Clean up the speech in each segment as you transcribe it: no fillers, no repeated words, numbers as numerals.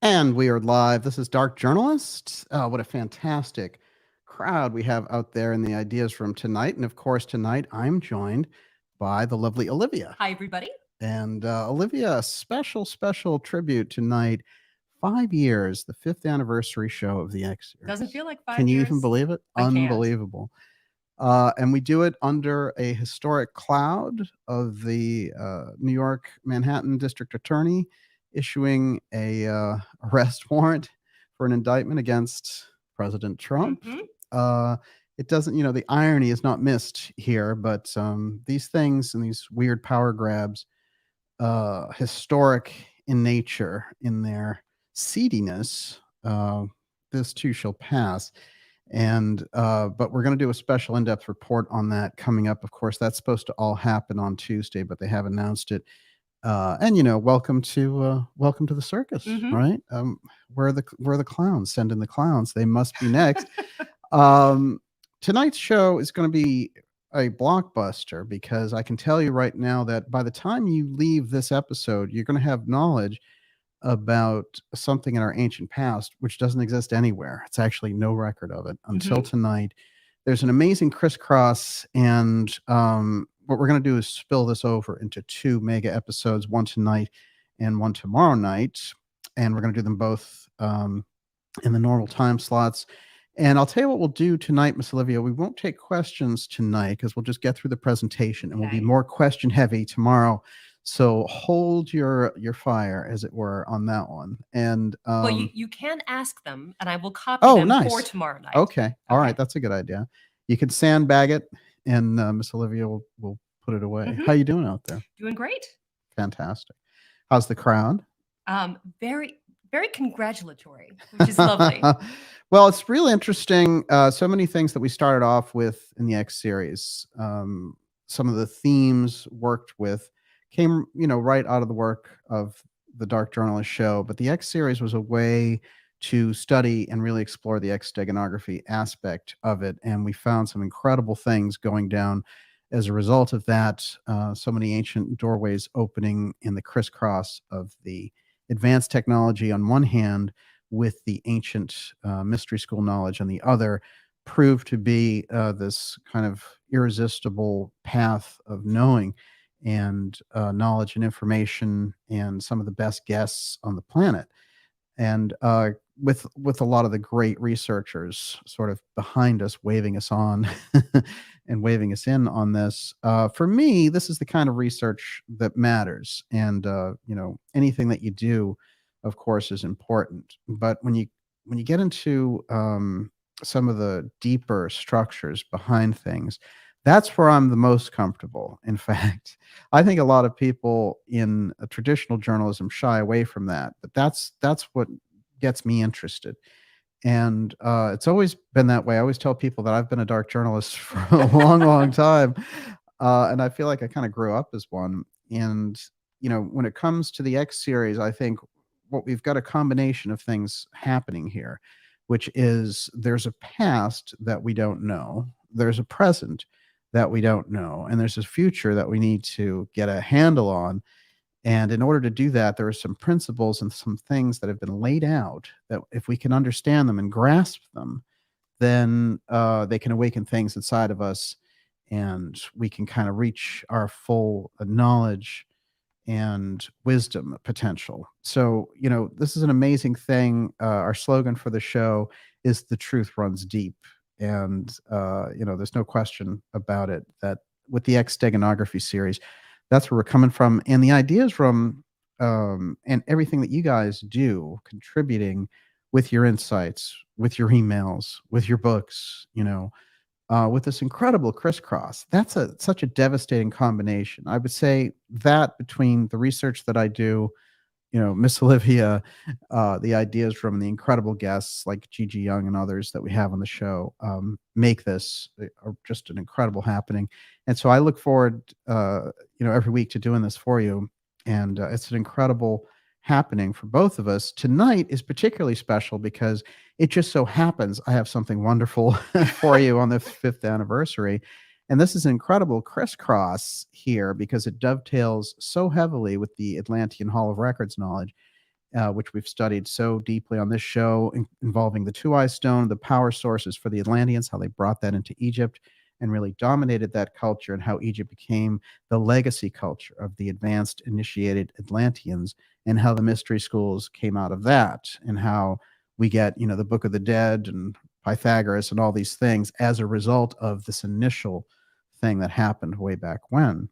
And we are live. This is Dark Journalist. What a fantastic crowd we have out there in the ideas room tonight. And of course, tonight I'm joined by the lovely Olivia. Hi, everybody. And Olivia, a special tribute tonight. 5 years, the 5th anniversary show of the X series. Doesn't feel like 5 Can you years. even believe it? I can't. Unbelievable. And we do it under a historic cloud of the New York Manhattan District Attorney issuing a arrest warrant for an indictment against President Trump. It doesn't, the irony is not missed here, but these things and these weird power grabs, historic in nature, in their seediness, this too shall pass. And but we're going to do a special in-depth report on that coming up. Of course, that's supposed to all happen on Tuesday, but they have announced it. And welcome to the circus, right? Where are the clowns? Send in the clowns. They must be next. Tonight's show is going to be a blockbuster because I can tell you right now that by the time you leave this episode, you're going to have knowledge about something in our ancient past which doesn't exist anywhere. It's actually no record of it until tonight. There's an amazing crisscross, and what we're going to do is spill this over into 2 mega episodes, one tonight and one tomorrow night, and we're going to do them both in the normal time slots. And I'll tell you what we'll do tonight, Miss Olivia. We won't take questions tonight because we'll just get through the presentation, and we'll be more question heavy tomorrow. So hold your fire, as it were, on that one. And well, you can ask them, and I will copy them for tomorrow night. Okay. All right. That's a good idea. You can sandbag it, and Miss Olivia will put it away. How you doing out there? Doing great. Fantastic. How's the crowd? Very, very congratulatory, which is lovely. Well, it's really interesting. So many things that we started off with in the X series. Some of the themes worked with came, right out of the work of the Dark Journalist show. But the X series was a way to study and really explore the X-STEGANOGRAPHY aspect of it. And we found some incredible things going down as a result of that. So many ancient doorways opening in the crisscross of the advanced technology on one hand with the ancient mystery school knowledge on the other proved to be this kind of irresistible path of knowing and knowledge and information, and some of the best guests on the planet. And with a lot of the great researchers sort of behind us, waving us on and waving us in on this. For me, this is the kind of research that matters. And anything that you do, of course, is important. But when you get into some of the deeper structures behind things, that's where I'm the most comfortable. In fact, I think a lot of people in traditional journalism shy away from that, but that's what gets me interested. And it's always been that way. I always tell people that I've been a dark journalist for a long time. And I feel like I kind of grew up as one. And, when it comes to the X series, I think what we've got a combination of things happening here, which is there's a past that we don't know. There's a present that we don't know. And there's a future that we need to get a handle on. And in order to do that, there are some principles and some things that have been laid out that if we can understand them and grasp them, then they can awaken things inside of us, and we can kind of reach our full knowledge and wisdom potential. So, this is an amazing thing. Our slogan for the show is "The Truth Runs Deep." And, there's no question about it that with the X-STEGANOGRAPHY series, that's where we're coming from. And the ideas from and everything that you guys do, contributing with your insights, with your emails, with your books, with this incredible crisscross, that's such a devastating combination. I would say that between the research that I do, Miss Olivia, the ideas from the incredible guests like Gigi Young and others that we have on the show make this just an incredible happening. And so I look forward, every week to doing this for you. And it's an incredible happening for both of us. Tonight is particularly special because it just so happens I have something wonderful for you on the 5th anniversary. And this is an incredible crisscross here because it dovetails so heavily with the Atlantean Hall of Records knowledge. which we've studied so deeply on this show, involving the TUAOI stone, the power sources for the Atlanteans, how they brought that into Egypt and really dominated that culture, and how Egypt became the legacy culture of the advanced initiated Atlanteans, and how the mystery schools came out of that, and how we get, the Book of the Dead and Pythagoras and all these things as a result of this initial thing that happened way back when.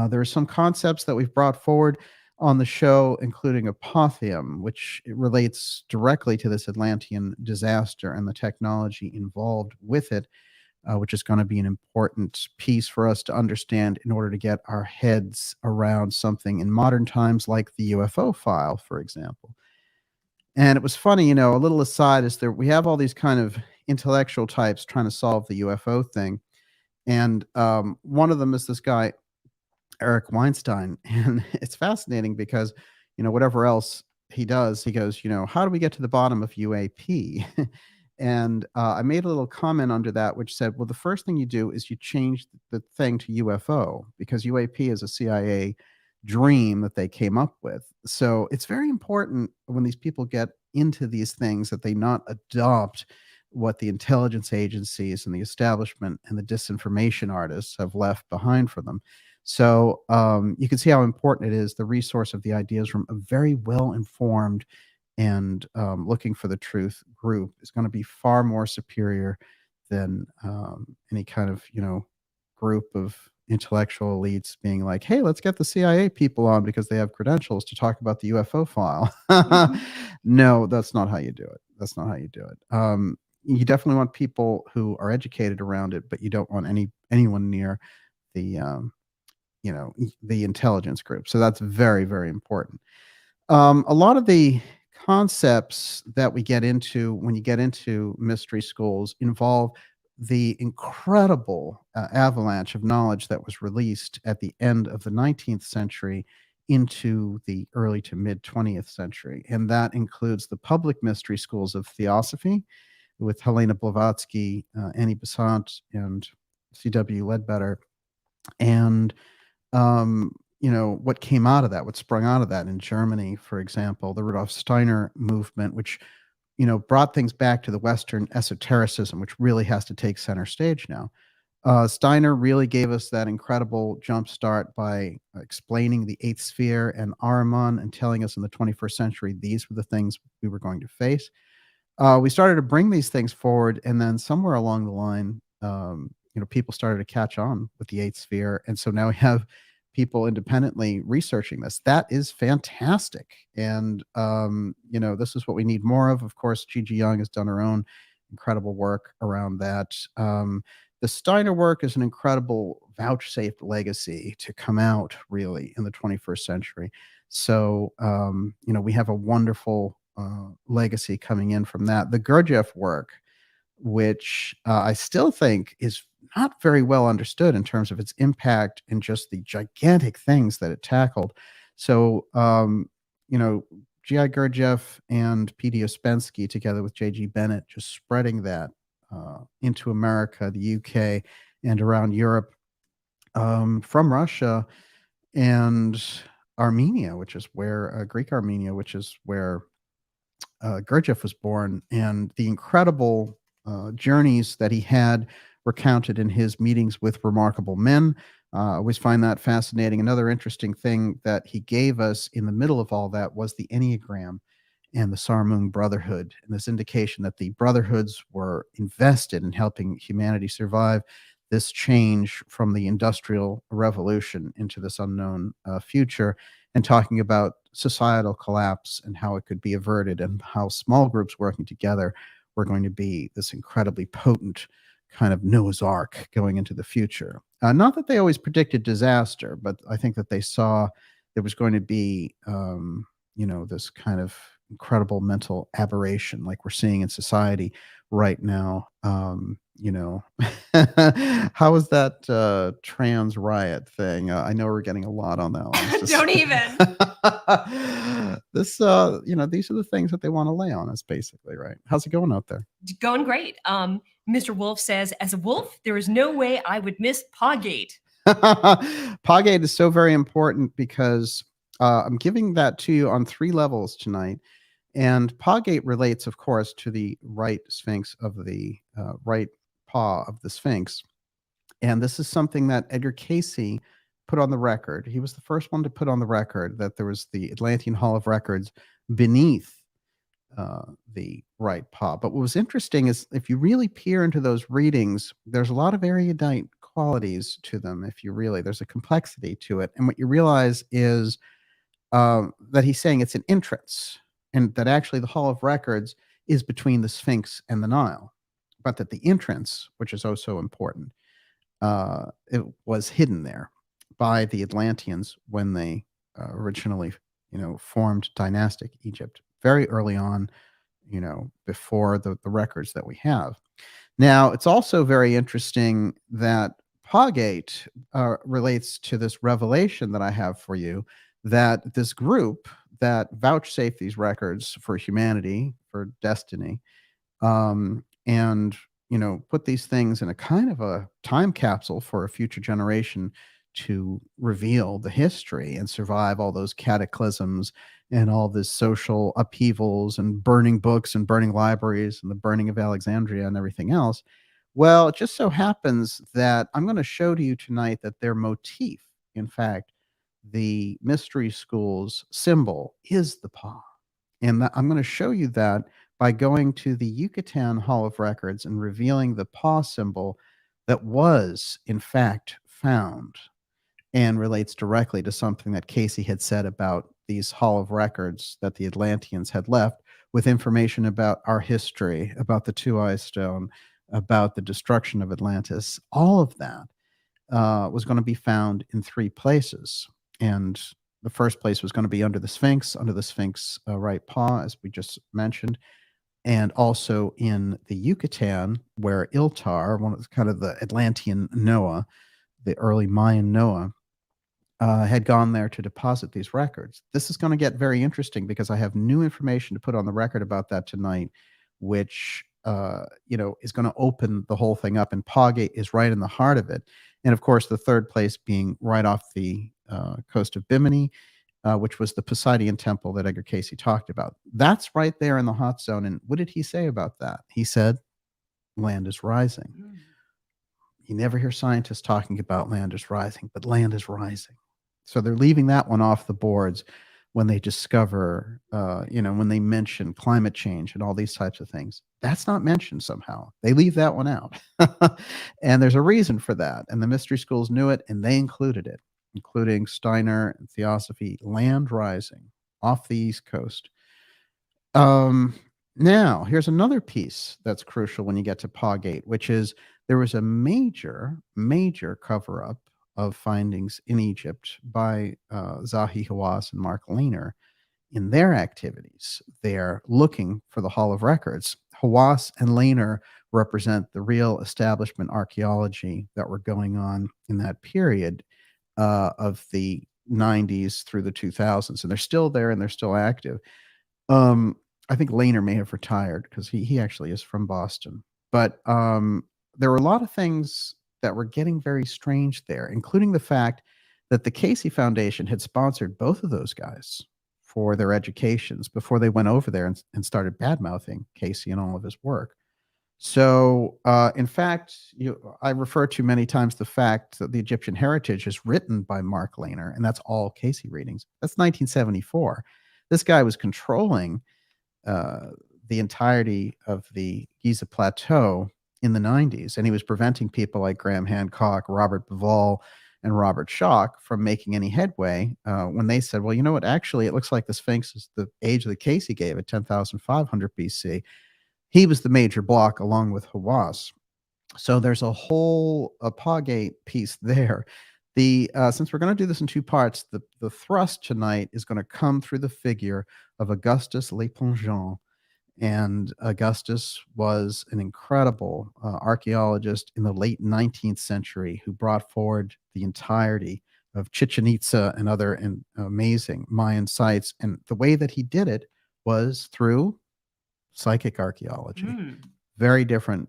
There are some concepts that we've brought forward on the show, including apotheum, which relates directly to this Atlantean disaster and the technology involved with it, which is going to be an important piece for us to understand in order to get our heads around something in modern times, like the UFO file, for example. And it was funny, a little aside is that we have all these kind of intellectual types trying to solve the UFO thing. And one of them is this guy, Eric Weinstein. And it's fascinating because, whatever else he does, he goes, how do we get to the bottom of UAP? And I made a little comment under that, which said, well, the first thing you do is you change the thing to UFO, because UAP is a CIA dream that they came up with. So it's very important when these people get into these things that they not adopt what the intelligence agencies and the establishment and the disinformation artists have left behind for them. So you can see how important it is, the resource of the ideas from a very well-informed and looking for the truth group is going to be far more superior than any kind of, group of intellectual elites being like, hey, let's get the CIA people on because they have credentials to talk about the UFO file. No, that's not how you do it. That's not how you do it. You definitely want people who are educated around it, but you don't want anyone near the, the intelligence group. So that's very, very important. A lot of the concepts that we get into when you get into mystery schools involve the incredible avalanche of knowledge that was released at the end of the 19th century into the early to mid 20th century. And that includes the public mystery schools of theosophy with Helena Blavatsky, Annie Besant, and C.W. Ledbetter. And what came out of that, what sprung out of that in Germany, for example, the Rudolf Steiner movement, which, brought things back to the Western esotericism, which really has to take center stage now. Steiner really gave us that incredible jump start by explaining the eighth sphere and Ahriman and telling us in the 21st century, these were the things we were going to face. We started to bring these things forward, and then somewhere along the line, people started to catch on with the eighth sphere. And so now we have people independently researching this. That is fantastic. And, this is what we need more of. Of course, Gigi Young has done her own incredible work around that. The Steiner work is an incredible vouchsafed legacy to come out really in the 21st century. So, we have a wonderful legacy coming in from that. The Gurdjieff work, which I still think is not very well understood in terms of its impact and just the gigantic things that it tackled. So, G.I. Gurdjieff and P.D. Ouspensky, together with J.G. Bennett, just spreading that into America, the UK, and around Europe, from Russia and Armenia, which is where Greek Armenia, which is where Gurdjieff was born, and the incredible journeys that he had recounted in his meetings with remarkable men. I always find that fascinating. Another interesting thing that he gave us in the middle of all that was the Enneagram and the Sarmung Brotherhood, and this indication that the brotherhoods were invested in helping humanity survive this change from the Industrial Revolution into this unknown future, and talking about societal collapse and how it could be averted, and how small groups working together were going to be this incredibly potent kind of Noah's Ark going into the future. Not that they always predicted disaster, but I think that they saw there was going to be, this kind of incredible mental aberration like we're seeing in society right now. How was that trans riot thing? I know we're getting a lot on that one. Don't even. These are the things that they want to lay on us, basically, right? How's it going out there? Going great. Mr. Wolf says, as a wolf, there is no way I would miss PawGate. PawGate is so very important because I'm giving that to you on 3 levels tonight. And PawGate relates, of course, to the right Sphinx of the right paw of the Sphinx. And this is something that Edgar Cayce put on the record. He was the first one to put on the record that there was the Atlantean Hall of Records beneath the right paw. But what was interesting is if you really peer into those readings, there's a lot of erudite qualities to them. There's a complexity to it. And what you realize is that he's saying it's an entrance, and that actually the Hall of Records is between the Sphinx and the Nile, but that the entrance, which is also important, it was hidden there by the Atlanteans when they originally, formed dynastic Egypt very early on, before the records that we have. Now, it's also very interesting that PawGate relates to this revelation that I have for you, that this group that vouchsafed these records for humanity, for destiny, and put these things in a kind of a time capsule for a future generation to reveal the history and survive all those cataclysms and all this social upheavals and burning books and burning libraries and the burning of Alexandria and everything else. Well, it just so happens that I'm going to show to you tonight that their motif, in fact, the mystery school's symbol, is the paw. And I'm going to show you that by going to the Yucatan Hall of Records and revealing the paw symbol that was, in fact, found and relates directly to something that Cayce had said about these Hall of Records that the Atlanteans had left, with information about our history, about the TUAOI stone, about the destruction of Atlantis. All of that was going to be found in 3 places. And the first place was going to be under the Sphinx right paw, as we just mentioned, and also in the Yucatan, where Iltar, one of the kind of the Atlantean Noah, the early Mayan Noah, had gone there to deposit these records. This is going to get very interesting because I have new information to put on the record about that tonight, which is going to open the whole thing up. And PawGate is right in the heart of it. And of course, the third place being right off the coast of Bimini, which was the Poseidon temple that Edgar Cayce talked about. That's right there in the hot zone. And what did he say about that? He said, land is rising. You never hear scientists talking about land is rising, but land is rising. So they're leaving that one off the boards when they discover, when they mention climate change and all these types of things. That's not mentioned somehow. They leave that one out. And there's a reason for that. And the mystery schools knew it, and they included it, including Steiner and Theosophy, land rising off the East Coast. Now, here's another piece that's crucial when you get to PawGate, which is there was a major, major cover-up of findings in Egypt by Zahi Hawass and Mark Lehner in their activities. They're looking for the Hall of Records. Hawass and Lehner represent the real establishment archaeology that were going on in that period of the 90s through the 2000s. And they're still there and they're still active. I think Lehner may have retired because he actually is from Boston. But there were a lot of things that were getting very strange there, including the fact that the Cayce Foundation had sponsored both of those guys for their educations before they went over there and started bad-mouthing Cayce and all of his work. So, in fact, I refer to many times the fact that the Egyptian Heritage is written by Mark Lehner, and that's all Cayce readings. That's 1974. This guy was controlling the entirety of the Giza Plateau in the 90s, and he was preventing people like Graham Hancock, Robert Bivol, and Robert Schoch from making any headway when they said, well, you know what, actually, it looks like the Sphinx is the age that Cayce gave at 10,500 BC. He was the major block along with Hawass. So there's a whole PawGate piece there. Since we're going to do this in 2 parts, the thrust tonight is going to come through the figure of Augustus Le Plongeon. And Augustus was an incredible archaeologist in the late 19th century who brought forward the entirety of Chichen Itza and other amazing Mayan sites. And the way that he did it was through psychic archaeology. Very different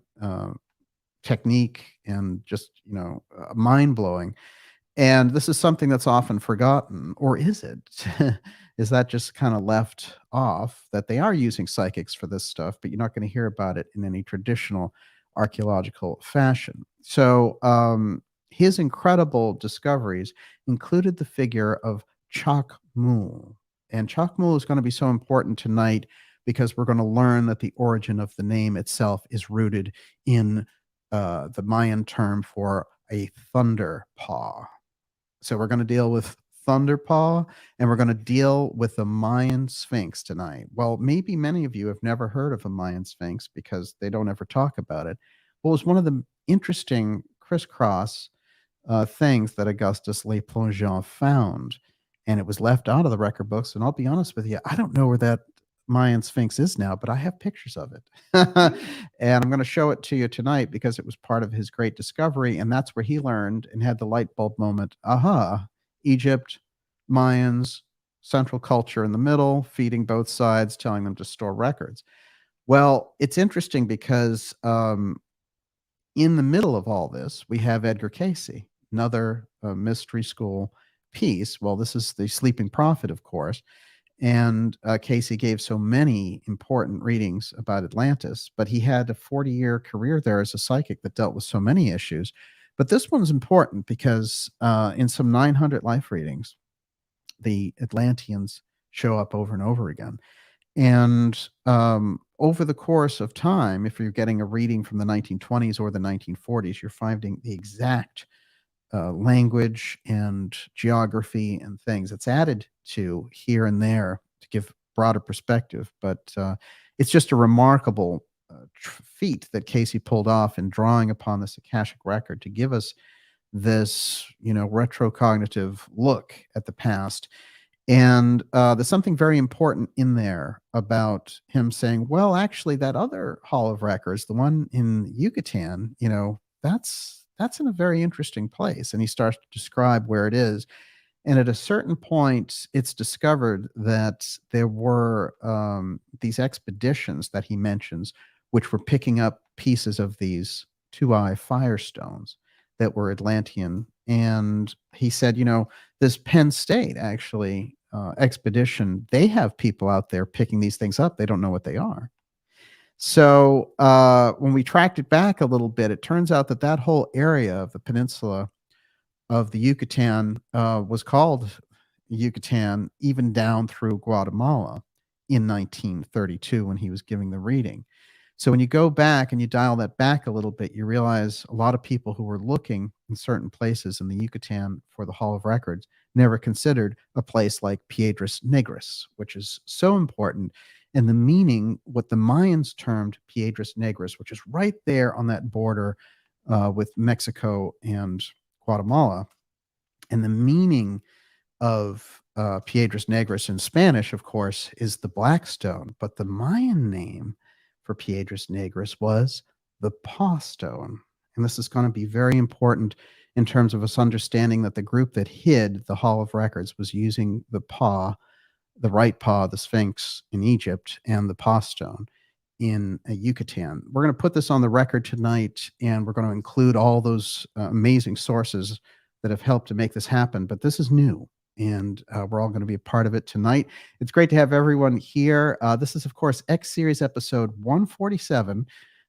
technique and just, mind-blowing. And this is something that's often forgotten, or is it? Is that just kind of left off that they are using psychics for this stuff, but you're not going to hear about it in any traditional archaeological fashion. So his incredible discoveries included the figure of Chacmool. And Chacmool is going to be so important tonight because we're going to learn that the origin of the name itself is rooted in the Mayan term for a thunder paw. So we're going to deal with Thunder Paw, and we're going to deal with the Mayan Sphinx tonight. Well, maybe many of you have never heard of a Mayan Sphinx because they don't ever talk about it. Well, it was one of the interesting crisscross things that Augustus Le Plongeon found, and it was left out of the record books. And I'll be honest with you, I don't know where that Mayan Sphinx is now, but I have pictures of it. And I'm going to show it to you tonight because it was part of his great discovery. And that's where he learned and had the light bulb moment. Aha, Egypt, Mayans, central culture in the middle, feeding both sides, telling them to store records. Well, it's interesting because in the middle of all this, we have Edgar Cayce, another mystery school piece. Well, this is the Sleeping Prophet, of course. And Cayce gave so many important readings about Atlantis, but he had a 40-year career there as a psychic that dealt with so many issues. But this one's important because in some 900 life readings, the Atlanteans show up over and over again. And over the course of time, if you're getting a reading from the 1920s or the 1940s, you're finding the exact language and geography and things. It's added to here and there to give broader perspective, but it's just a remarkable feat that Cayce pulled off in drawing upon this Akashic record to give us this, retrocognitive look at the past. And there's something very important in there about him saying, well, actually, that other Hall of Records, the one in Yucatan, that's in a very interesting place. And he starts to describe where it is. And at a certain point, it's discovered that there were these expeditions that he mentions, which were picking up pieces of these TUAOI firestones that were Atlantean. And he said, this Penn State actually expedition, they have people out there picking these things up. They don't know what they are. So when we tracked it back a little bit, it turns out that whole area of the peninsula of the Yucatan was called Yucatan even down through Guatemala in 1932 when he was giving the reading. So when you go back and you dial that back a little bit, you realize a lot of people who were looking in certain places in the Yucatan for the Hall of Records never considered a place like Piedras Negras, which is so important. And the meaning, what the Mayans termed Piedras Negras, which is right there on that border with Mexico and Guatemala. And the meaning of Piedras Negras in Spanish, of course, is the black stone. But the Mayan name for Piedras Negras was the Paw Stone. And this is going to be very important in terms of us understanding that the group that hid the Hall of Records was using the paw, the right paw, the Sphinx in Egypt, and the Paw Stone in Yucatan. We're going to put this on the record tonight, and we're going to include all those amazing sources that have helped to make this happen. But this is new, and we're all going to be a part of it tonight. It's great to have everyone here. This is, of course, X Series episode 147,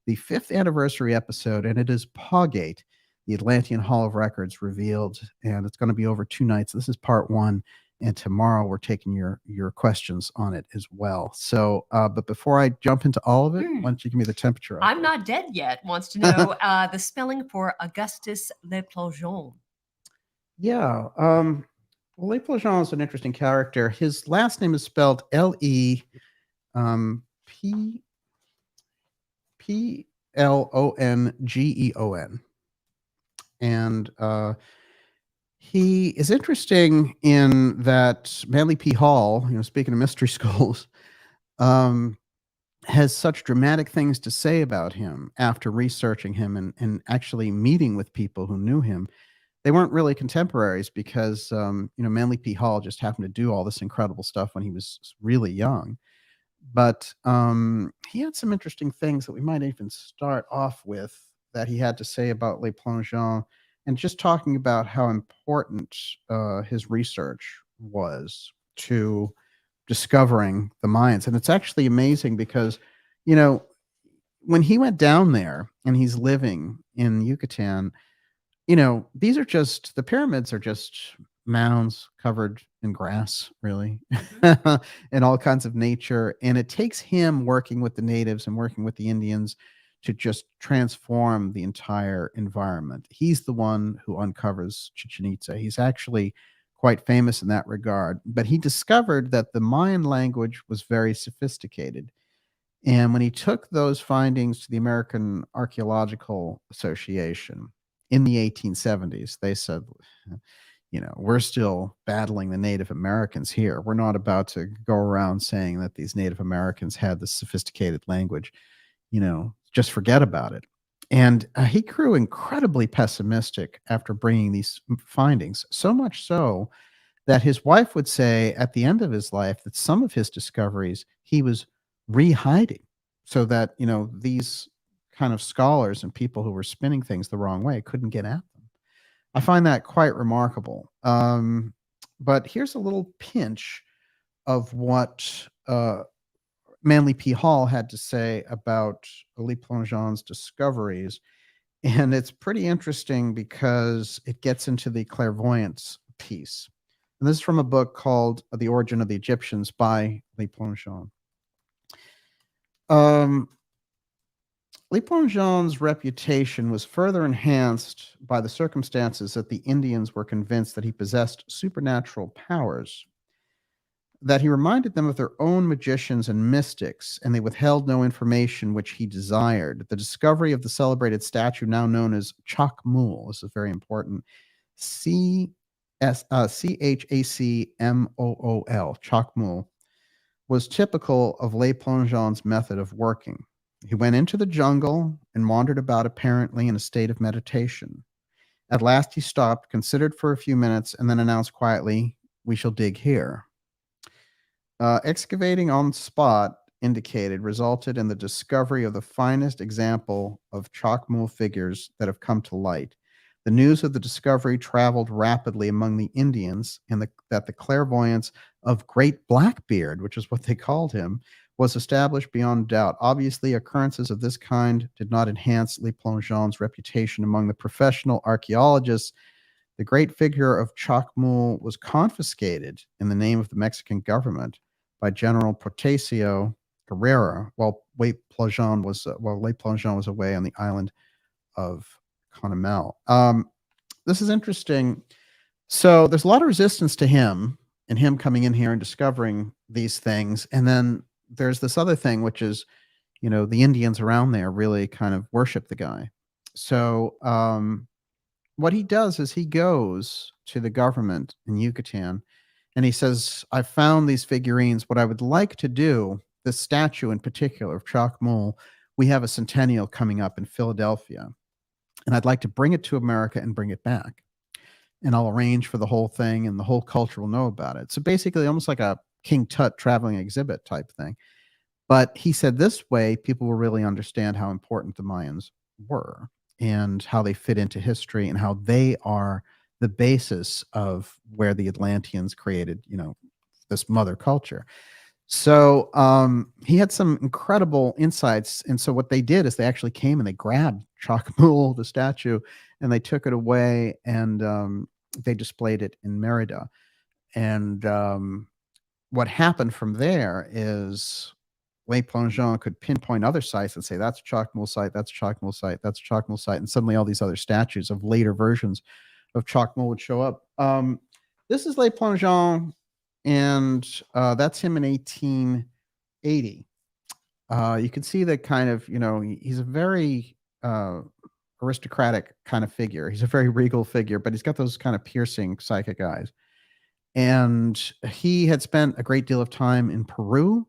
the 5th anniversary episode, and it is PawGate, the Atlantean Hall of Records revealed, and it's going to be over 2 nights. This is part 1. And tomorrow we're taking your questions on it as well. So, but before I jump into all of it, why don't you give me the temperature? I'm not dead yet. Wants to know the spelling for Augustus Le Plongeon. Yeah. Le Plongeon is an interesting character. His last name is spelled Plongeon. And he is interesting in that Manly P. Hall, speaking of mystery schools, has such dramatic things to say about him after researching him and actually meeting with people who knew him. They weren't really contemporaries because, Manly P. Hall just happened to do all this incredible stuff when he was really young. But he had some interesting things that we might even start off with that he had to say about Le Plongeon and just talking about how important his research was to discovering the Mayans. And it's actually amazing because, you know, when he went down there and he's living in Yucatan, you know, these are just the pyramids are just mounds covered in grass, really, and all kinds of nature. And it takes him working with the natives and working with the Indians to just transform the entire environment. He's the one who uncovers Chichen Itza. He's actually quite famous in that regard. But he discovered that the Mayan language was very sophisticated. And when he took those findings to the American Archaeological Association in the 1870s, they said, you know, we're still battling the Native Americans here. We're not about to go around saying that these Native Americans had this sophisticated language. You know, just forget about it. And he grew incredibly pessimistic after bringing these findings, so much so that his wife would say at the end of his life that some of his discoveries he was re-hiding so that, you know, these kind of scholars and people who were spinning things the wrong way couldn't get at them. I find that quite remarkable. But here's a little pinch of what Manly P. Hall had to say about Le Plongeon's discoveries. And it's pretty interesting because it gets into the clairvoyance piece. And this is from a book called The Origin of the Egyptians by Le Plongeon. Le Plongeon's reputation was further enhanced by the circumstances that the Indians were convinced that he possessed supernatural powers, that he reminded them of their own magicians and mystics, and they withheld no information which he desired. The discovery of the celebrated statue now known as Chacmool, this is very important, Chacmool, Chacmool, was typical of Le Plongeon's method of working. He went into the jungle and wandered about apparently in a state of meditation. At last he stopped, considered for a few minutes, and then announced quietly, "We shall dig here." Excavating on the spot resulted in the discovery of the finest example of Chacmool figures that have come to light. The news of the discovery traveled rapidly among the Indians, and that the clairvoyance of Great Blackbeard, which is what they called him, was established beyond doubt. Obviously, occurrences of this kind did not enhance Le Plongeon's reputation among the professional archaeologists. The great figure of Chacmool was confiscated in the name of the Mexican government by General Protesio Guerrero while Le Plongeon was away on the island of Cozumel. This is interesting. So there's a lot of resistance to him and him coming in here and discovering these things. And then there's this other thing, which is, you know, the Indians around there really kind of worship the guy. So what he does is he goes to the government in Yucatan and he says, "I found these figurines. What I would like to do, this statue in particular of Chacmool, we have a centennial coming up in Philadelphia. And I'd like to bring it to America and bring it back. And I'll arrange for the whole thing and the whole culture will know about it." So basically almost like a King Tut traveling exhibit type thing. But he said this way, people will really understand how important the Mayans were and how they fit into history and how they are the basis of where the Atlanteans created, you know, this mother culture. So he had some incredible insights. And so what they did is they actually came and they grabbed Chacmool, the statue, and they took it away and they displayed it in Merida. And what happened from there is Le Plongeon could pinpoint other sites and say, that's Chacmool site, that's Chacmool site, that's Chacmool site. And suddenly all these other statues of later versions of Chacmool would show up. This is Le Plongeon, and that's him in 1880. You can see that kind of, you know, he's a very aristocratic kind of figure. He's a very regal figure, but he's got those kind of piercing psychic eyes. And he had spent a great deal of time in Peru.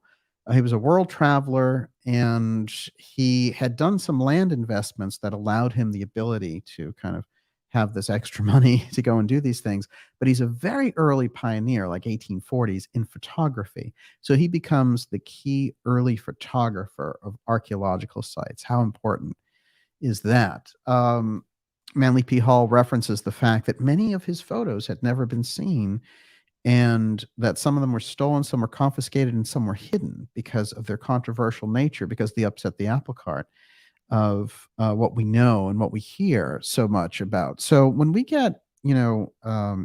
He was a world traveler, and he had done some land investments that allowed him the ability to kind of have this extra money to go and do these things. But he's a very early pioneer, like 1840s, in photography. So he becomes the key early photographer of archaeological sites. How important is that? Manly P. Hall references the fact that many of his photos had never been seen, and that some of them were stolen, some were confiscated, and some were hidden because of their controversial nature, because they upset the apple cart of what we know and what we hear so much about. So when we get,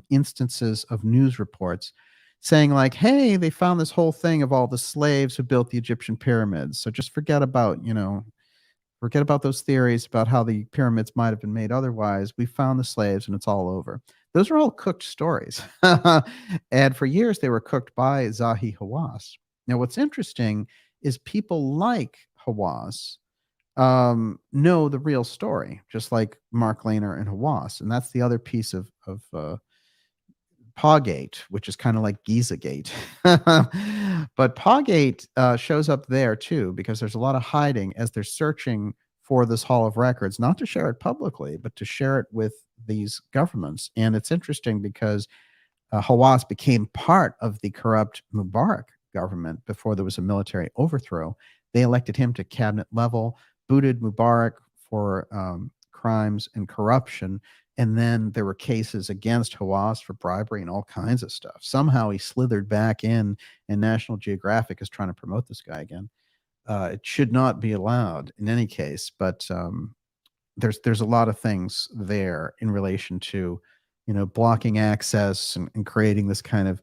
instances of news reports saying like, hey, they found this whole thing of all the slaves who built the Egyptian pyramids. So just forget about those theories about how the pyramids might have been made otherwise. We found the slaves and it's all over. Those are all cooked stories. And for years, they were cooked by Zahi Hawass. Now, what's interesting is people like Hawass know the real story, just like Mark Lehner and Hawass. And that's the other piece of PawGate, which is kind of like Gizagate. But PawGate shows up there too, because there's a lot of hiding as they're searching for this Hall of Records, not to share it publicly, but to share it with these governments. And it's interesting because Hawass became part of the corrupt Mubarak government before there was a military overthrow. They elected him to cabinet level, booted Mubarak for crimes and corruption. And then there were cases against Hawass for bribery and all kinds of stuff. Somehow he slithered back in, and National Geographic is trying to promote this guy again. It should not be allowed in any case, but there's a lot of things there in relation to, blocking access and creating this kind of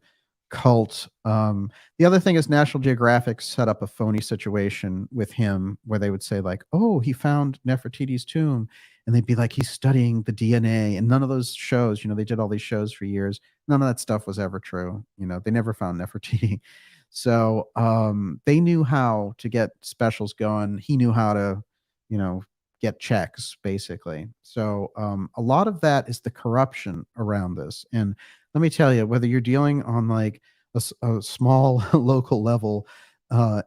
cult. The other thing is National Geographic set up a phony situation with him where they would say like, oh, he found Nefertiti's tomb. And they'd be like, he's studying the DNA. And none of those shows, they did all these shows for years. None of that stuff was ever true. They never found Nefertiti. So they knew how to get specials going. He knew how to, get checks, basically. So a lot of that is the corruption around this. And let me tell you, whether you're dealing on like a small local level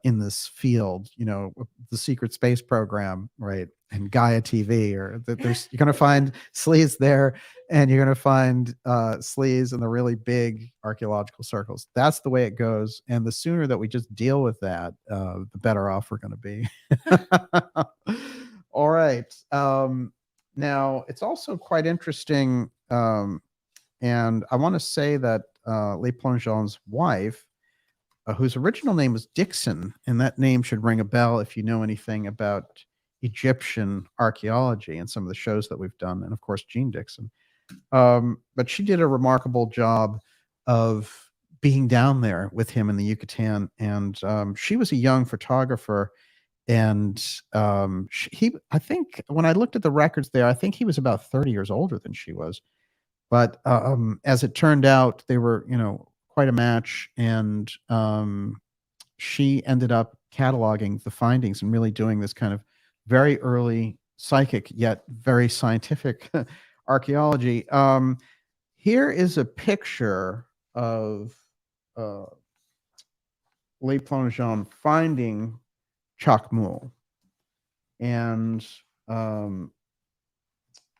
in this field, the secret space program, right, and Gaia TV, or you're going to find sleaze there, and you're going to find sleaze in the really big archaeological circles. That's the way it goes. And the sooner that we just deal with that, the better off we're going to be. All right. Now, it's also quite interesting. And I want to say that Le Plongeon's wife, whose original name was Dixon, and that name should ring a bell if you know anything about Egyptian archaeology and some of the shows that we've done, and of course, Jean Dixon. But she did a remarkable job of being down there with him in the Yucatan, and she was a young photographer. And I think when I looked at the records there, I think he was about 30 years older than she was. But as it turned out, they were, quite a match. And she ended up cataloging the findings and really doing this kind of very early psychic, yet very scientific archaeology. Here is a picture of Le Plongeon finding Chacmool. And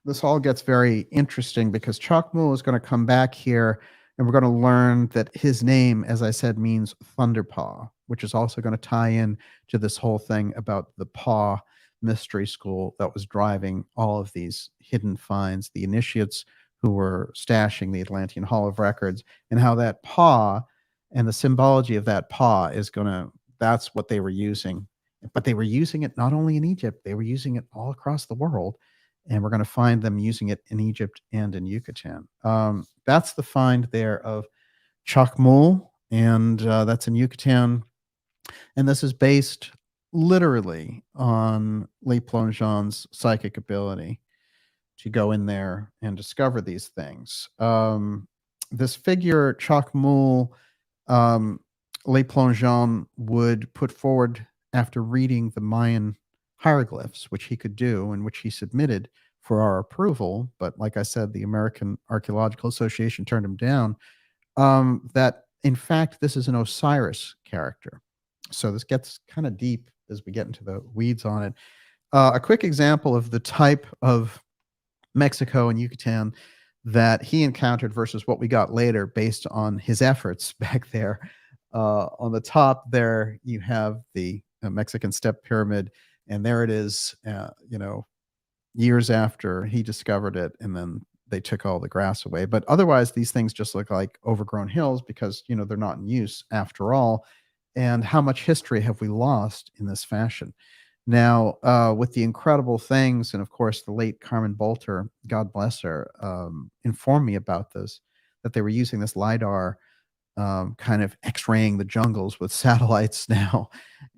this all gets very interesting because Chacmool is going to come back here, and we're going to learn that his name, as I said, means Thunder Paw, which is also going to tie in to this whole thing about the Paw mystery school that was driving all of these hidden finds, the initiates who were stashing the Atlantean Hall of Records, and how that paw and the symbology of that paw is going to, that's what they were using. But they were using it not only in Egypt, they were using it all across the world. And we're going to find them using it in Egypt and in Yucatan. That's the find there of Chacmool, and that's in Yucatan. And this is based literally on Le Plongeon's psychic ability to go in there and discover these things. This figure, Chacmool, Le Plongeon would put forward after reading the Mayan hieroglyphs, which he could do and which he submitted for our approval. But like I said, the American Archaeological Association turned him down, that in fact, this is an Osiris character. So this gets kind of deep as we get into the weeds on it. A quick example of the type of Mexico and Yucatan that he encountered versus what we got later based on his efforts back there. On the top there, you have the Mexican step pyramid, and there it is, years after he discovered it, and then they took all the grass away. But otherwise, these things just look like overgrown hills because, they're not in use after all. And how much history have we lost in this fashion? Now, with the incredible things, and of course, the late Carmen Bolter, God bless her, informed me about this, that they were using this LiDAR kind of x-raying the jungles with satellites now,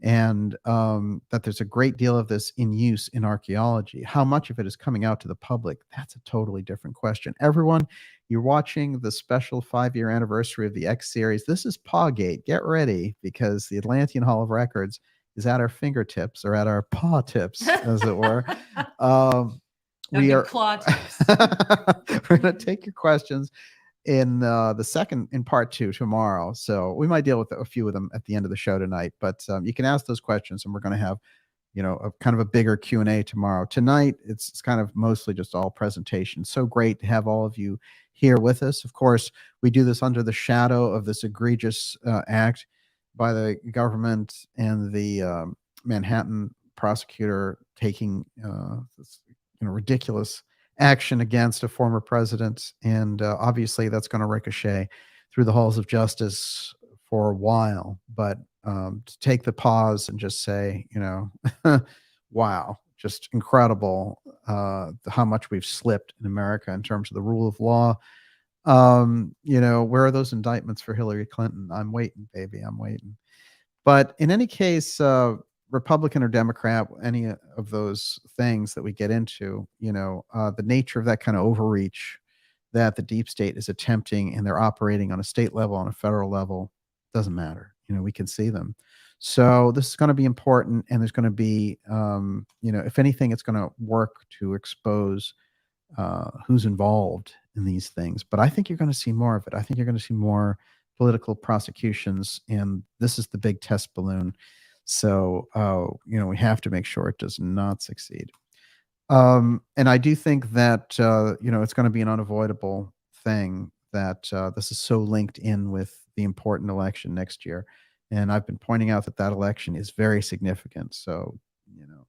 and that there's a great deal of this in use in archaeology. How much of it is coming out to the public? That's a totally different question. Everyone, you're watching the special 5-year anniversary of the X series. This is PawGate. Get ready, because the Atlantean Hall of Records is at our fingertips, or at our paw tips, as it were. We are claw tips. We're going to take your questions in part 2 tomorrow. So we might deal with a few of them at the end of the show tonight, but you can ask those questions, and we're going to have, a kind of a bigger Q&A tomorrow. Tonight, it's kind of mostly just all presentation. So great to have all of you here with us. Of course, we do this under the shadow of this egregious act by the government and the Manhattan prosecutor taking this, ridiculous action against a former president. And obviously that's going to ricochet through the halls of justice for a while. But to take the pause and just say, wow, just incredible how much we've slipped in America in terms of the rule of law. Where are those indictments for Hillary Clinton? I'm waiting, baby. I'm waiting. But in any case, Republican or Democrat, any of those things that we get into, the nature of that kind of overreach that the deep state is attempting, and they're operating on a state level, on a federal level, doesn't matter. We can see them. So this is going to be important, and there's going to be, if anything, it's going to work to expose who's involved in these things. But I think you're going to see more of it. I think you're going to see more political prosecutions, and this is the big test balloon. So, we have to make sure it does not succeed. And I do think that, it's going to be an unavoidable thing that this is so linked in with the important election next year. And I've been pointing out that election is very significant. So,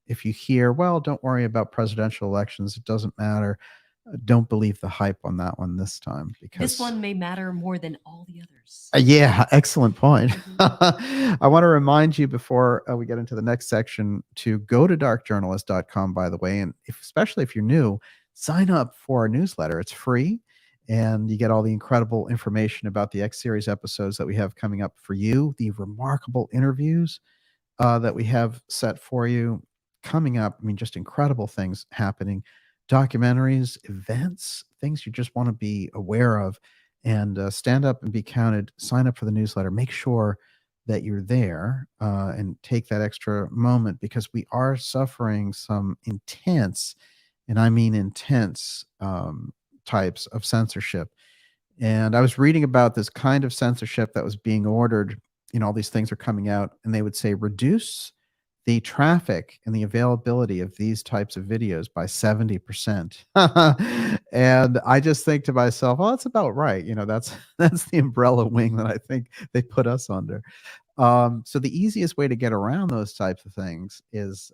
if you hear, well, don't worry about presidential elections, it doesn't matter. Don't believe the hype on that one this time, because this one may matter more than all the others. Yeah, excellent point. I want to remind you before we get into the next section to go to darkjournalist.com, by the way, and especially if you're new, sign up for our newsletter. It's free, and you get all the incredible information about the X series episodes that we have coming up for you, the remarkable interviews that we have set for you coming up. I mean, just incredible things happening. Documentaries, events, things you just want to be aware of, and stand up and be counted. Sign up for the newsletter. Make sure that you're there and take that extra moment, because we are suffering some intense, and I mean intense, types of censorship. And I was reading about this kind of censorship that was being ordered. All these things are coming out, and they would say, reduce the traffic and the availability of these types of videos by 70%. And I just think to myself, well, that's about right. That's the umbrella wing that I think they put us under. So the easiest way to get around those types of things is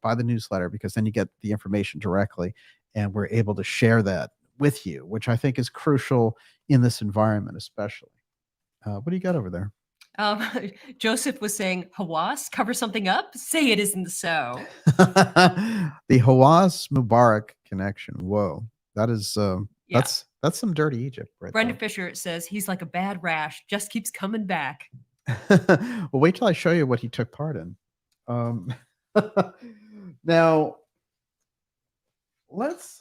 by the newsletter, because then you get the information directly, and we're able to share that with you, which I think is crucial in this environment, especially. What do you got over there? Joseph was saying, Hawass, cover something up? Say it isn't so. The Hawass Mubarak connection. Whoa. That is that's some dirty Egypt, right? Brenda Fisher says he's like a bad rash, just keeps coming back. Well, wait till I show you what he took part in. Now let's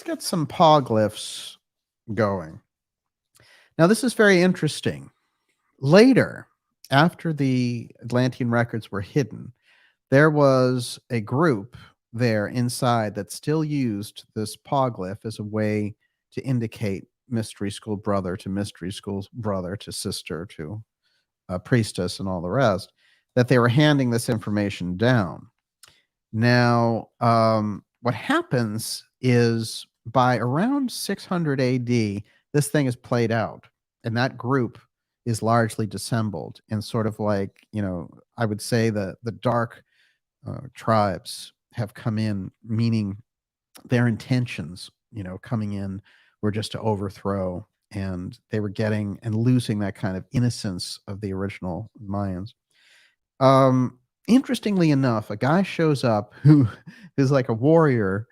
get some paw glyphs going. Now, this is very interesting. Later, after the Atlantean records were hidden, there was a group there inside that still used this paw glyph as a way to indicate mystery school brother to mystery school brother to sister to priestess and all the rest, that they were handing this information down. Now, what happens is by around 600 AD, this thing is played out, and that group is largely dissembled, and sort of like, I would say the dark tribes have come in, meaning their intentions, coming in were just to overthrow, and they were getting and losing that kind of innocence of the original Mayans. Interestingly enough, a guy shows up who is like a warrior,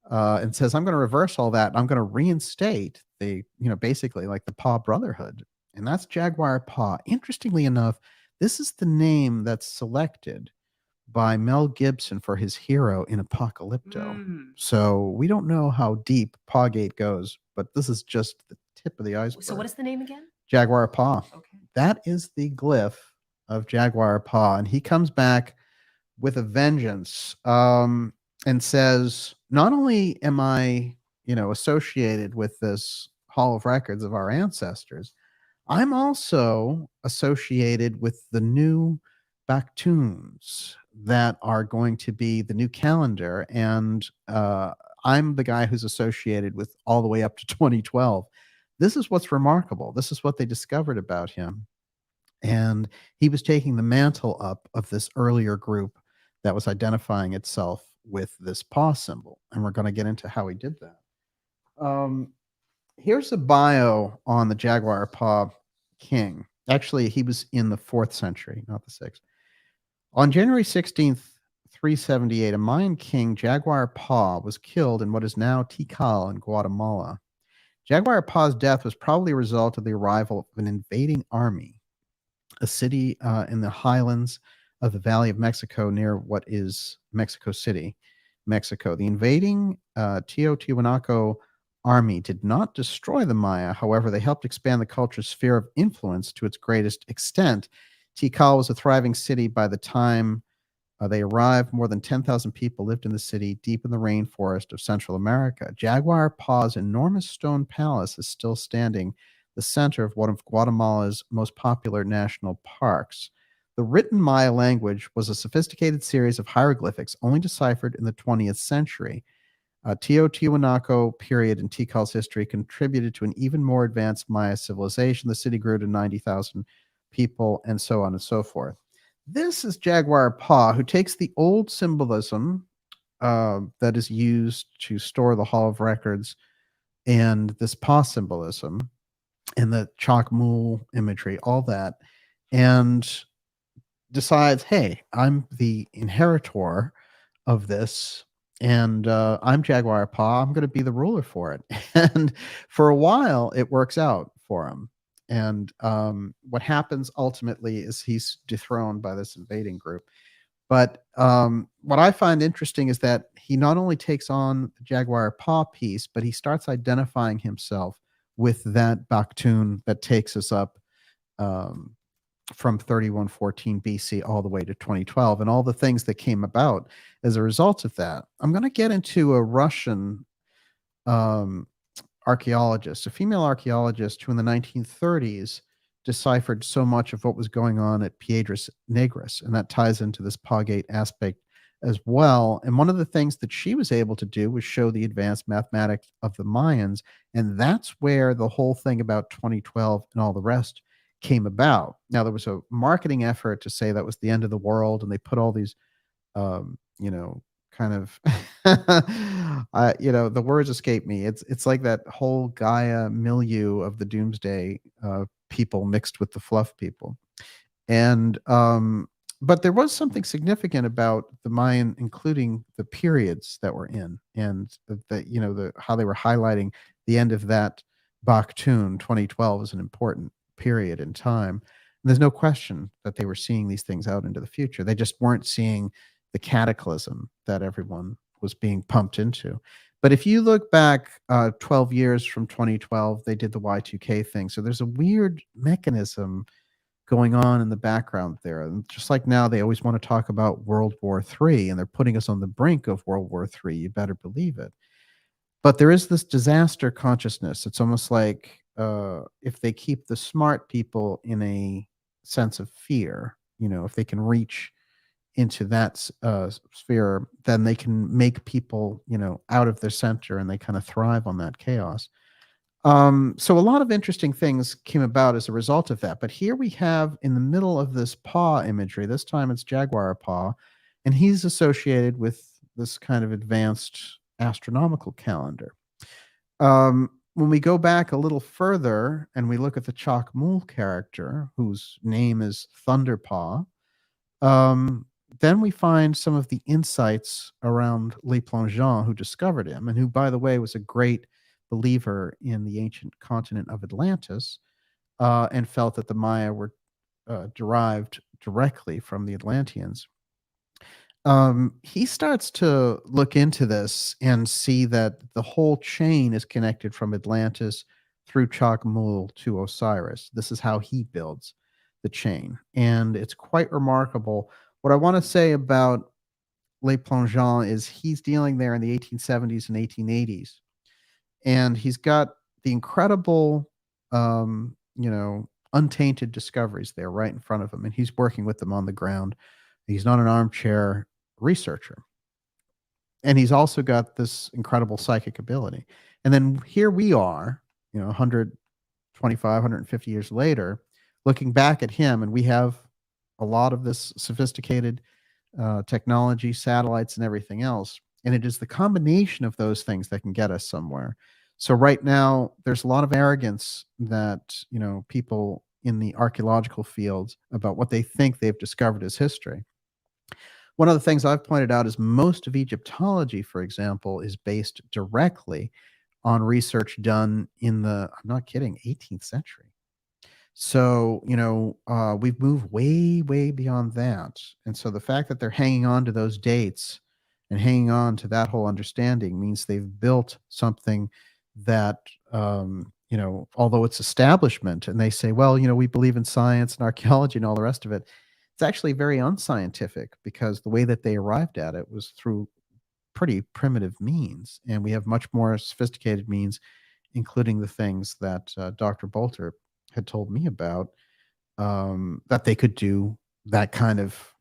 and says, I'm going to reverse all that. I'm going to reinstate the, basically like the Paw Brotherhood. And that's Jaguar Paw. Interestingly enough, this is the name that's selected by Mel Gibson for his hero in Apocalypto. So we don't know how deep PawGate goes, but this is just the tip of the iceberg. So what is the name again? Jaguar Paw. Okay. That is the glyph of Jaguar Paw. And he comes back with a vengeance, and says, not only am I, associated with this Hall of Records of our ancestors, I'm also associated with the new Baktuns that are going to be the new calendar. And I'm the guy who's associated with all the way up to 2012. This is what's remarkable. This is what they discovered about him. And he was taking the mantle up of this earlier group that was identifying itself with this paw symbol. And we're going to get into how he did that. Here's a bio on the Jaguar Paw king. Actually, he was in the 4th century, not the 6th. On January 16th, 378, a Mayan king, Jaguar Paw, was killed in what is now Tikal in Guatemala. Jaguar Paw's death was probably a result of the arrival of an invading army, a city in the highlands of the Valley of Mexico near what is Mexico City, Mexico. The invading Teotihuacan army did not destroy the Maya. However, they helped expand the culture's sphere of influence to its greatest extent. Tikal was a thriving city by the time they arrived. More than 10,000 people lived in the city, deep in the rainforest of Central America. Jaguar Paw's enormous stone palace is still standing, the center of one of Guatemala's most popular national parks. The written Maya language was a sophisticated series of hieroglyphics only deciphered in the 20th century. Teotihuacan period in Tikal's history contributed to an even more advanced Maya civilization. The city grew to 90,000 people, and so on and so forth. This is Jaguar Paw, who takes the old symbolism that is used to store the Hall of Records and this paw symbolism and the Chacmool imagery, all that, and decides, hey, I'm the inheritor of this, and I'm Jaguar Paw. I'm going to be the ruler for it. And for a while, it works out for him. And what happens ultimately is he's dethroned by this invading group. But what I find interesting is that he not only takes on the Jaguar Paw piece, but he starts identifying himself with that Baktun that takes us up from 3114 BC all the way to 2012, and all the things that came about as a result of that. I'm going to get into a Russian archaeologist, a female archaeologist who in the 1930s deciphered so much of what was going on at Piedras Negras, and that ties into this PawGate aspect as well. And one of the things that she was able to do was show the advanced mathematics of the Mayans, and that's where the whole thing about 2012 and all the rest came about. Now, there was a marketing effort to say that was the end of the world, and they put all these, kind of, the words escape me. It's like that whole Gaia milieu of the doomsday people mixed with the fluff people. And, but there was something significant about the Mayan, including the periods that we're in, and how they were highlighting the end of that Baktun. 2012 is an important period in time. And there's no question that they were seeing these things out into the future. They just weren't seeing the cataclysm that everyone was being pumped into. But if you look back 12 years from 2012, they did the Y2K thing. So there's a weird mechanism going on in the background there. And just like now, they always want to talk about World War III, and they're putting us on the brink of World War III. You better believe it. But there is this disaster consciousness. It's almost like if they keep the smart people in a sense of fear, if they can reach into that sphere, then they can make people, out of their center, and they kind of thrive on that chaos. So a lot of interesting things came about as a result of that. But here we have in the middle of this paw imagery, this time it's Jaguar Paw, and he's associated with this kind of advanced astronomical calendar. When we go back a little further and we look at the Chacmool character, whose name is Thunder Paw, then we find some of the insights around Le Plongeon, who discovered him, and who, by the way, was a great believer in the ancient continent of Atlantis, and felt that the Maya were derived directly from the Atlanteans. He starts to look into this and see that the whole chain is connected from Atlantis through Chacmool to Osiris. This is how he builds the chain, and it's quite remarkable. What I want to say about Le Plongeon is he's dealing there in the 1870s and 1880s, and he's got the incredible, untainted discoveries there right in front of him, and he's working with them on the ground. He's not an armchair researcher. And he's also got this incredible psychic ability. And then here we are, 125, 150 years later, looking back at him, and we have a lot of this sophisticated technology, satellites, and everything else. And it is the combination of those things that can get us somewhere. So right now, there's a lot of arrogance that, people in the archaeological fields about what they think they've discovered as history. One of the things I've pointed out is most of Egyptology, for example, is based directly on research done in the, I'm not kidding, 18th century. So, we've moved way, way beyond that. And so the fact that they're hanging on to those dates and hanging on to that whole understanding means they've built something that, although it's establishment, and they say, well, we believe in science and archaeology and all the rest of it, it's actually very unscientific, because the way that they arrived at it was through pretty primitive means. And we have much more sophisticated means, including the things that Dr. Bolter had told me about, that they could do that kind of,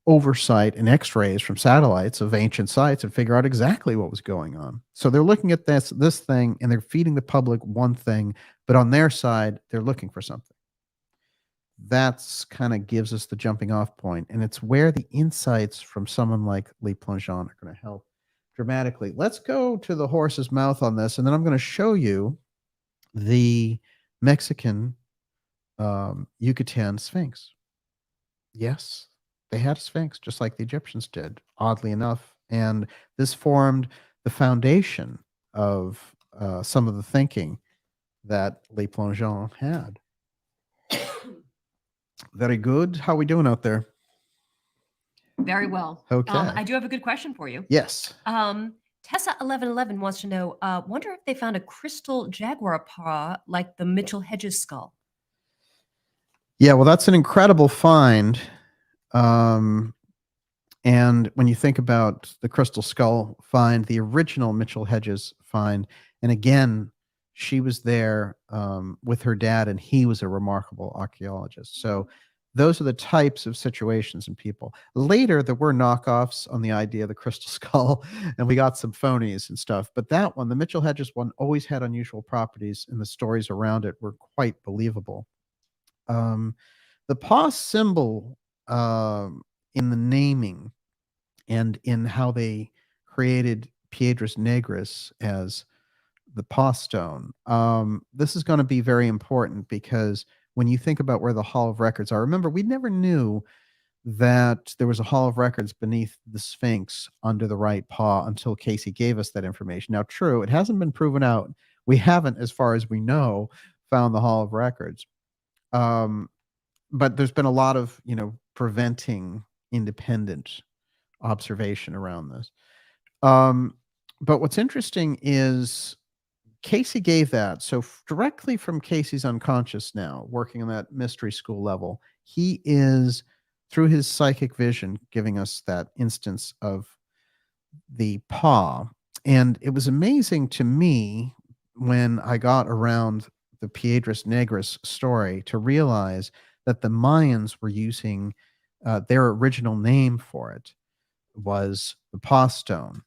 oversight and x-rays from satellites of ancient sites and figure out exactly what was going on. So they're looking at this thing, and they're feeding the public one thing, but on their side, they're looking for something. That's kind of gives us the jumping off point, and it's where the insights from someone like Le Plongeon are going to help dramatically. Let's go to the horse's mouth on this, and then I'm going to show you the Mexican Yucatan Sphinx. Yes, they had a Sphinx just like the Egyptians did, oddly enough, and this formed the foundation of some of the thinking that Le Plongeon had. Very good. How are we doing out there? Very well. Okay. I do have a good question for you. Yes. Tessa1111 wants to know, wonder if they found a crystal jaguar paw like the Mitchell Hedges skull. Yeah, well, that's an incredible find. And when you think about the crystal skull find, the original Mitchell Hedges find, and again, she was there with her dad, and he was a remarkable archaeologist. So those are the types of situations and people. Later, there were knockoffs on the idea of the crystal skull, and we got some phonies and stuff. But that one, the Mitchell Hedges one, always had unusual properties, and the stories around it were quite believable. The paw symbol in the naming and in how they created Piedras Negras as the Paw Stone. This is going to be very important, because when you think about where the Hall of Records are, remember, we never knew that there was a Hall of Records beneath the Sphinx under the Right Paw until Cayce gave us that information. Now, true, it hasn't been proven out. We haven't, as far as we know, found the Hall of Records. But there's been a lot of, preventing independent observation around this. But what's interesting is Cayce gave that. So directly from Cayce's unconscious now, working on that mystery school level, he is, through his psychic vision, giving us that instance of the paw. And it was amazing to me when I got around the Piedras Negras story to realize that the Mayans were using their original name for it was the Paw Stone.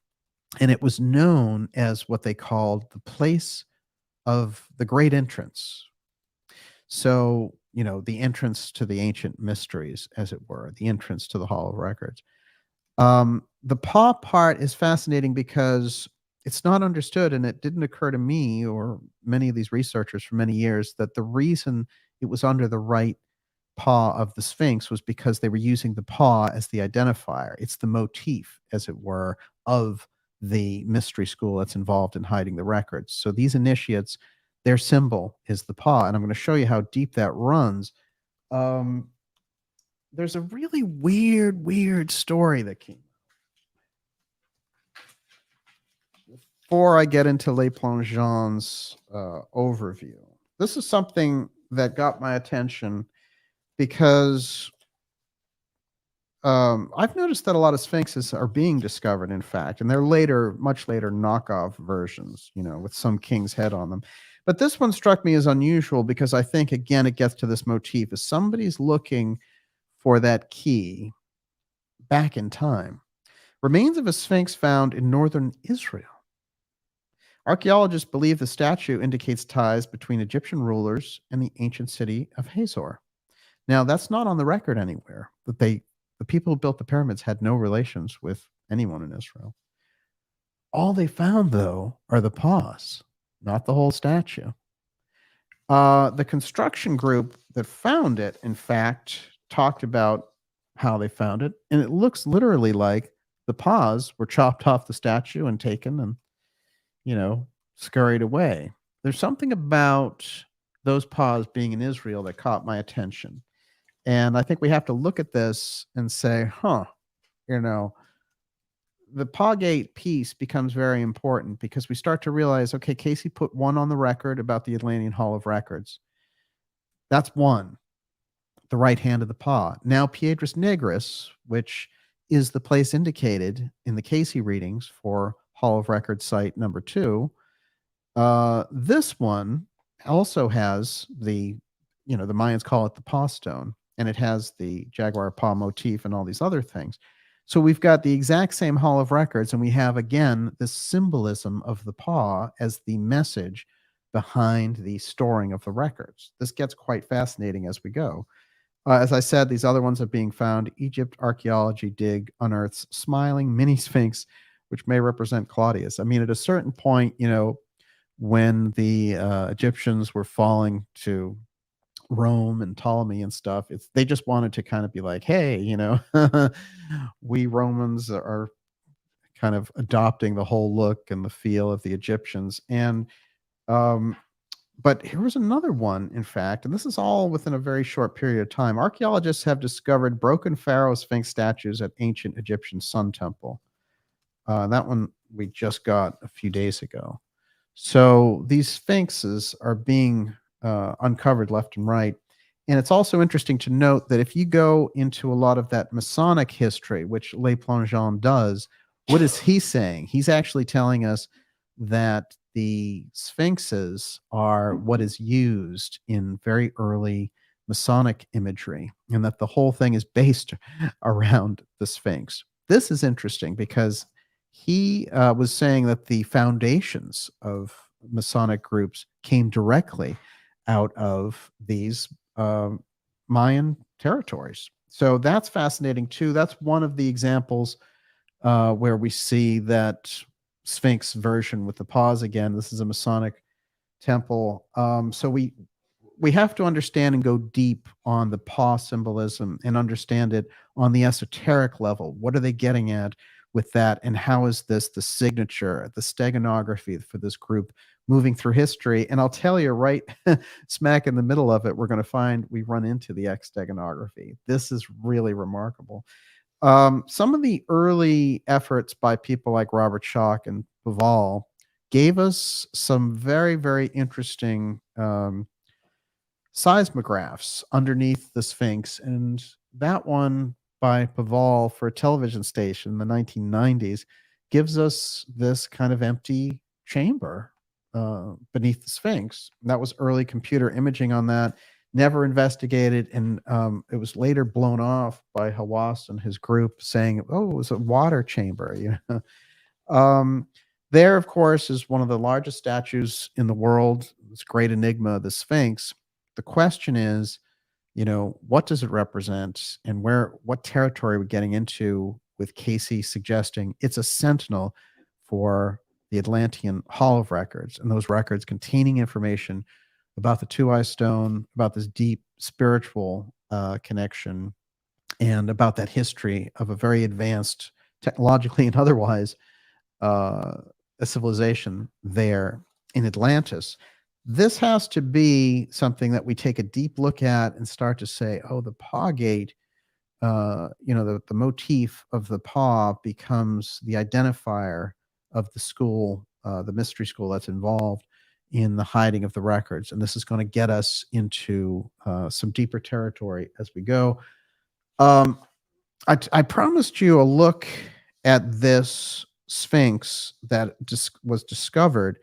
And it was known as what they called the place of the great entrance. So, the entrance to the ancient mysteries, as it were, the entrance to the Hall of Records. The paw part is fascinating because it's not understood, and it didn't occur to me or many of these researchers for many years that the reason it was under the right paw of the Sphinx was because they were using the paw as the identifier. It's the motif, as it were, of the mystery school that's involved in hiding the records. So these initiates, their symbol is the paw, and I'm going to show you how deep that runs. There's a really weird story that came. Before I get into Le Plongeon's overview, this is something that got my attention because I've noticed that a lot of sphinxes are being discovered, in fact, and they're much later knockoff versions, with some king's head on them. But this one struck me as unusual because I think, again, it gets to this motif. If somebody's looking for that key back in time, remains of a sphinx found in northern Israel. Archaeologists believe the statue indicates ties between Egyptian rulers and the ancient city of Hazor. Now, that's not on the record anywhere, that the people who built the pyramids had no relations with anyone in Israel. All they found, though, are the paws, not the whole statue. The construction group that found it, in fact, talked about how they found it, and it looks literally like the paws were chopped off the statue and taken and, scurried away. There's something about those paws being in Israel that caught my attention. And I think we have to look at this and say, the PawGate piece becomes very important because we start to realize, okay, Cayce put one on the record about the Atlantean Hall of Records. That's one, the right hand of the paw. Now, Piedras Negras, which is the place indicated in the Cayce readings for Hall of Records site number 2, this one also has the Mayans call it the Paw Stone, and it has the jaguar paw motif and all these other things. So we've got the exact same Hall of Records, and we have, again, this symbolism of the paw as the message behind the storing of the records. This gets quite fascinating as we go. As I said, these other ones are being found. Egypt Archaeology Dig unearths smiling mini sphinx, which may represent Claudius. I mean, at a certain point, when the Egyptians were falling to Rome and Ptolemy and stuff, they just wanted to kind of be like, hey, we Romans are kind of adopting the whole look and the feel of the Egyptians. And but here was another one, in fact, and this is all within a very short period of time. Archaeologists have discovered broken pharaoh sphinx statues at ancient Egyptian Sun Temple. That one we just got a few days ago. So these sphinxes are being uncovered left and right. And it's also interesting to note that if you go into a lot of that Masonic history, which Le Plongeon does, what is he saying? He's actually telling us that the sphinxes are what is used in very early Masonic imagery, and that the whole thing is based around the Sphinx. This is interesting because he was saying that the foundations of Masonic groups came directly out of these Mayan territories. So that's fascinating too. That's one of the examples where we see that Sphinx version with the paws again. This is a Masonic temple. So we have to understand and go deep on the paw symbolism and understand it on the esoteric level. What are they getting at with that? And how is this the signature, the steganography for this group moving through history? And I'll tell you right smack in the middle of it, we're going to find we run into the X-STEGANOGRAPhy. This is really remarkable. Some of the early efforts by people like Robert Schoch and Paval gave us some very, very interesting seismographs underneath the Sphinx. And that one by Paval for a television station in the 1990s gives us this kind of empty chamber beneath the Sphinx. That was early computer imaging on that. Never investigated, and it was later blown off by Hawass and his group saying, oh, it was a water chamber. There, of course, is one of the largest statues in the world, this great enigma, the Sphinx. The question is, what does it represent, and what territory we're getting into with Cayce suggesting it's a sentinel for the Atlantean Hall of Records, and those records containing information about the TUAOI stone, about this deep spiritual connection, and about that history of a very advanced, technologically and otherwise, a civilization there in Atlantis. This has to be something that we take a deep look at and start to say, oh, the PawGate, the motif of the paw becomes the identifier of the school, the mystery school that's involved in the hiding of the records. And this is going to get us into some deeper territory as we go. I promised you a look at this Sphinx that was discovered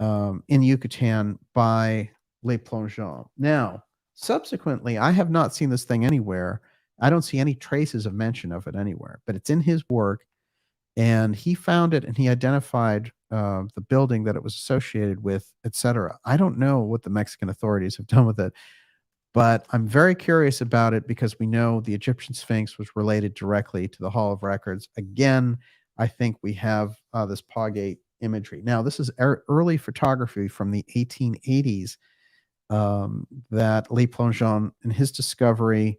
in Yucatan by Le Plongeon. Now, subsequently, I have not seen this thing anywhere. I don't see any traces of mention of it anywhere, but it's in his work, and he found it and he identified the building that it was associated with, etc. I don't know what the Mexican authorities have done with it, but I'm very curious about it because we know the Egyptian Sphinx was related directly to the Hall of Records. Again, I think we have this PawGate imagery. Now, this is early photography from the 1880s that Le Plongeon, in his discovery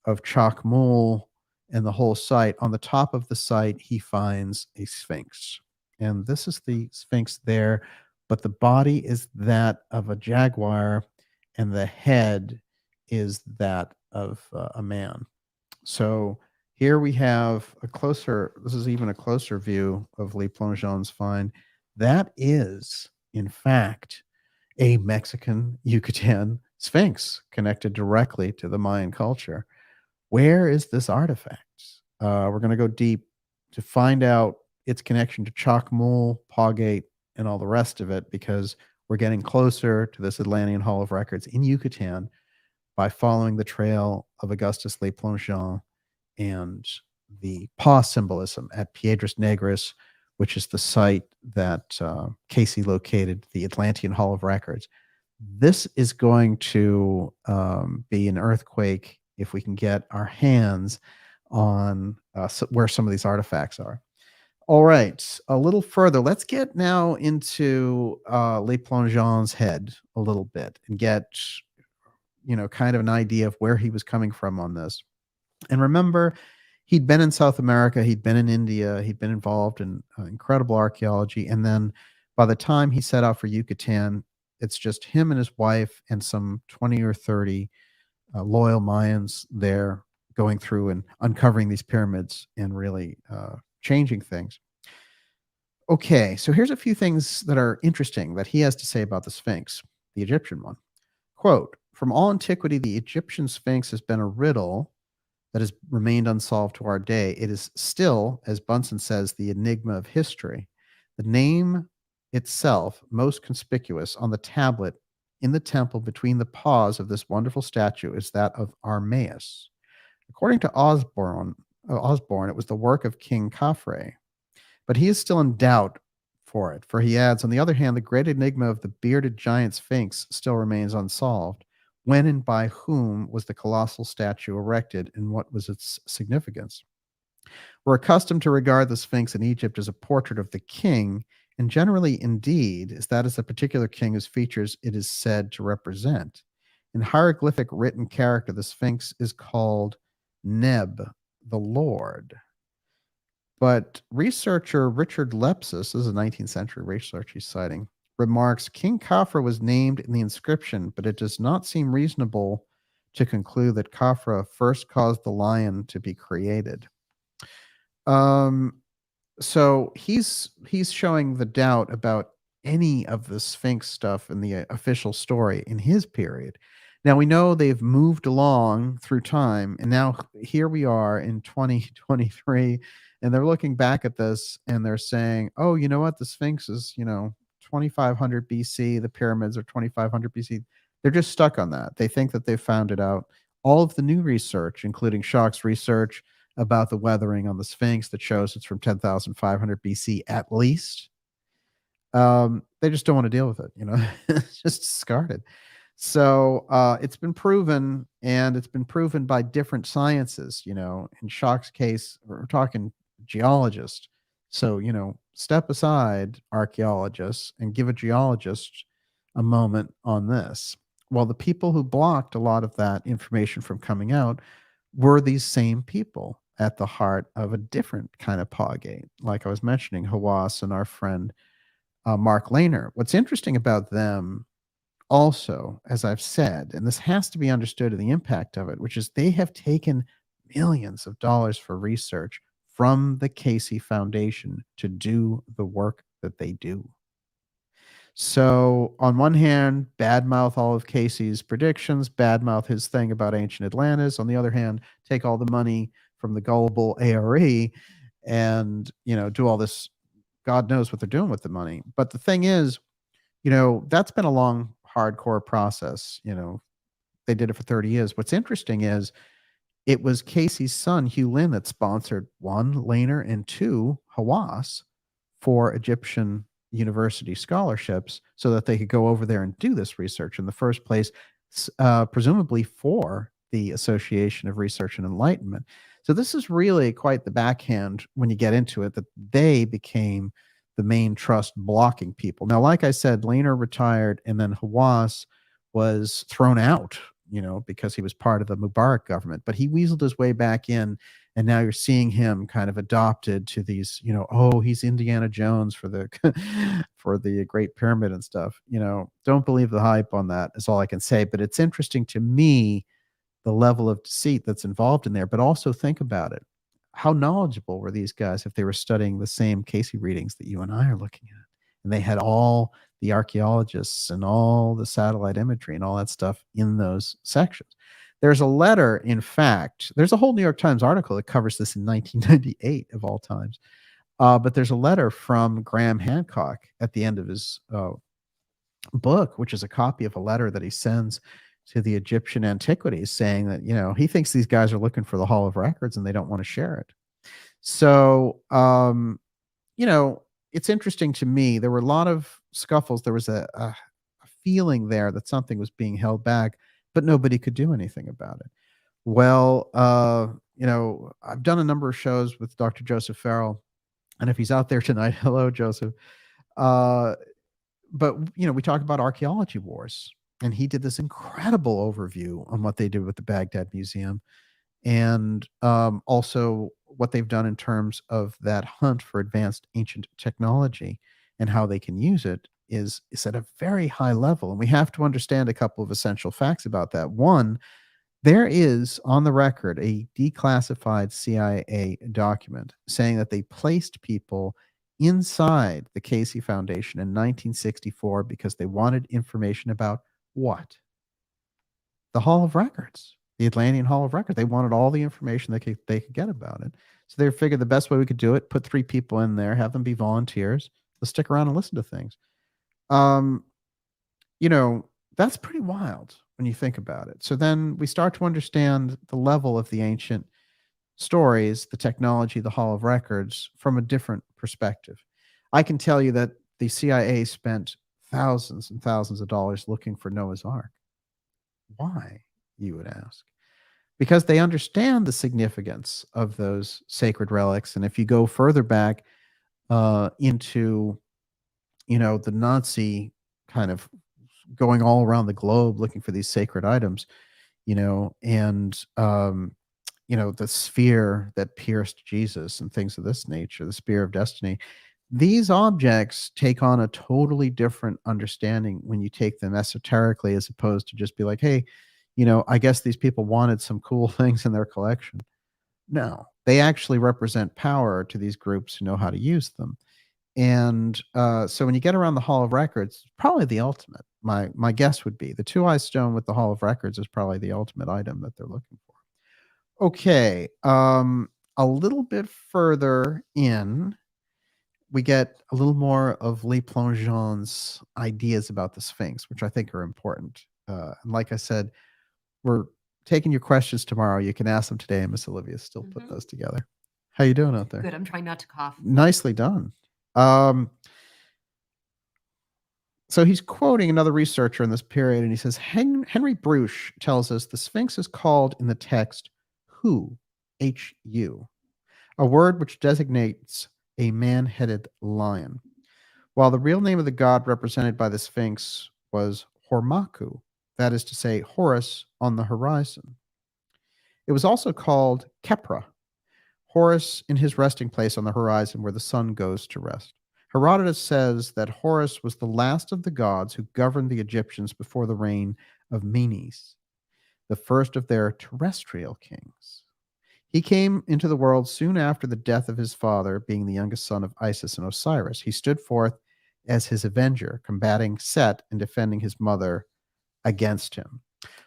of Chacmool and the whole site, on the top of the site, he finds a Sphinx. And this is the Sphinx there, but the body is that of a jaguar, and the head is that of a man. So here we have this is even a closer view of Le Plongeon's find. That is, in fact, a Mexican Yucatan Sphinx connected directly to the Mayan culture. Where is this artifact? We're going to go deep to find out its connection to Chacmool, PawGate, and all the rest of it, because we're getting closer to this Atlantean Hall of Records in Yucatan by following the trail of Augustus Le Plongeon and the paw symbolism at Piedras Negras, which is the site that Cayce located the Atlantean Hall of Records. This is going to be an earthquake if we can get our hands on where some of these artifacts are. All right, a little further. Let's get now into Le Plongeon's head a little bit and get, kind of an idea of where he was coming from on this. And remember, he'd been in South America, he'd been in India, he'd been involved in incredible archaeology. And then by the time he set out for Yucatan, it's just him and his wife and some 20 or 30 loyal Mayans there going through and uncovering these pyramids and really changing things. Okay, so here's a few things that are interesting that he has to say about the Sphinx, the Egyptian one. Quote, "From all antiquity, the Egyptian Sphinx has been a riddle that has remained unsolved to our day. It is still, as Bunsen says, the enigma of history. The name itself, most conspicuous on the tablet in the temple between the paws of this wonderful statue, is that of Armaeus. According to Osborne, it was the work of King Khafre. But he is still in doubt for it, for he adds, on the other hand, the great enigma of the bearded giant Sphinx still remains unsolved. When and by whom was the colossal statue erected, and what was its significance? We're accustomed to regard the Sphinx in Egypt as a portrait of the king, and generally, indeed, as that is the particular king whose features it is said to represent. In hieroglyphic written character, the Sphinx is called Neb, the Lord. But researcher Richard Lepsis, this is a 19th century research he's citing, remarks, King Khafre was named in the inscription, but it does not seem reasonable to conclude that Khafre first caused the lion to be created. So he's showing the doubt about any of the Sphinx stuff in the official story in his period. Now, we know they've moved along through time, and now here we are in 2023, and they're looking back at this and they're saying, oh, you know what? The Sphinx is, 2500 BC. The pyramids are 2500 BC. They're just stuck on that. They think that they've found it out. All of the new research, including Schock's research about the weathering on the Sphinx that shows it's from 10,500 BC at least, they just don't want to deal with it. It's just discarded. So it's been proven, and it's been proven by different sciences. In Schock's case, we're talking geologist. So, step aside, archaeologists, and give a geologist a moment on this. Well, the people who blocked a lot of that information from coming out were these same people at the heart of a different kind of PawGate. Like I was mentioning, Hawass and our friend Mark Lehner. What's interesting about them also, as I've said, and this has to be understood in the impact of it, which is they have taken millions of dollars for research from the Cayce Foundation to do the work that they do. So, on one hand, badmouth all of Cayce's predictions, badmouth his thing about ancient Atlantis. On the other hand, take all the money from the gullible ARE and, do all this. God knows what they're doing with the money. But the thing is, that's been a long, hardcore process. They did it for 30 years. What's interesting is it was Cayce's son, Hugh Lynn, that sponsored one, Lehner, and two, Hawass, for Egyptian university scholarships so that they could go over there and do this research in the first place, presumably for the Association of Research and Enlightenment. So this is really quite the backhand when you get into it, that they became the main trust blocking people. Now, like I said, Lehner retired, and then Hawass was thrown out, because he was part of the Mubarak government. But he weaseled his way back in, and now you're seeing him kind of adopted to these, he's Indiana Jones for the for the Great Pyramid and stuff. Don't believe the hype on that is all I can say. But it's interesting to me, the level of deceit that's involved in there. But also think about it. How knowledgeable were these guys if they were studying the same Cayce readings that you and I are looking at? And they had all the archaeologists and all the satellite imagery and all that stuff in those sections. There's a letter, in fact, there's a whole New York Times article that covers this in 1998 of all times. But there's a letter from Graham Hancock at the end of his book, which is a copy of a letter that he sends to the Egyptian antiquities saying that, he thinks these guys are looking for the Hall of Records and they don't want to share it. So, it's interesting to me. There were a lot of scuffles. There was a feeling there that something was being held back, but nobody could do anything about it. Well, I've done a number of shows with Dr. Joseph Farrell, and if he's out there tonight, hello, Joseph. But, we talk about archaeology wars, and he did this incredible overview on what they did with the Baghdad Museum, and also what they've done in terms of that hunt for advanced ancient technology and how they can use it is at a very high level. And we have to understand a couple of essential facts about that. One, there is on the record a declassified CIA document saying that they placed people inside the Cayce Foundation in 1964 because they wanted information about what? The Hall of Records. The Atlantean Hall of Records. They wanted all the information they could get about it. So they figured the best way we could do it, put 3 people in there, have them be volunteers. Let's stick around and listen to things. That's pretty wild when you think about it. So then we start to understand the level of the ancient stories, the technology, the Hall of Records from a different perspective. I can tell you that the CIA spent thousands and thousands of dollars looking for Noah's Ark. Why, you would ask? Because they understand the significance of those sacred relics. And if you go further back into, the Nazi kind of going all around the globe looking for these sacred items, and, the sphere that pierced Jesus and things of this nature, the spear of destiny, these objects take on a totally different understanding when you take them esoterically, as opposed to just be like, hey, I guess these people wanted some cool things in their collection. No, they actually represent power to these groups who know how to use them. And so when you get around the Hall of Records, probably the ultimate. My guess would be the TUAOI stone with the Hall of Records is probably the ultimate item that they're looking for. Okay, a little bit further in, we get a little more of Le Plongeon's ideas about the Sphinx, which I think are important. And like I said, we're taking your questions tomorrow. You can ask them today, and Miss Olivia still put those together. How you doing out there? Good. I'm trying not to cough. Nicely done. So he's quoting another researcher in this period, and he says, Henry Bruch tells us the Sphinx is called in the text Hu, H-U. a word which designates a man-headed lion, while the real name of the god represented by the Sphinx was Hormaku, that is to say, Horus on the horizon. It was also called Kepra, Horus in his resting place on the horizon where the sun goes to rest. Herodotus says that Horus was the last of the gods who governed the Egyptians before the reign of Menes, the first of their terrestrial kings. He came into the world soon after the death of his father, being the youngest son of Isis and Osiris. He stood forth as his avenger, combating Set and defending his mother against him.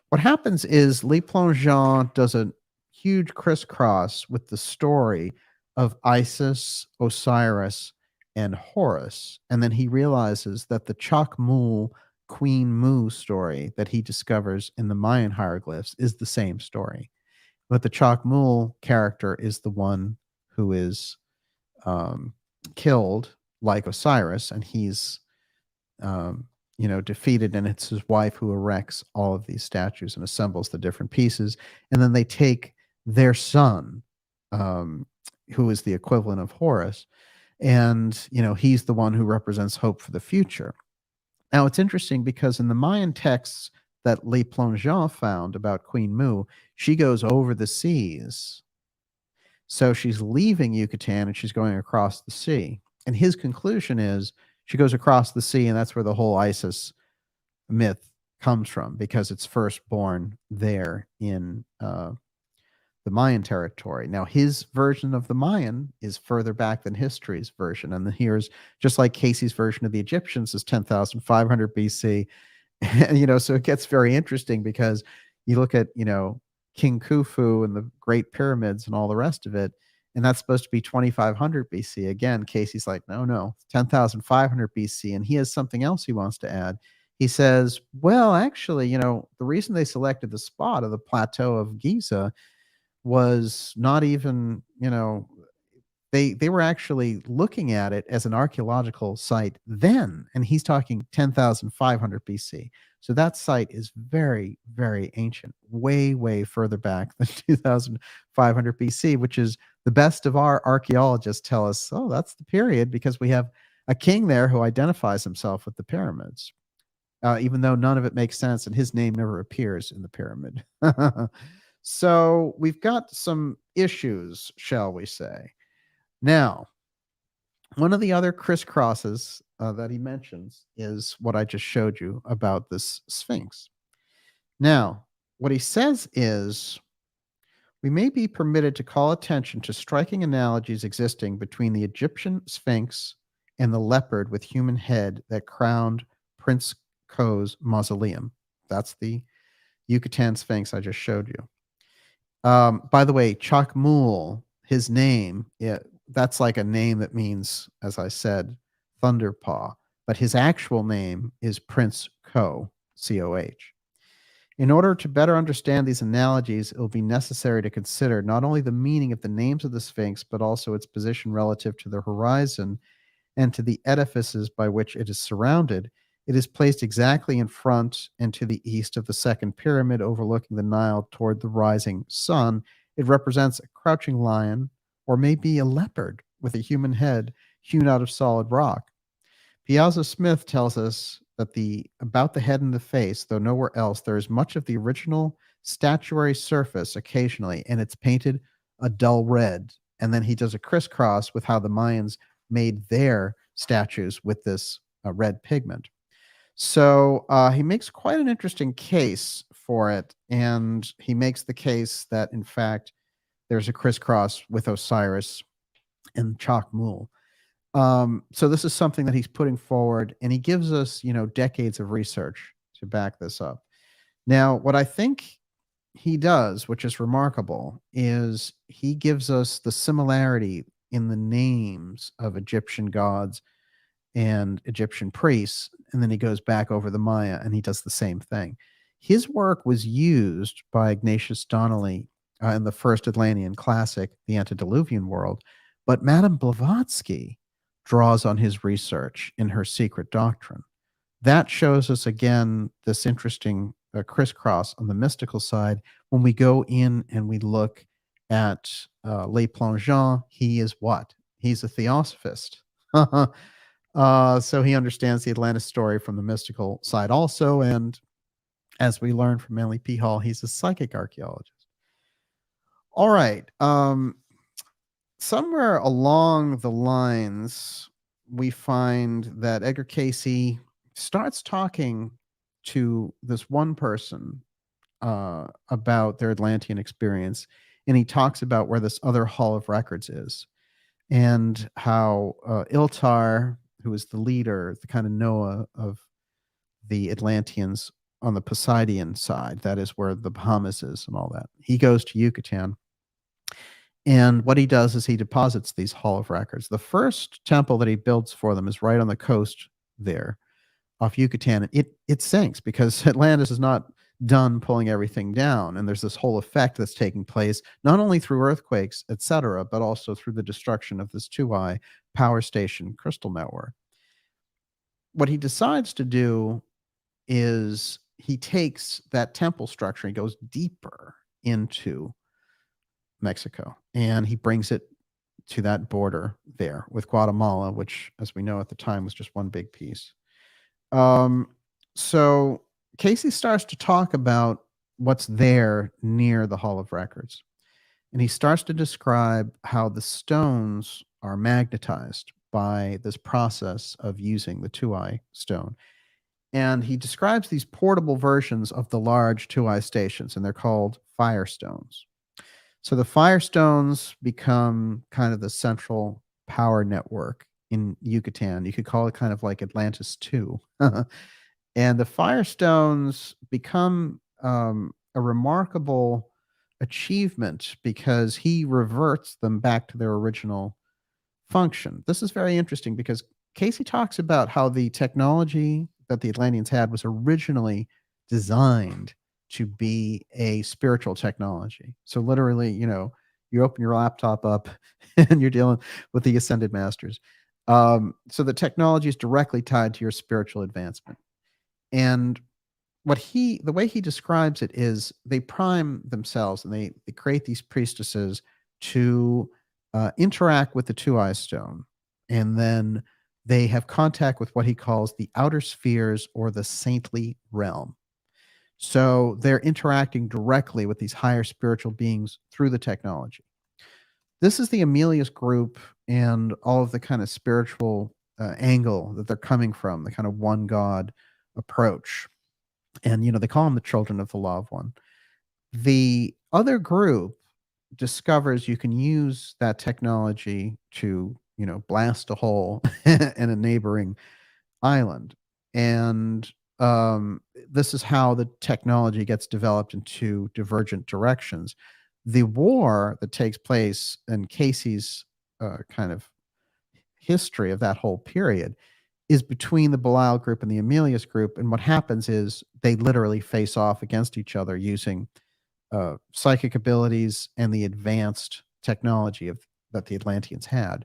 What happens is Le Plongeon does a huge crisscross with the story of Isis, Osiris, and Horus, and then he realizes that the Chacmool Queen Mu story that he discovers in the Mayan hieroglyphs is the same story. But the Chacmool character is the one who is killed like Osiris, and he's defeated, and it's his wife who erects all of these statues and assembles the different pieces. And then they take their son, who is the equivalent of Horus, and he's the one who represents hope for the future. Now, it's interesting because in the Mayan texts that Le Plongeon found about Queen Mu, she goes over the seas. So she's leaving Yucatan and she's going across the sea. And his conclusion is she goes across the sea, and that's where the whole Isis myth comes from, because it's first born there in the Mayan territory. Now, his version of the Mayan is further back than history's version. And here's, just like Cayce's version of the Egyptians is 10,500 BC. So it gets very interesting because you look at, King Khufu and the Great Pyramids and all the rest of it, and that's supposed to be 2,500 BC. Again, Cayce's like, no, 10,500 BC. And he has something else he wants to add. He says, well, actually, the reason they selected the spot of the plateau of Giza was not even, they were actually looking at it as an archaeological site then, and he's talking 10,500 BC. So that site is very, very ancient, way, way further back than 2,500 BC, which is the best of our archaeologists tell us, oh, that's the period, because we have a king there who identifies himself with the pyramids, even though none of it makes sense, and his name never appears in the pyramid. So we've got some issues, shall we say. Now, one of the other crisscrosses that he mentions is what I just showed you about this Sphinx. Now, what he says is, we may be permitted to call attention to striking analogies existing between the Egyptian Sphinx and the leopard with human head that crowned Prince Kho's mausoleum. That's the Yucatan Sphinx I just showed you. By the way, Chacmool, his name, that's like a name that means, as I said, Thunder Paw, but his actual name is Prince Kho, C-O-H. In order to better understand these analogies, it will be necessary to consider not only the meaning of the names of the Sphinx, but also its position relative to the horizon and to the edifices by which it is surrounded. It is placed exactly in front and to the east of the second pyramid, overlooking the Nile toward the rising sun. It represents a crouching lion, or maybe a leopard with a human head hewn out of solid rock. Piazza Smith tells us that about the head and the face, though nowhere else, there is much of the original statuary surface occasionally, and it's painted a dull red. And then he does a crisscross with how the Mayans made their statues with this red pigment. So he makes quite an interesting case for it, and he makes the case that, in fact, there's a crisscross with Osiris and Chacmool. So this is something that he's putting forward, and he gives us, decades of research to back this up. Now, what I think he does, which is remarkable, is he gives us the similarity in the names of Egyptian gods and Egyptian priests, and then he goes back over the Maya and he does the same thing. His work was used by Ignatius Donnelly in the first Atlantean classic, The Antediluvian World, but Madame Blavatsky draws on his research in her Secret Doctrine. That shows us, again, this interesting crisscross on the mystical side when we go in and we look at Le Plongeon, he is what? He's a theosophist. So he understands the Atlantis story from the mystical side also. And as we learned from Manly P. Hall, he's a psychic archaeologist. All right. Somewhere along the lines, we find that Edgar Cayce starts talking to this one person about their Atlantean experience, and he talks about where this other Hall of Records is, and how Iltar, who is the leader, the kind of Noah of the Atlanteans on the Poseidian side, that is where the Bahamas is and all that, he goes to Yucatan. And what he does is he deposits these Hall of Records. The first temple that he builds for them is right on the coast there off Yucatan. It sinks because Atlantis is not done pulling everything down. And there's this whole effect that's taking place, not only through earthquakes, etc., but also through the destruction of this TUAOI power station crystal network. What he decides to do is he takes that temple structure, he goes deeper into Mexico, and he brings it to that border there with Guatemala, which, as we know at the time, was just one big piece. So Cayce starts to talk about what's there near the Hall of Records, and he starts to describe how the stones are magnetized by this process of using the TUAOI stone. And he describes these portable versions of the large TUAOI stations, and they're called firestones. So the firestones become kind of the central power network in Yucatan. You could call it kind of like Atlantis 2. And the firestones become a remarkable achievement because he reverts them back to their original function. This is very interesting because Cayce talks about how the technology that the Atlanteans had was originally designed to be a spiritual technology. So literally, you open your laptop up and you're dealing with the ascended masters. So the technology is directly tied to your spiritual advancement. And the way he describes it is they prime themselves and they create these priestesses to interact with the TUAOI stone. And then they have contact with what he calls the outer spheres or the saintly realm. So they're interacting directly with these higher spiritual beings through the technology. This is the Amelius group and all of the kind of spiritual angle that they're coming from, the kind of one God approach. And, they call them the children of the law of one. The other group discovers you can use that technology to, blast a hole in a neighboring island. And this is how the technology gets developed in two divergent directions. The war that takes place in Cayce's kind of history of that whole period is between the Belial group and the Amelius group. And what happens is they literally face off against each other using psychic abilities and the advanced technology that the Atlanteans had.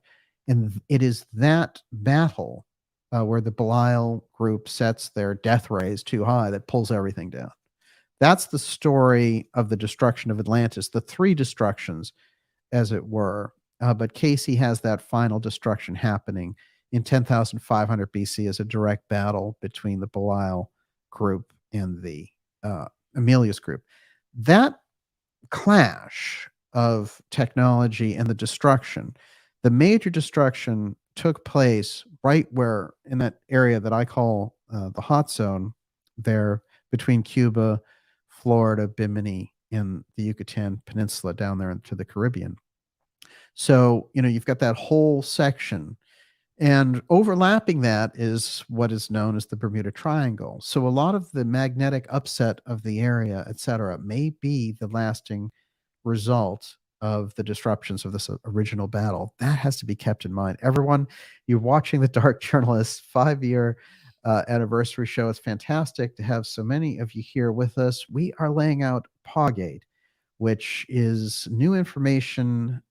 And it is that battle where the Belial group sets their death rays too high that pulls everything down. That's the story of the destruction of Atlantis, the three destructions, as it were. But Cayce has that final destruction happening in 10,500 BC as a direct battle between the Belial group and the Amelius group. That clash of technology and the destruction, the major destruction took place right where in that area that I call the hot zone there between Cuba, Florida, Bimini, and the Yucatan Peninsula down there into the Caribbean. So, you've got that whole section, and overlapping that is what is known as the Bermuda Triangle. So a lot of the magnetic upset of the area, et cetera, may be the lasting result of the disruptions of this original battle. That has to be kept in mind. Everyone, you're watching the Dark Journalist 5-year anniversary show. It's fantastic to have so many of you here with us. We are laying out PawGate, which is new information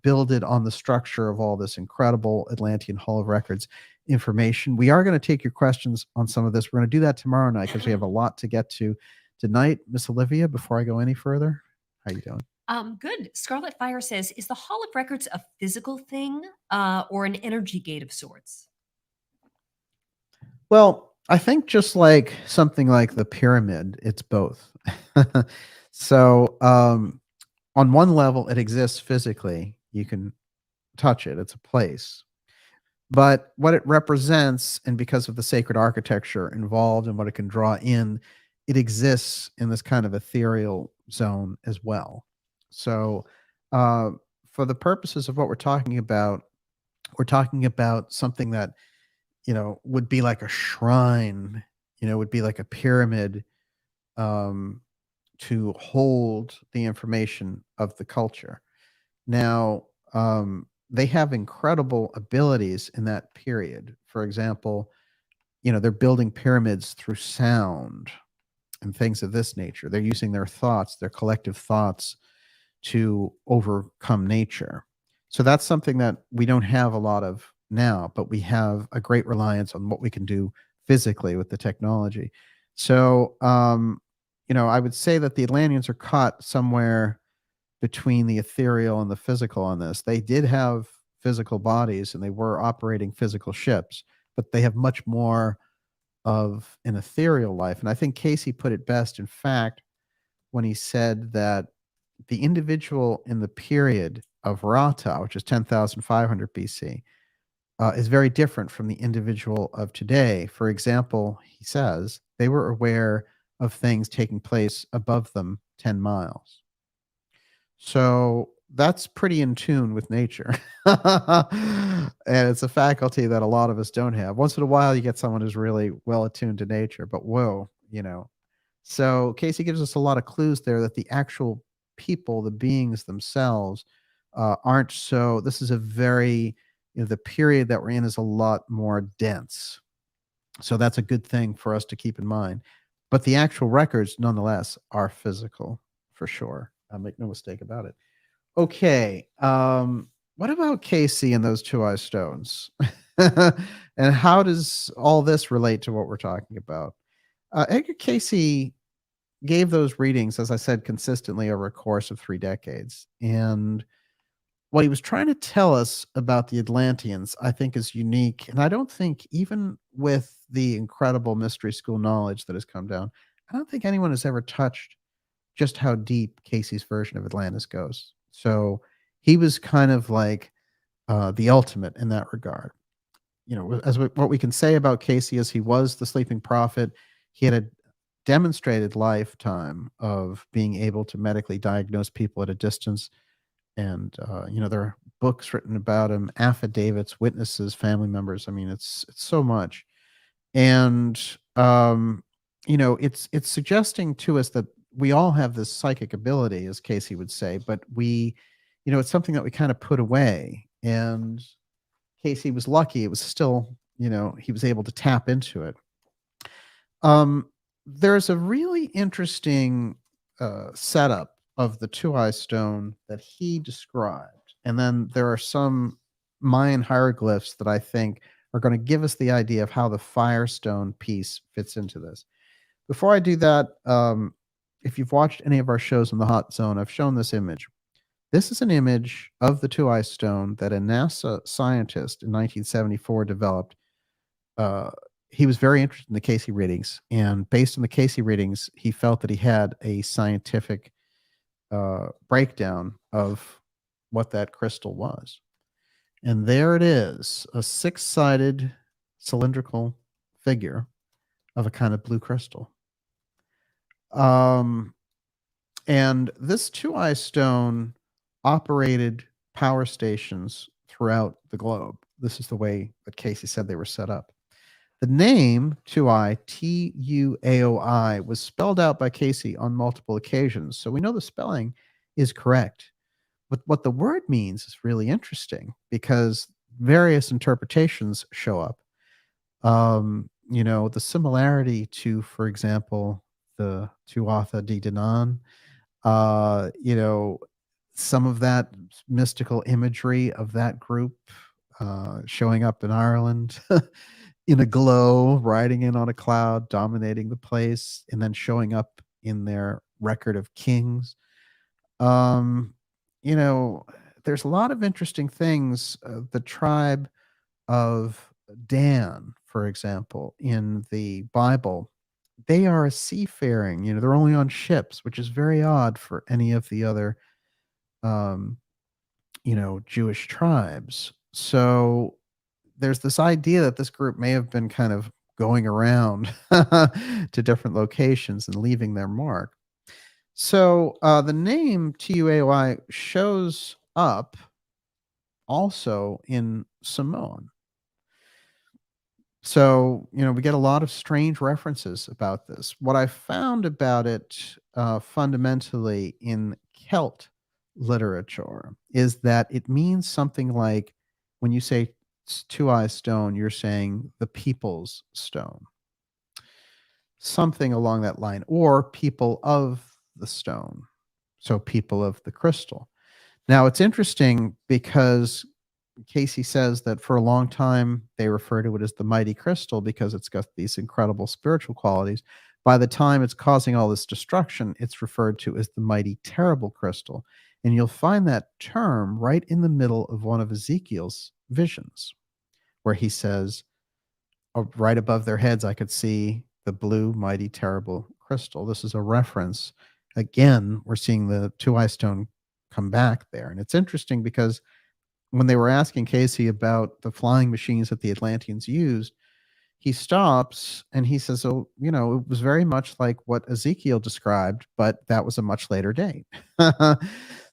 builded on the structure of all this incredible Atlantean Hall of Records information. We are going to take your questions on some of this. We're going to do that tomorrow night because we have a lot to get to tonight. Miss Olivia, before I go any further, how you doing? Good. Scarlet Fire says, is the Hall of Records a physical thing or an energy gate of sorts? Well, I think just like something like the pyramid, it's both. So, on one level, it exists physically. You can touch it, it's a place. But what it represents, and because of the sacred architecture involved and what it can draw in, it exists in this kind of ethereal zone as well. So, uh, for the purposes of what we're talking about something that, would be like a shrine, would be like a pyramid, um, to hold the information of the culture. Now, they have incredible abilities in that period. For example, they're building pyramids through sound and things of this nature. They're using their thoughts, their collective thoughts, to overcome nature. So that's something that we don't have a lot of now, but we have a great reliance on what we can do physically with the technology. So, I would say that the Atlanteans are caught somewhere between the ethereal and the physical on this. They did have physical bodies and they were operating physical ships, but they have much more of an ethereal life. And I think Cayce put it best, in fact, when he said that the individual in the period of Rata, which is 10,500 BC, is very different from the individual of today. For example, he says they were aware of things taking place above them 10 miles. So that's pretty in tune with nature. And it's a faculty that a lot of us don't have. Once in a while, you get someone who's really well attuned to nature, but whoa. So Cayce gives us a lot of clues there that the actual people, the beings themselves, aren't so. This is a very, the period that we're in is a lot more dense. So that's a good thing for us to keep in mind. But the actual records, nonetheless, are physical for sure. I'll make no mistake about it. Okay. What about Cayce and those two-eye stones? And how does all this relate to what we're talking about? Edgar Cayce gave those readings, as I said, consistently over a course of 3 decades. And what he was trying to tell us about the Atlanteans, I think, is unique. And I don't think, even with the incredible mystery school knowledge that has come down, I don't think anyone has ever touched just how deep Cayce's version of Atlantis goes. So he was kind of like the ultimate in that regard. What we can say about Cayce is he was the sleeping prophet. He had a demonstrated lifetime of being able to medically diagnose people at a distance. And there are books written about him, affidavits, witnesses, family members. I mean, it's so much. And it's suggesting to us that we all have this psychic ability, as Cayce would say, but it's something that we kind of put away. And Cayce was lucky; it was still, he was able to tap into it. There's a really interesting setup of the two-eye stone that he described, and then there are some Mayan hieroglyphs that I think are going to give us the idea of how the firestone piece fits into this. Before I do that, if you've watched any of our shows in the Hot Zone, I've shown this image. This is an image of the two-eye stone that a NASA scientist in 1974 developed. He was very interested in the Cayce readings, and based on the Cayce readings, he felt that he had a scientific breakdown of what that crystal was. And there it is, a 6-sided cylindrical figure of a kind of blue crystal. And this two-eye stone operated power stations throughout the globe. This is the way that Cayce said they were set up. The name TUAOI, TUAOI, was spelled out by Cayce on multiple occasions, so we know the spelling is correct. But what the word means is really interesting because various interpretations show up. The similarity to, for example, the Tuatha De Danann, some of that mystical imagery of that group showing up in Ireland in a glow, riding in on a cloud, dominating the place, and then showing up in their record of kings. Um, you know, there's a lot of interesting things. The tribe of Dan, for example, in the Bible, they are a seafaring, they're only on ships, which is very odd for any of the other, um, Jewish tribes. So there's this idea that this group may have been kind of going around to different locations and leaving their mark. So the name TUAOI shows up also in Samoan. So, we get a lot of strange references about this. What I found about it fundamentally in Celt literature is that it means something like when you say two-eye stone, you're saying the people's stone, something along that line, or people of the stone. So, people of the crystal. Now, it's interesting because Cayce says that for a long time they refer to it as the mighty crystal because it's got these incredible spiritual qualities. By the time it's causing all this destruction, it's referred to as the mighty terrible crystal. And you'll find that term right in the middle of one of Ezekiel's visions, where he says, right above their heads, I could see the blue, mighty, terrible crystal. This is a reference. Again, we're seeing the two-eye stone come back there. And it's interesting because when they were asking Cayce about the flying machines that the Atlanteans used, he stops and he says, "Oh, it was very much like what Ezekiel described, but that was a much later date."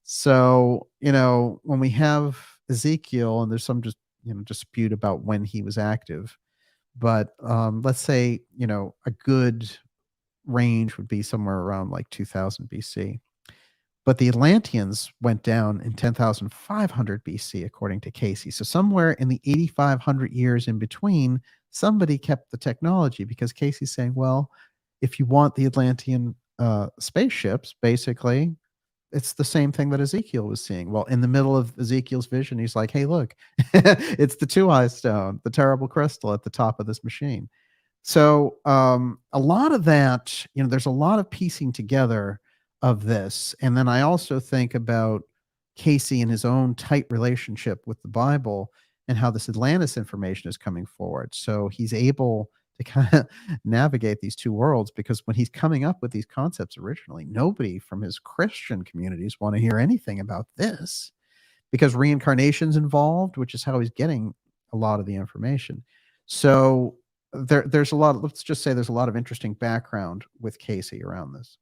So, when we have Ezekiel, and there's some just dispute about when he was active, but let's say a good range would be somewhere around like 2000 BC. But the Atlanteans went down in 10,500 BC, according to Cayce. So somewhere in the 8,500 years in between, somebody kept the technology because Casey's saying, well, if you want the Atlantean spaceships, basically, it's the same thing that Ezekiel was seeing. Well, in the middle of Ezekiel's vision, he's like, hey, look, it's the two-eye stone, the terrible crystal at the top of this machine. So a lot of that, there's a lot of piecing together of this. And then I also think about Cayce and his own tight relationship with the Bible and how this Atlantis information is coming forward. So he's able to kind of navigate these two worlds because when he's coming up with these concepts originally, nobody from his Christian communities want to hear anything about this because reincarnation's involved, which is how he's getting a lot of the information. So there's a lot, let's just say there's a lot of interesting background with Cayce around this.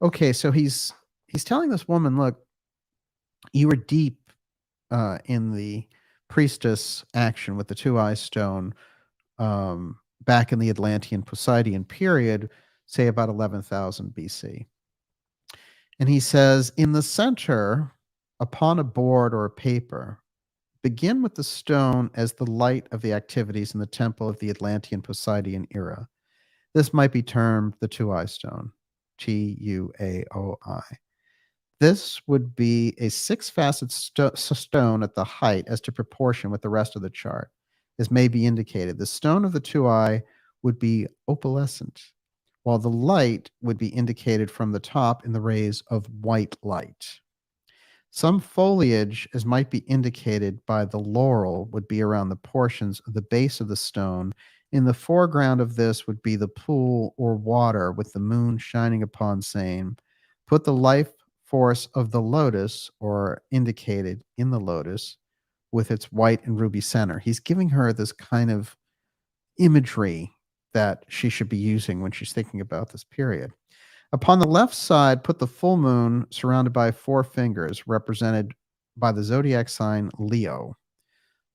Okay, so he's telling this woman, look, you were deep in the priestess action with the two-eye stone back in the Atlantean Poseidian period, say about 11,000 BC. And he says, in the center, upon a board or a paper, begin with the stone as the light of the activities in the temple of the Atlantean Poseidian era. This might be termed the two-eye stone, TUAOI. This would be a six-faceted stone at the height as to proportion with the rest of the chart. As may be indicated, the stone of the two-eye would be opalescent, while the light would be indicated from the top in the rays of white light. Some foliage, as might be indicated by the laurel, would be around the portions of the base of the stone. In the foreground of this would be the pool or water with the moon shining upon, saying, put the life force of the lotus, or indicated in the lotus, with its white and ruby center. He's giving her this kind of imagery that she should be using when she's thinking about this period. Upon the left side, put the full moon surrounded by four fingers, represented by the zodiac sign Leo.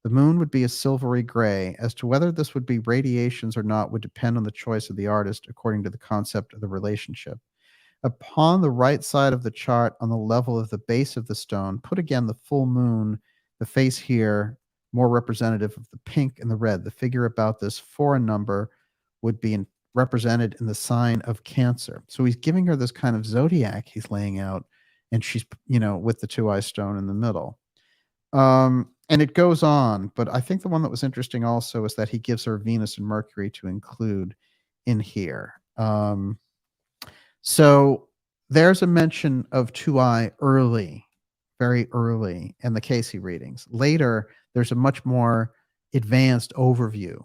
The moon would be a silvery gray. As to whether this would be radiations or not would depend on the choice of the artist according to the concept of the relationship. Upon the right side of the chart, on the level of the base of the stone, put again the full moon, the face here, more representative of the pink and the red. The figure about this 4 in number would be represented in the sign of Cancer. So he's giving her this kind of zodiac he's laying out, and she's, with the two-eye stone in the middle. And it goes on, but I think the one that was interesting also is that he gives her Venus and Mercury to include in here. So there's a mention of TUAOI early, very early in the Cayce readings. Later, there's a much more advanced overview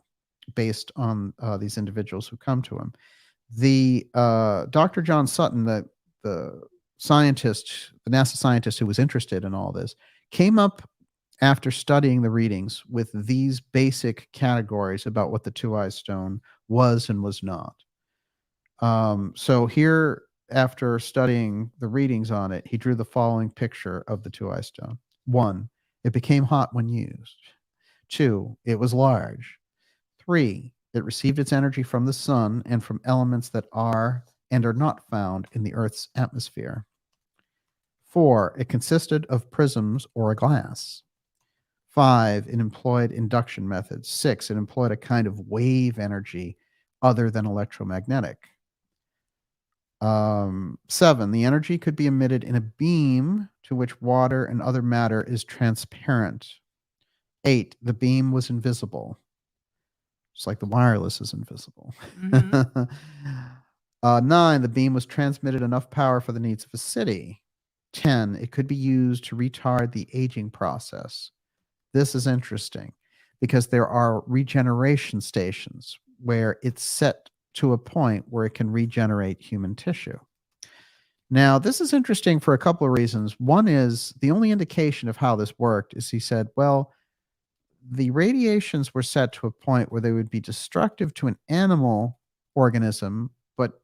based on these individuals who come to him. The Dr. John Sutton, the scientist, the NASA scientist who was interested in all this, came up after studying the readings with these basic categories about what the TUAOI stone was and was not. So here, after studying the readings on it, he drew the following picture of the TUAOI stone. 1, it became hot when used. 2, it was large. 3, it received its energy from the sun and from elements that are and are not found in the Earth's atmosphere. 4, it consisted of prisms or a glass. 5, it employed induction methods. 6, it employed a kind of wave energy other than electromagnetic. 7, the energy could be emitted in a beam to which water and other matter is transparent. 8, the beam was invisible. Just like the wireless is invisible. Mhm. 9, the beam was transmitted enough power for the needs of a city. 10, it could be used to retard the aging process. This is interesting because there are regeneration stations where it's set to a point where it can regenerate human tissue. Now, this is interesting for a couple of reasons. One is the only indication of how this worked is he said, well, the radiations were set to a point where they would be destructive to an animal organism, but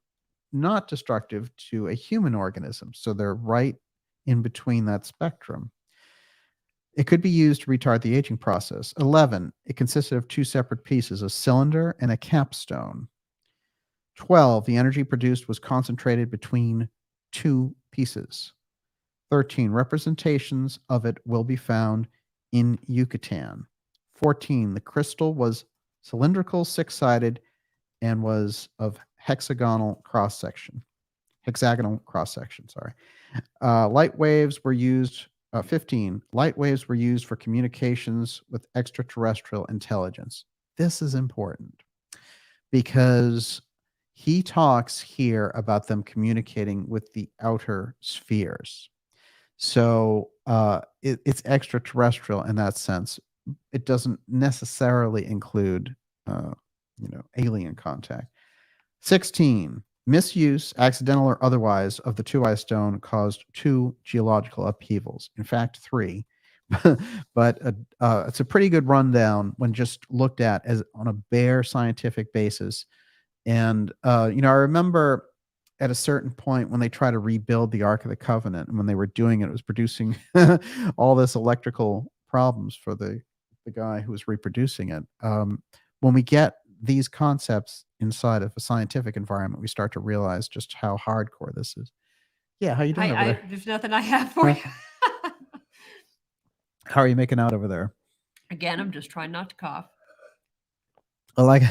not destructive to a human organism. So they're right in between that spectrum. It could be used to retard the aging process. 11, it consisted of 2 separate pieces, a cylinder and a capstone. 12, the energy produced was concentrated between 2 pieces. 13, representations of it will be found in Yucatan. 14, the crystal was cylindrical, 6-sided, and was of hexagonal cross-section. Light waves were used. 15, light waves were used for communications with extraterrestrial intelligence. This is important because he talks here about them communicating with the outer spheres. So it's extraterrestrial in that sense. It doesn't necessarily include, alien contact. 16, misuse, accidental or otherwise, of the TUAOI stone caused 2 geological upheavals. In fact, 3. But it's a pretty good rundown when just looked at as on a bare scientific basis. And I remember at a certain point when they try to rebuild the Ark of the Covenant, and when they were doing it, it was producing all this electrical problems for the guy who was reproducing it. When we get these concepts inside of a scientific environment, we start to realize just how hardcore this is. Yeah, how you doing over there? There's nothing I have for you. How are you making out over there? Again, I'm just trying not to cough. I like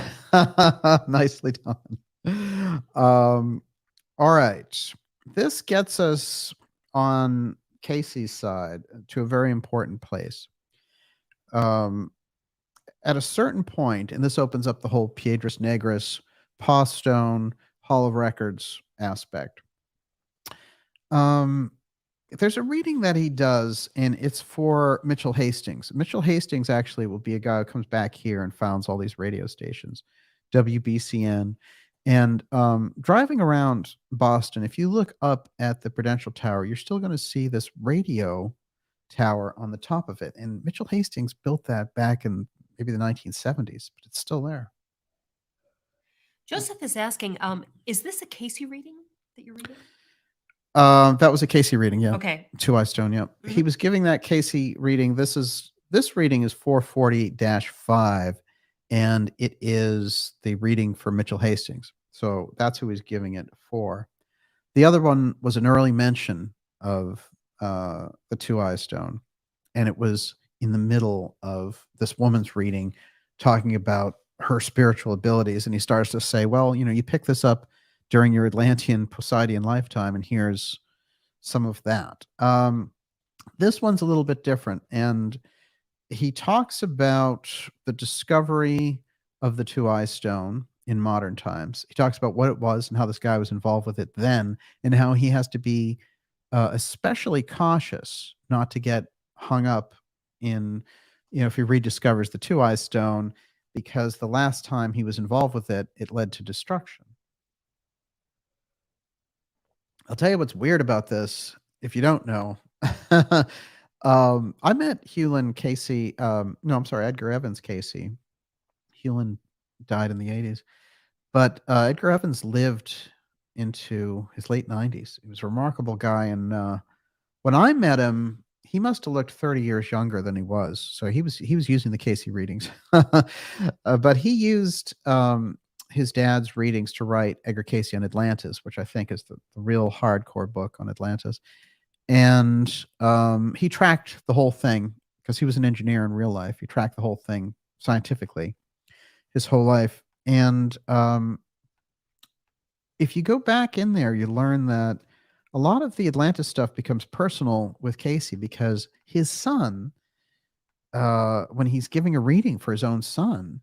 nicely done. All right. This gets us on Cayce's side to a very important place. At a certain point, and this opens up the whole Piedras Negras Paw Stone Hall of Records aspect. There's a reading that he does, and it's for Mitchell Hastings. Mitchell Hastings actually will be a guy who comes back here and founds all these radio stations, WBCN. And driving around Boston, if you look up at the Prudential Tower, you're still going to see this radio tower on the top of it. And Mitchell Hastings built that back in maybe the 1970s, but it's still there. Joseph is asking, is this a Cayce reading that you're reading? That was a Cayce reading, yeah. Okay. TUAOI stone, yeah. Mm-hmm. He was giving that Cayce reading. This reading is 440-5, and it is the reading for Mitchell Hastings. So that's who he's giving it for. The other one was an early mention of the TUAOI stone, and it was in the middle of this woman's reading talking about her spiritual abilities. And he starts to say, well, you pick this up during your Atlantean Poseidian lifetime, and here's some of that. This one's a little bit different, and he talks about the discovery of the TUAOI stone in modern times. He talks about what it was and how this guy was involved with it then, and how he has to be especially cautious not to get hung up in, if he rediscovers the two-eye stone, because the last time he was involved with it, it led to destruction. I'll tell you what's weird about this, if you don't know. I met Cayce. No, I'm sorry, Edgar Evans Cayce. Hewlin died in the 80s. But Edgar Evans lived into his late 90s. He was a remarkable guy. And when I met him, he must have looked 30 years younger than he was. So he was using the Cayce readings. But he used his dad's readings to write Edgar Cayce on Atlantis, which I think is the real hardcore book on Atlantis. And he tracked the whole thing because he was an engineer in real life. He tracked the whole thing scientifically his whole life. And if you go back in there, you learn that a lot of the Atlantis stuff becomes personal with Cayce, because his son, when he's giving a reading for his own son,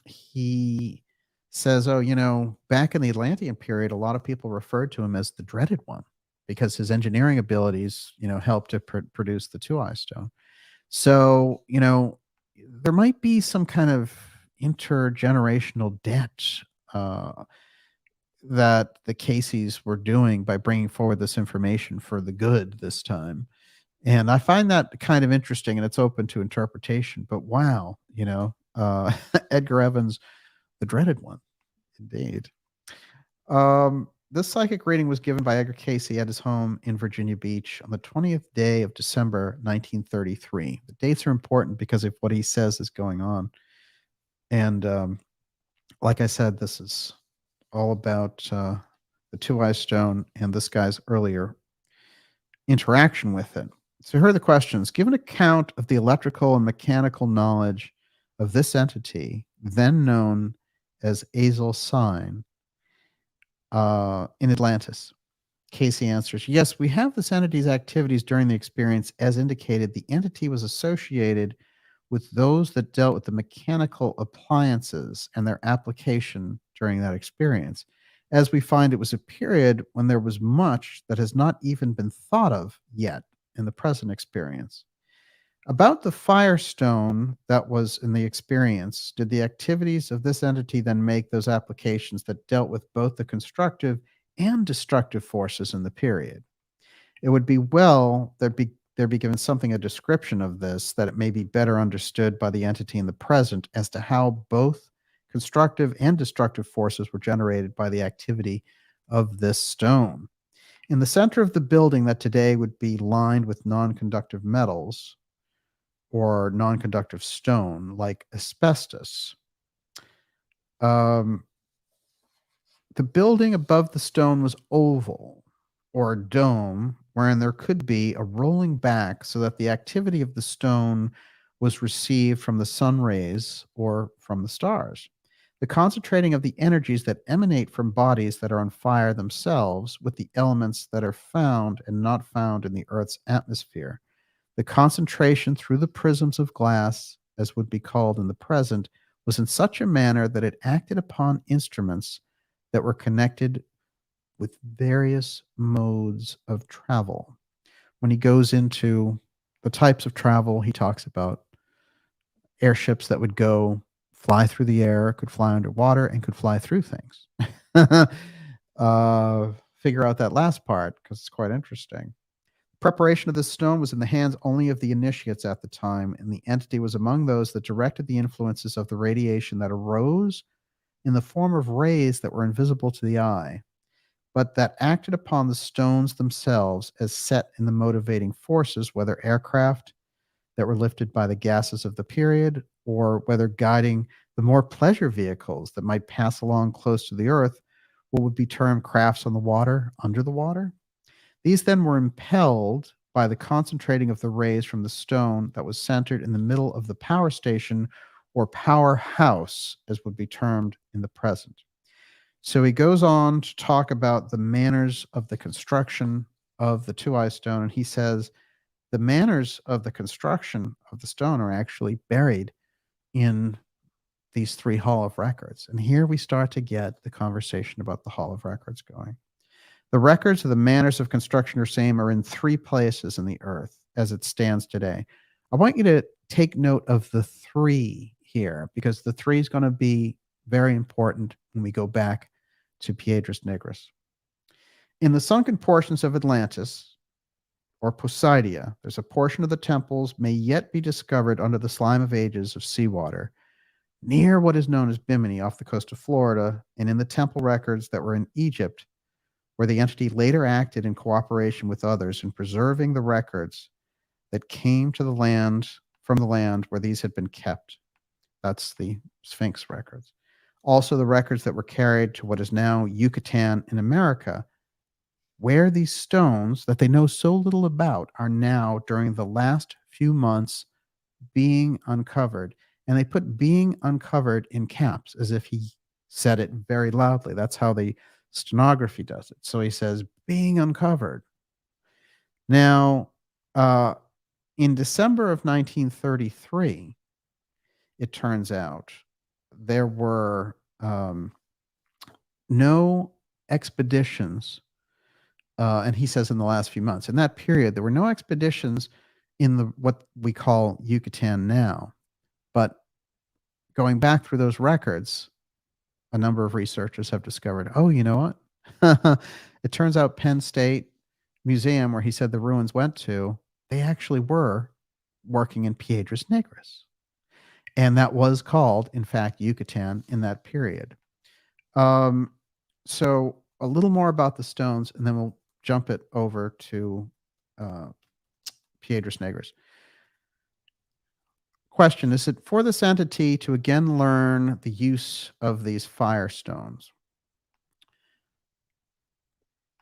he says, oh, back in the Atlantean period, a lot of people referred to him as the dreaded one, because his engineering abilities, helped to produce the two-eye stone. So, there might be some kind of intergenerational debt that the Cayces were doing by bringing forward this information for the good this time. And I find that kind of interesting, and it's open to interpretation. But wow, Edgar Evans, the dreaded one, indeed. This psychic reading was given by Edgar Cayce at his home in Virginia Beach on the 20th day of December, 1933. The dates are important because of what he says is going on. And like I said, this is all about the two-eye stone and this guy's earlier interaction with it. So here are the questions. Give an account of the electrical and mechanical knowledge of this entity, then known as Azel Sign, in Atlantis. Cayce answers, yes, we have this entity's activities during the experience. As indicated, the entity was associated with those that dealt with the mechanical appliances and their application during that experience. As we find, it was a period when there was much that has not even been thought of yet in the present experience. About the firestone that was in the experience, did the activities of this entity then make those applications that dealt with both the constructive and destructive forces in the period? It would be well there be given something a description of this, that it may be better understood by the entity in the present as to how both constructive and destructive forces were generated by the activity of this stone. In the center of the building that today would be lined with non-conductive metals or non-conductive stone like asbestos, the building above the stone was oval or a dome, wherein there could be a rolling back so that the activity of the stone was received from the sun rays or from the stars. The concentrating of the energies that emanate from bodies that are on fire themselves with the elements that are found and not found in the Earth's atmosphere. The concentration through the prisms of glass, as would be called in the present, was in such a manner that it acted upon instruments that were connected with various modes of travel. When he goes into the types of travel, he talks about airships that would fly through the air, could fly underwater, and could fly through things. Figure out that last part because it's quite interesting. Preparation of this stone was in the hands only of the initiates at the time, and the entity was among those that directed the influences of the radiation that arose in the form of rays that were invisible to the eye, but that acted upon the stones themselves as set in the motivating forces, whether aircraft that were lifted by the gases of the period, or whether guiding the more pleasure vehicles that might pass along close to the earth, what would be termed crafts on the water, under the water. These then were impelled by the concentrating of the rays from the stone that was centered in the middle of the power station or powerhouse, as would be termed in the present. So he goes on to talk about the manners of the construction of the two-eye stone, and he says the manners of the construction of the stone are actually buried in these 3 Hall of Records. And here we start to get the conversation about the Hall of Records going. The records of the manners of construction or same are in 3 places in the earth as it stands today. I want you to take note of the 3 here, because the 3 is going to be very important when we go back to Piedras Negras. In the sunken portions of Atlantis, or Poseidia, there's a portion of the temples may yet be discovered under the slime of ages of seawater, near what is known as Bimini off the coast of Florida, and in the temple records that were in Egypt, where the entity later acted in cooperation with others in preserving the records that came to the land from the land where these had been kept. That's the Sphinx records. Also the records that were carried to what is now Yucatan in America, where these stones that they know so little about are now, during the last few months, being uncovered. And they put being uncovered in caps as if he said it very loudly. That's how the stenography does it. So he says, being uncovered. Now, in December of 1933, it turns out there were no expeditions, and he says in the last few months. In that period, there were no expeditions in the what we call Yucatan now. But going back through those records, a number of researchers have discovered, oh, you know what? It turns out Penn State Museum, where he said the ruins went to, they actually were working in Piedras Negras. And that was called, in fact, Yucatan in that period. So a little more about the stones, and then we'll jump it over to Piedras Negras. Question, is it for this entity to again learn the use of these firestones?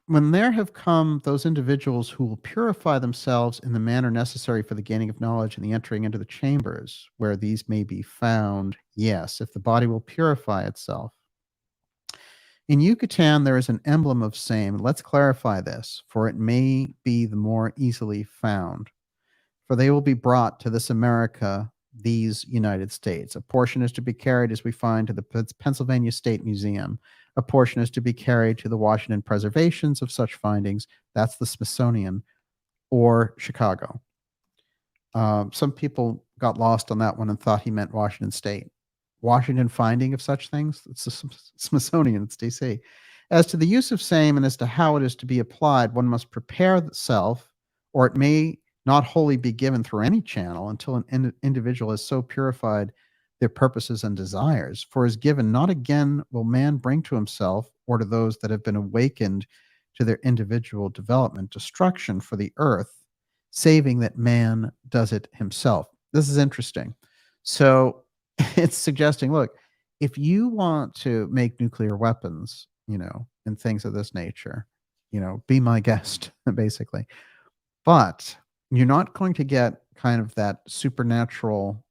When there have come those individuals who will purify themselves in the manner necessary for the gaining of knowledge and the entering into the chambers where these may be found, yes, if the body will purify itself. In Yucatan, there is an emblem of same. Let's clarify this, for it may be the more easily found. For they will be brought to this America, these United States. A portion is to be carried, as we find, to the Pennsylvania State Museum. A portion is to be carried to the Washington Preservations of such findings. That's the Smithsonian, or Chicago. Some people got lost on that one and thought he meant Washington State. Washington finding of such things, it's the Smithsonian, it's DC. As to the use of same and as to how it is to be applied, one must prepare the self, or it may not wholly be given through any channel until an individual has so purified their purposes and desires. For as given, not again will man bring to himself or to those that have been awakened to their individual development destruction for the earth, saving that man does it himself. This is interesting. So it's suggesting, look, if you want to make nuclear weapons, and things of this nature, be my guest, basically. But you're not going to get kind of that supernatural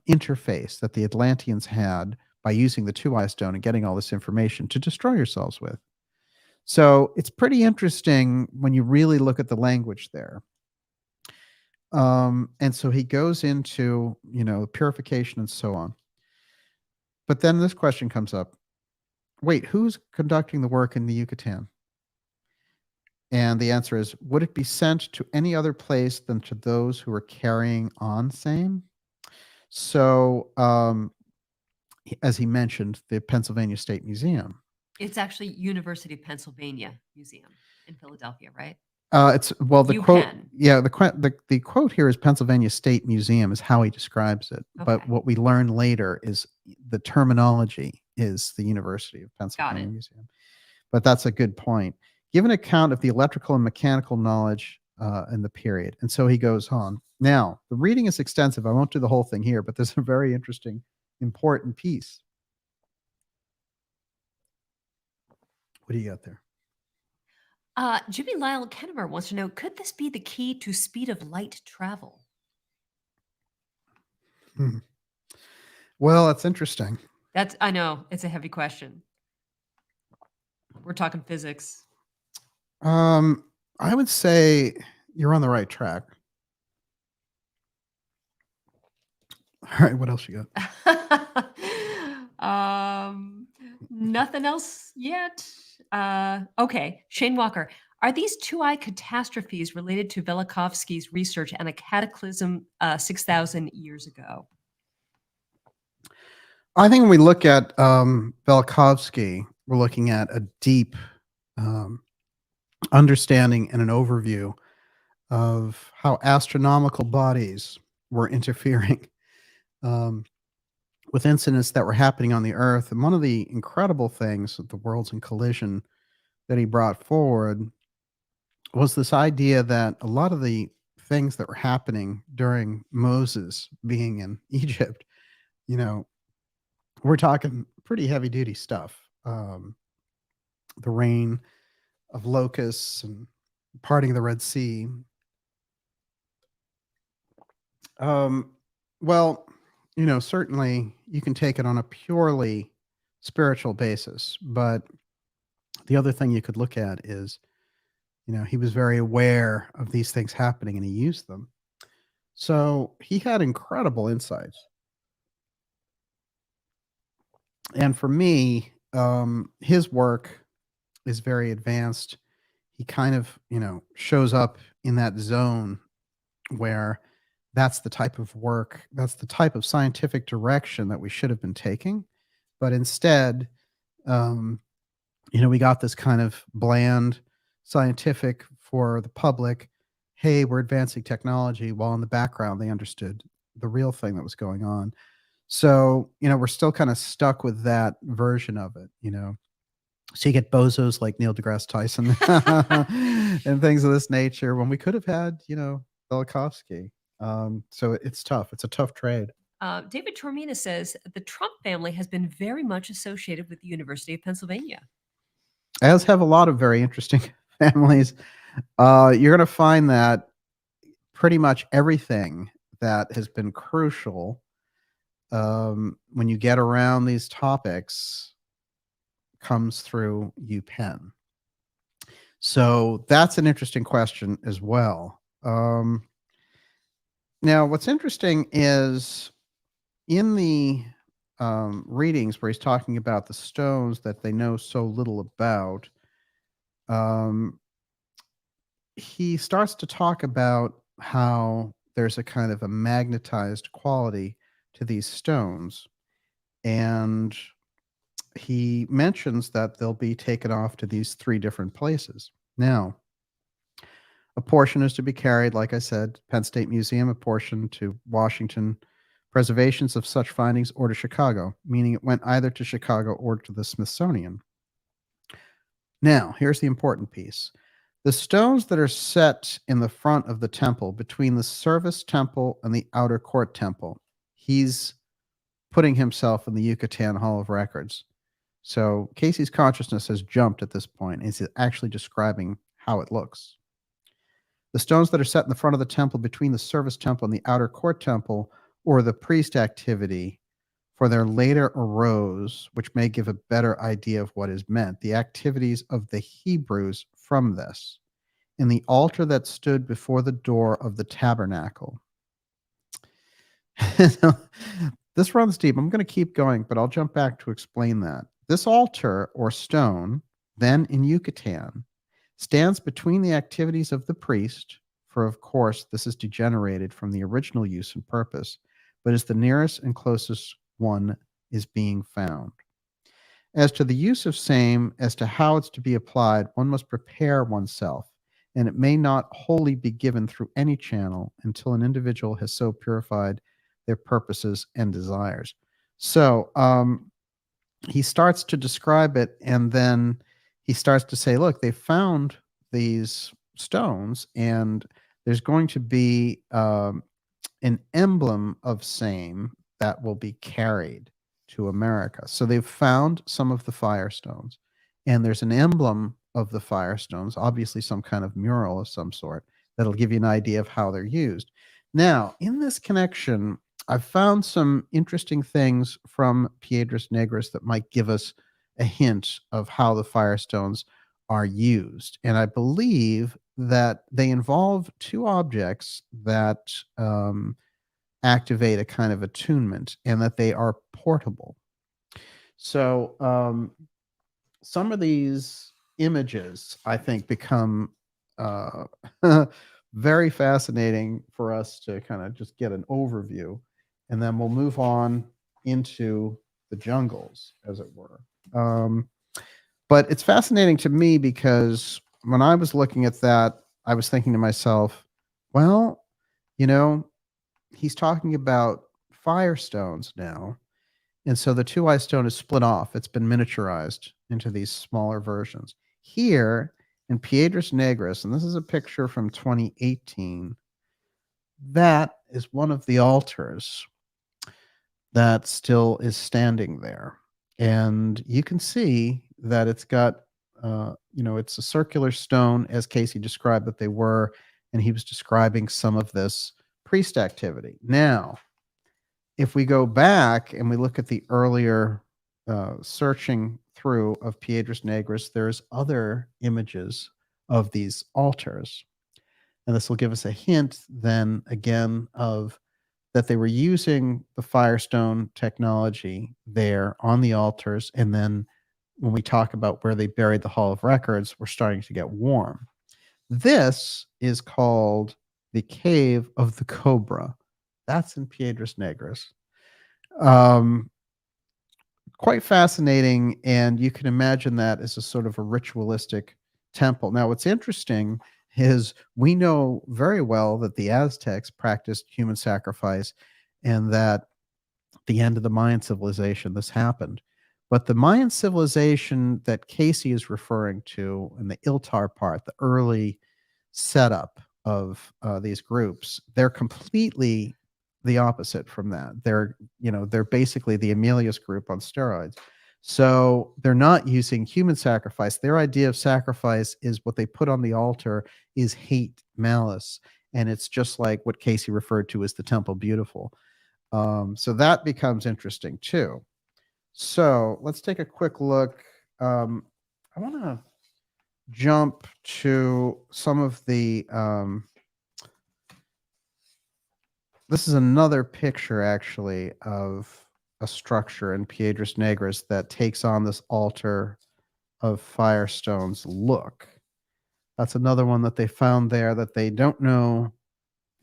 interface that the Atlanteans had by using the TUAOI stone and getting all this information to destroy yourselves with. So it's pretty interesting when you really look at the language there. And so he goes into, purification and so on. But then this question comes up. Wait, who's conducting the work in the Yucatan? And the answer is, would it be sent to any other place than to those who are carrying on same? So, as he mentioned, the Pennsylvania State Museum. It's actually University of Pennsylvania Museum in Philadelphia, right? The quote. Yeah, the quote here is Pennsylvania State Museum is how he describes it. Okay. But what we learn later is the terminology is the University of Pennsylvania Museum. But that's a good point. Give an account of the electrical and mechanical knowledge in the period. And so he goes on. Now, the reading is extensive. I won't do the whole thing here, but there's a very interesting, important piece. What do you got there? Jimmy Lyle Kennemer wants to know, could this be the key to speed of light travel? Well, that's interesting. I know, it's a heavy question. We're talking physics. I would say you're on the right track. All right, what else you got? Nothing else yet. Okay, Shane Walker. Are these two-eye catastrophes related to Velikovsky's research and a cataclysm 6,000 years ago? I think when we look at Velikovsky, we're looking at a deep understanding and an overview of how astronomical bodies were interfering with incidents that were happening on the Earth. And one of the incredible things of the worlds in collision that he brought forward was this idea that a lot of the things that were happening during Moses being in Egypt, you know, we're talking pretty heavy duty stuff. The rain of locusts and parting of the Red Sea. Well, certainly you can take it on a purely spiritual basis, but the other thing you could look at is, he was very aware of these things happening and he used them. So he had incredible insights. And for me, his work is very advanced. He kind of, shows up in that zone where that's the type of work, that's the type of scientific direction that we should have been taking. But instead, we got this kind of bland scientific for the public. Hey, we're advancing technology, while in the background, they understood the real thing that was going on. So, we're still kind of stuck with that version of it, So you get bozos like Neil deGrasse Tyson and things of this nature when we could have had, Velikovsky. So it's tough. It's a tough trade. David Tormina says the Trump family has been very much associated with the University of Pennsylvania. As have a lot of very interesting families. You're going to find that pretty much everything that has been crucial when you get around these topics comes through UPenn. So that's an interesting question as well. Now, what's interesting is in the readings where he's talking about the stones that they know so little about, he starts to talk about how there's a kind of a magnetized quality to these stones. And he mentions that they'll be taken off to these 3 different places. Now, a portion is to be carried, like I said, Penn State Museum, a portion to Washington Preservations of such findings, or to Chicago, meaning it went either to Chicago or to the Smithsonian. Now, here's the important piece. The stones that are set in the front of the temple between the service temple and the outer court temple, he's putting himself in the Yucatan Hall of Records. So Cayce's consciousness has jumped at this point. He's actually describing how it looks. The stones that are set in the front of the temple between the service temple and the outer court temple, or the priest activity, for there later arose, which may give a better idea of what is meant, the activities of the Hebrews from this, in the altar that stood before the door of the tabernacle. This runs deep. I'm going to keep going, but I'll jump back to explain that. This altar or stone, then in Yucatan, stands between the activities of the priest, for of course this is degenerated from the original use and purpose, but is the nearest and closest one is being found. As to the use of same, as to how it's to be applied, one must prepare oneself, and it may not wholly be given through any channel until an individual has so purified their purposes and desires. So he starts to describe it, and then he starts to say, look, they found these stones, and there's going to be an emblem of same that will be carried to America. So they've found some of the firestones, and there's an emblem of the firestones, obviously some kind of mural of some sort, that'll give you an idea of how they're used. Now, in this connection, I've found some interesting things from Piedras Negras that might give us a hint of how the firestones are used. And I believe that they involve 2 objects that activate a kind of attunement, and that they are portable. So some of these images, I think, become very fascinating for us to kind of just get an overview, and then we'll move on into the jungles, as it were. But it's fascinating to me because when I was looking at that, I was thinking to myself, well, you know, he's talking about firestones now. And so the 2-eye stone is split off. It's been miniaturized into these smaller versions. Here in Piedras Negras, and this is a picture from 2018, that is one of the altars that still is standing there. And you can see that it's got, it's a circular stone, as Cayce described that they were, and he was describing some of this priest activity. Now, if we go back and we look at the earlier searching through of Piedras Negras, there's other images of these altars. And this will give us a hint then again of that they were using the firestone technology there on the altars. And then when we talk about where they buried the Hall of Records, we're starting to get warm. This is called the Cave of the Cobra. That's in Piedras Negras. Quite fascinating, and you can imagine that as a sort of a ritualistic temple. Now, what's interesting is we know very well that the Aztecs practiced human sacrifice, and that at the end of the Mayan civilization, this happened. But the Mayan civilization that Cayce is referring to in the Iltar part, the early setup of these groups, they're completely the opposite from that. They're basically the Amelius group on steroids. So they're not using human sacrifice. Their idea of sacrifice is what they put on the altar is hate, malice. And it's just like what Cayce referred to as the Temple Beautiful. So that becomes interesting too. So let's take a quick look. I want to jump to some of the this is another picture, actually, of a structure in Piedras Negras that takes on this altar of firestones look. That's another one that they found there that they don't know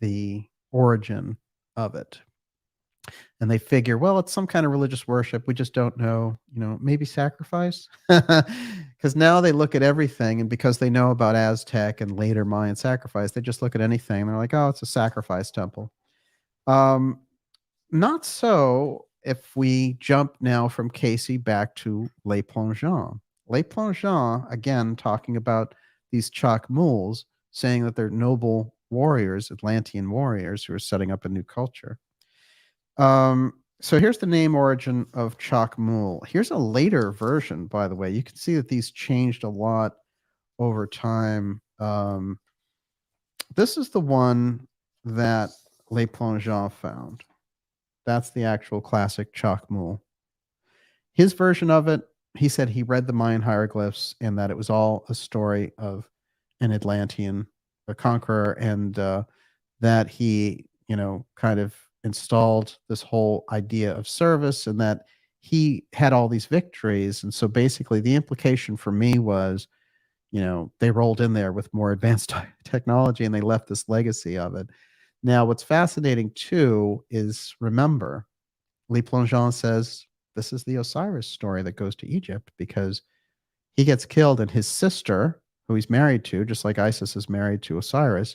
the origin of it. And they figure, well, it's some kind of religious worship. We just don't know, maybe sacrifice. Because now they look at everything, and because they know about Aztec and later Mayan sacrifice, they just look at anything and they're like, oh, it's a sacrifice temple. Not so if we jump now from Cayce back to Le Plongeon. Le Plongeon, again, talking about these Chacmools, saying that they're noble warriors, Atlantean warriors who are setting up a new culture. So here's the name origin of Chacmool. Here's a later version, by the way. You can see that these changed a lot over time. This is the one that Le Plongeon found. That's the actual classic Chacmool. His version of it, he said he read the Mayan hieroglyphs and that it was all a story of an Atlantean, a conqueror, and that he, kind of installed this whole idea of service, and that he had all these victories. And so basically the implication for me was, they rolled in there with more advanced technology and they left this legacy of it. Now, what's fascinating too is, remember, Le Plongeon says this is the Osiris story that goes to Egypt, because he gets killed and his sister, who he's married to, just like Isis is married to Osiris,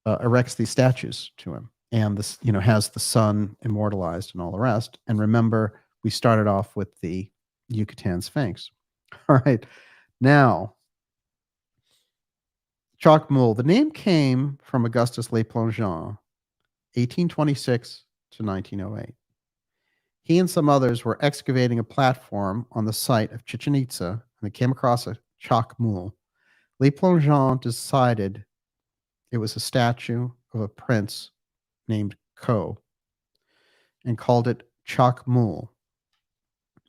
erects these statues to him, and this, has the sun immortalized and all the rest. And remember, we started off with the Yucatan Sphinx. All right, now, Chacmool. The name came from Augustus Le Plongeon, 1826 to 1908. He and some others were excavating a platform on the site of Chichen Itza, and they came across a Chacmool. Le Plongeon decided it was a statue of a prince named Ko, and called it Chacmool,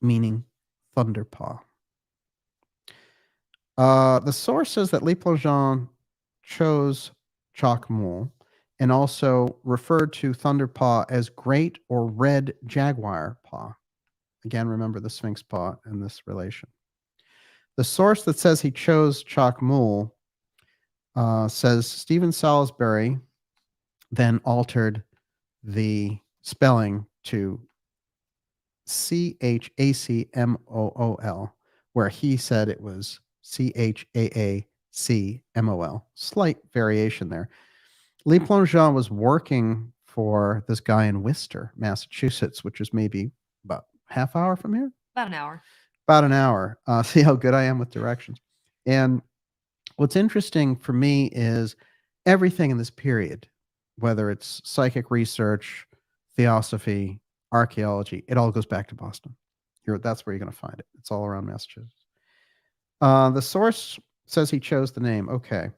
meaning Thunder Paw. The source says that Le Plongeon chose Chacmool and also referred to Thunder Paw as Great or Red Jaguar Paw. Again, remember the Sphinx paw and this relation. The source that says he chose Chacmool says Stephen Salisbury then altered the spelling to Chacmool, where he said it was Chaacmol. Slight variation there. Le Plongeon was working for this guy in Worcester, Massachusetts, which is maybe about half hour from here. About an hour. About an hour. See how good I am with directions. And what's interesting for me is everything in this period, whether it's psychic research, theosophy, archaeology, it all goes back to Boston. That's where you're going to find it. It's all around Massachusetts. The source says he chose the name. Okay.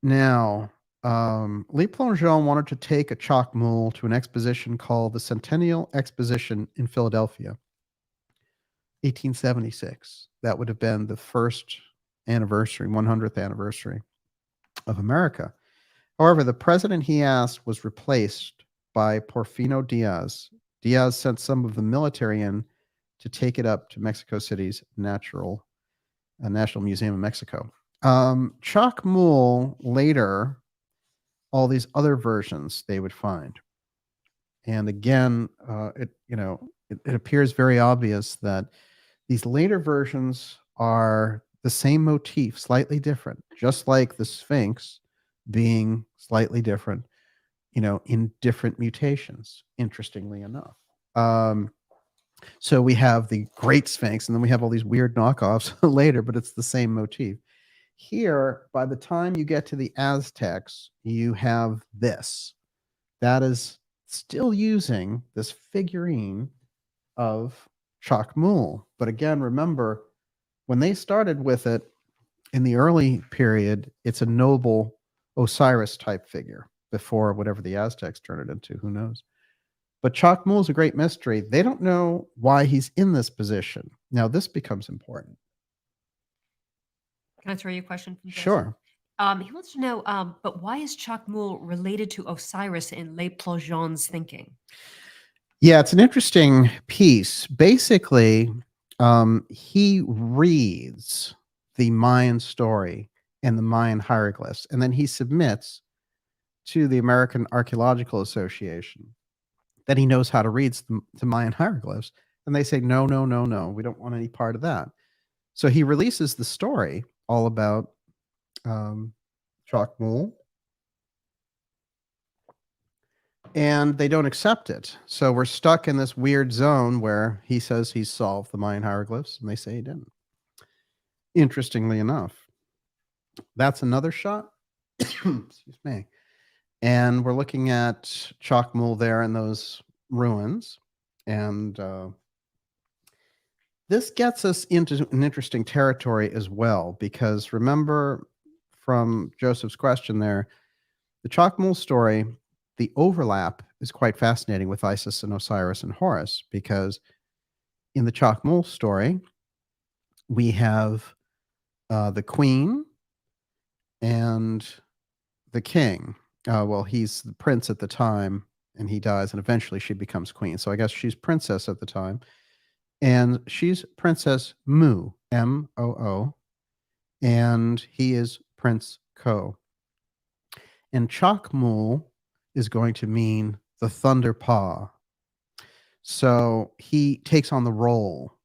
Now, Le Plongeon wanted to take a Chacmool to an exposition called the Centennial Exposition in Philadelphia, 1876. That would have been the first anniversary, 100th anniversary of America. However, the president he asked was replaced by Porfirio Diaz. Diaz sent some of the military in to take it up to Mexico City's National Museum of Mexico. Chacmool later, all these other versions they would find. And again, it appears very obvious that these later versions are the same motif, slightly different, just like the Sphinx being slightly different, in different mutations, interestingly enough. So we have the Great Sphinx, and then we have all these weird knockoffs later, but it's the same motif. Here, by the time you get to the Aztecs, you have this. That is still using this figurine of Chacmool. But again, remember, when they started with it in the early period, it's a noble Osiris type figure before whatever the Aztecs turn it into, who knows. But Chacmool is a great mystery. They don't know why he's in this position. Now, this becomes important. Can I throw you a question from Joseph? Sure. He wants to know, but why is Chacmool related to Osiris in Le Plongeon's thinking? Yeah, it's an interesting piece. Basically, he reads the Mayan story and the Mayan hieroglyphs, and then he submits to the American Archaeological Association that he knows how to read the Mayan hieroglyphs. And they say, no, no, no, no, we don't want any part of that. So he releases the story all about Chacmool, and they don't accept it. So we're stuck in this weird zone where he says he's solved the Mayan hieroglyphs, and they say he didn't. Interestingly enough, that's another shot. Excuse me. And we're looking at Chacmool there in those ruins. And this gets us into an interesting territory as well, because remember from Joseph's question there, the Chacmool story, the overlap is quite fascinating with Isis and Osiris and Horus, because in the Chacmool story, we have the queen and the king. Well, he's the prince at the time, and he dies, and eventually she becomes queen. So I guess she's princess at the time. And she's Princess Mu, M-O-O, and he is Prince Ko. And Chacmool is going to mean the Thunder Paw. So he takes on the role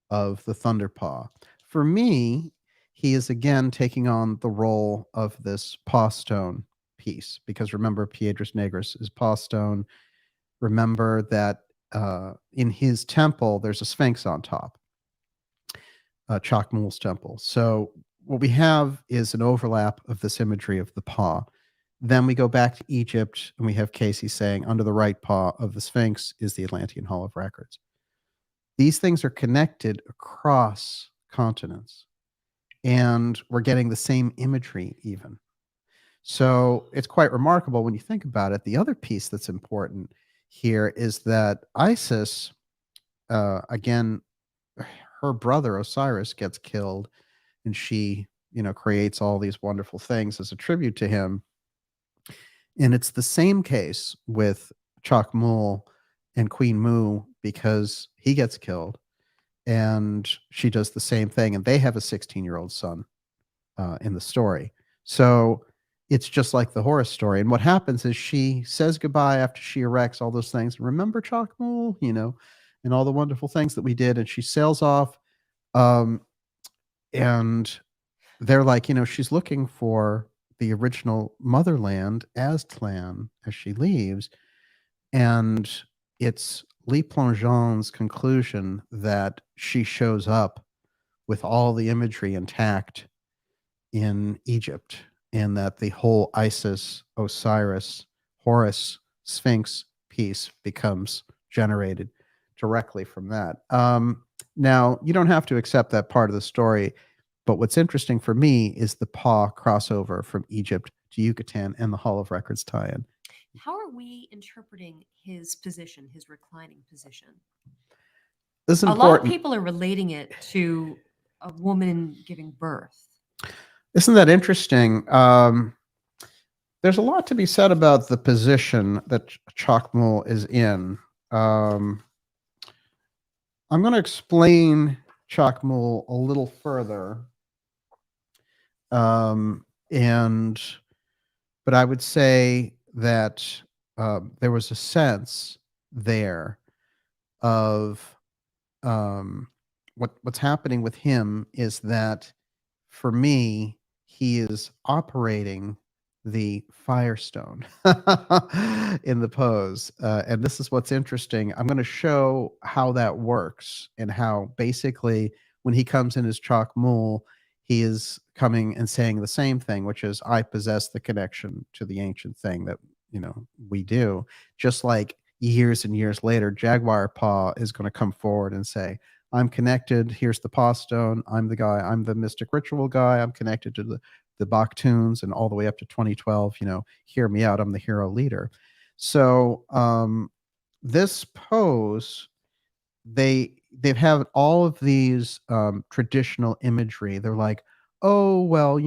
of the Thunder Paw. For me, he is again taking on the role of this Paw Stone piece, because remember, Piedras Negras is Paw Stone. Remember that in his temple, there's a Sphinx on top, Chacmool's temple. So what we have is an overlap of this imagery of the paw. Then we go back to Egypt, and we have Cayce saying, under the right paw of the Sphinx is the Atlantean Hall of Records. These things are connected across continents, and we're getting the same imagery even. So it's quite remarkable when you think about it. The other piece that's important here is that Isis, again, her brother Osiris gets killed, and she, creates all these wonderful things as a tribute to him. And it's the same case with Chacmool and Queen Mu because he gets killed, and she does the same thing, and they have a 16-year-old son in the story. So it's just like the Horus story. And what happens is she says goodbye after she erects all those things. Remember Chacmool, and all the wonderful things that we did. And she sails off. And they're like, she's looking for the original motherland, Aztlan, as she leaves. And it's Le Plongeon's conclusion that she shows up with all the imagery intact in Egypt, and that the whole Isis, Osiris, Horus, Sphinx piece becomes generated directly from that. Now, you don't have to accept that part of the story, but what's interesting for me is the Paw crossover from Egypt to Yucatan and the Hall of Records tie-in. How are we interpreting his position, his reclining position? This is important. A lot of people are relating it to a woman giving birth. Isn't that interesting? There's a lot to be said about the position that Chacmool is in. I'm going to explain Chacmool a little further. But I would say that there was a sense there of what's happening with him is that, for me, he is operating the Firestone in the pose. And this is what's interesting. I'm going to show how that works, and how basically when he comes in as Chacmool, he is coming and saying the same thing, which is, I possess the connection to the ancient thing that, we do. Just like years and years later, Jaguar Paw is going to come forward and say, I'm connected. Here's the Paw Stone. I'm the guy. I'm the mystic ritual guy. I'm connected to the Baktuns, and all the way up to 2012, hear me out. I'm the hero leader. So this pose, they've had all of these traditional imagery. They're like, oh, well,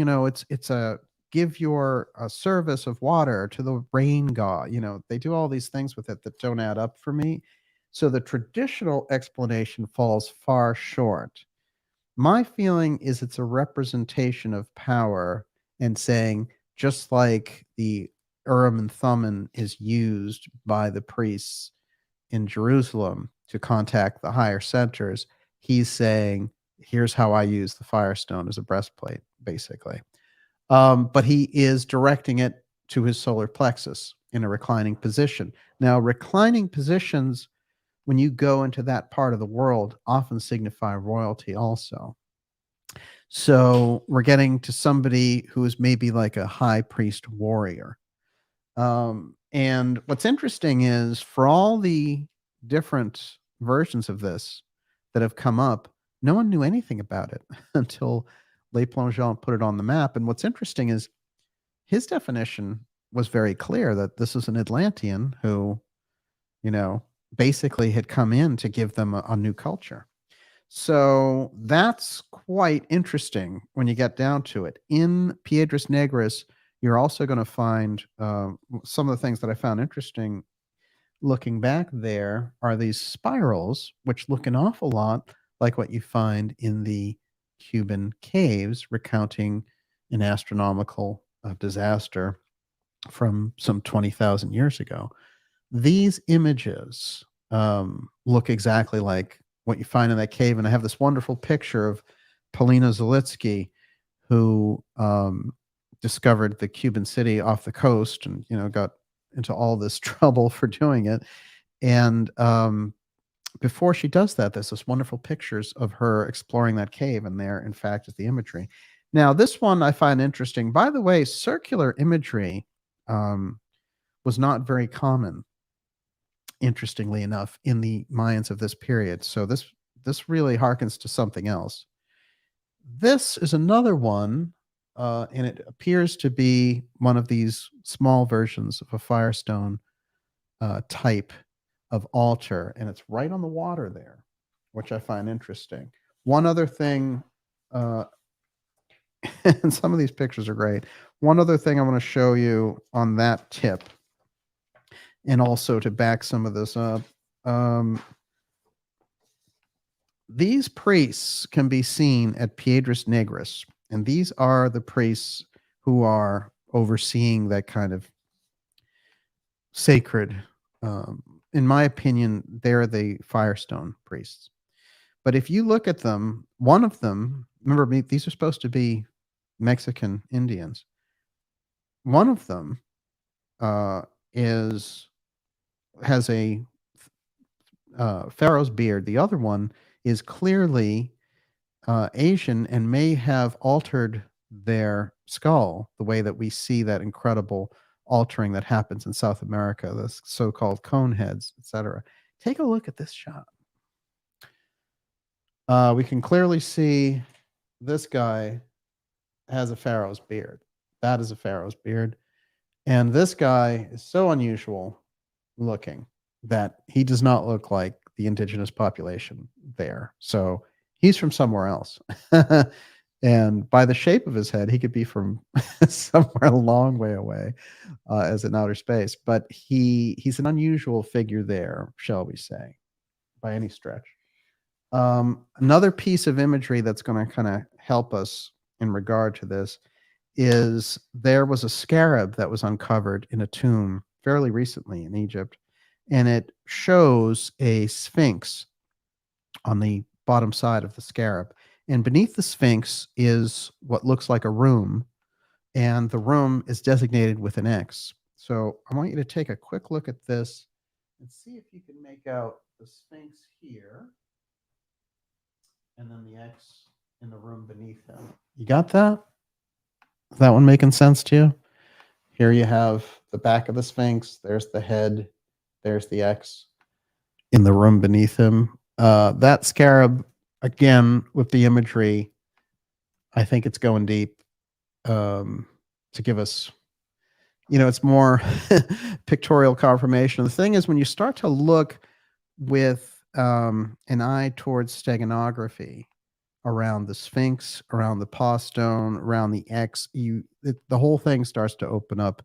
it's a give your service of water to the rain god. They do all these things with it that don't add up for me. So the traditional explanation falls far short. My feeling is it's a representation of power, and saying, just like the Urim and Thummim is used by the priests in Jerusalem to contact the higher centers, he's saying, here's how I use the Firestone as a breastplate, basically. But he is directing it to his solar plexus in a reclining position. Now, reclining positions, when you go into that part of the world, often signify royalty also. So we're getting to somebody who is maybe like a high priest warrior. And what's interesting is, for all the different versions of this that have come up, no one knew anything about it until Le Plongeon put it on the map. And what's interesting is his definition was very clear, that this is an Atlantean who, basically had come in to give them a new culture. So that's quite interesting when you get down to it. In Piedras Negras, you're also going to find some of the things that I found interesting looking back there are these spirals, which look an awful lot like what you find in the Cuban caves, recounting an astronomical disaster from some 20,000 years ago. These images look exactly like what you find in that cave. And I have this wonderful picture of Polina Zalitsky, who discovered the Cuban city off the coast, and got into all this trouble for doing it. And before she does that, there's this wonderful pictures of her exploring that cave, and there, in fact, is the imagery. Now, this one I find interesting. By the way, circular imagery was not very common, interestingly enough, in the Mayans of this period. So this really harkens to something else. This is another one, and it appears to be one of these small versions of a Firestone type of altar, and it's right on the water there, which I find interesting. One other thing, and some of these pictures are great. One other thing I want to show you on that tip, and also to back some of this up, These priests can be seen at Piedras Negras, and these are the priests who are overseeing that kind of sacred. In my opinion, they're the Firestone priests. But if you look at them, one of them, remember, these are supposed to be Mexican Indians. One of them has a pharaoh's beard. The other one is clearly Asian and may have altered their skull the way that we see that incredible altering that happens in South America, the so-called cone heads, etc. Take a look at this shot. We can clearly see this guy has a pharaoh's beard. That is a pharaoh's beard. And this guy is so unusual looking that he does not look like the indigenous population there. So he's from somewhere else. And by the shape of his head, he could be from somewhere a long way away, as in outer space. But he's an unusual figure there, shall we say, by any stretch. Another piece of imagery that's going to kind of help us in regard to this is there was a scarab that was uncovered in a tomb fairly recently in Egypt, and it shows a sphinx on the bottom side of the scarab. And beneath the sphinx is what looks like a room, and the room is designated with an X. So I want you to take a quick look at this and see if you can make out the sphinx here, and then the X in the room beneath him. You got that? Is that one making sense to you? Here you have the back of the sphinx. There's the head. There's the X in the room beneath him. That scarab, again, with the imagery, I think it's going deep to give us, it's more pictorial confirmation. The thing is, when you start to look with an eye towards steganography around the Sphinx, around the Paw Stone, around the X, the whole thing starts to open up.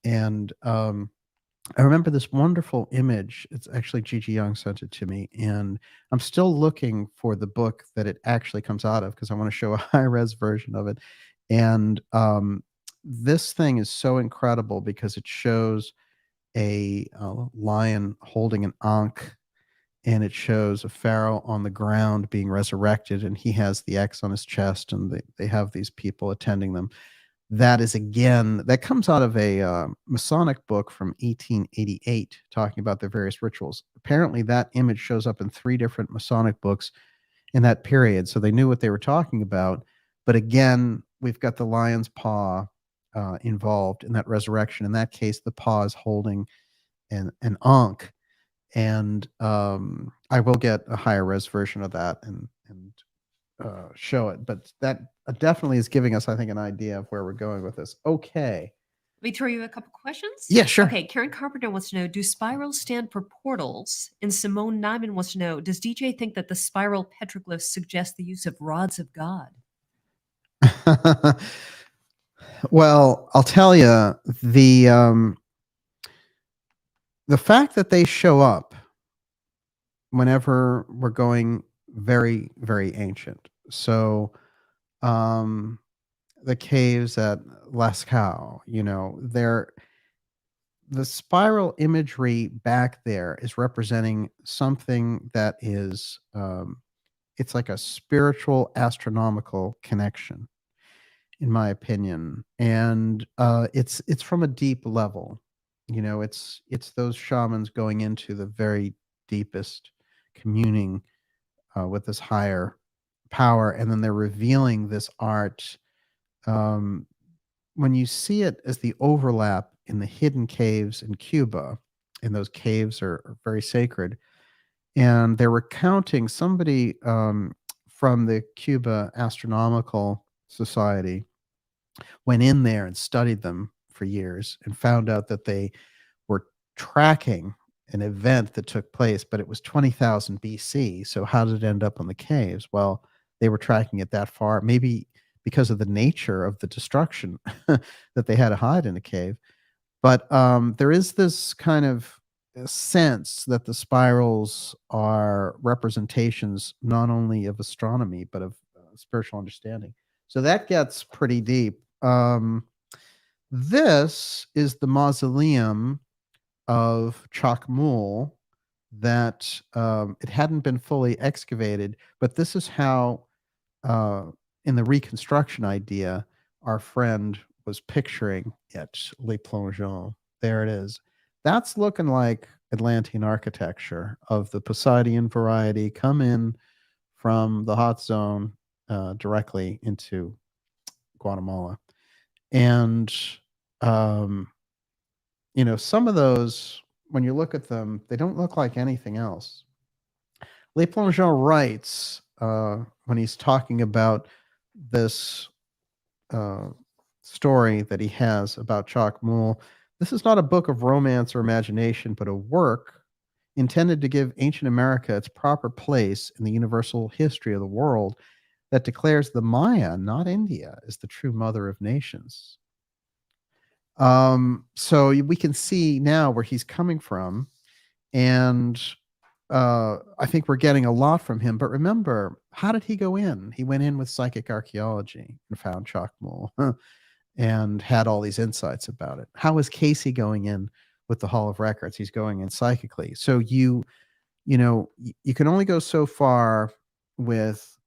And I remember this wonderful image. It's actually Gigi Young sent it to me, and I'm still looking for the book that it actually comes out of because I want to show a high-res version of it. And this thing is so incredible because it shows a lion holding an ankh, and it shows a pharaoh on the ground being resurrected, and he has the X on his chest, and they have these people attending them. That is, again, that comes out of a Masonic book from 1888 talking about their various rituals. Apparently that image shows up in 3 different Masonic books in that period, so they knew what they were talking about. But again, we've got the lion's paw involved in that resurrection. In that case, the paw is holding an ankh, and I will get a higher res version of that and show it. But that definitely is giving us, I think, an idea of where we're going with this. Okay. Let me throw you a couple questions. Yeah, sure. Okay, Karen Carpenter wants to know, do spirals stand for portals? And Simone Nyman wants to know, does DJ think that the spiral petroglyphs suggest the use of rods of God? Well, I'll tell you, the fact that they show up whenever we're going very, very ancient. So the caves at Lascaux, the spiral imagery back there is representing something that is, it's like a spiritual astronomical connection, in my opinion. And it's from a deep level. It's those shamans going into the very deepest, communing with this higher power, and then they're revealing this art. When you see it as the overlap in the hidden caves in Cuba, and those caves are very sacred, and they're recounting somebody from the Cuba Astronomical Society went in there and studied them for years and found out that they were tracking an event that took place, but it was 20,000 BC. So how did it end up on the caves? Well, they were tracking it that far, maybe because of the nature of the destruction that they had to hide in a cave. But there is this kind of sense that the spirals are representations not only of astronomy but of spiritual understanding. So that gets pretty deep. This is the mausoleum of Chacmool that it hadn't been fully excavated, but this is how, in the reconstruction idea, our friend was picturing it, Le Plongeon. There it is. That's looking like Atlantean architecture of the Poseidian variety, come in from the hot zone directly into Guatemala. And, some of those, when you look at them, they don't look like anything else. Le Plongeon writes, when he's talking about this story that he has about Chacmool, this is not a book of romance or imagination, but a work intended to give ancient America its proper place in the universal history of the world that declares the Mayan, not India, is the true mother of nations. So we can see now where he's coming from, and I think we're getting a lot from him. But remember, how did he go in? He went in with psychic archaeology and found Chacmool and had all these insights about it. How is Cayce going in with the Hall of Records? He's going in psychically. So you can only go so far with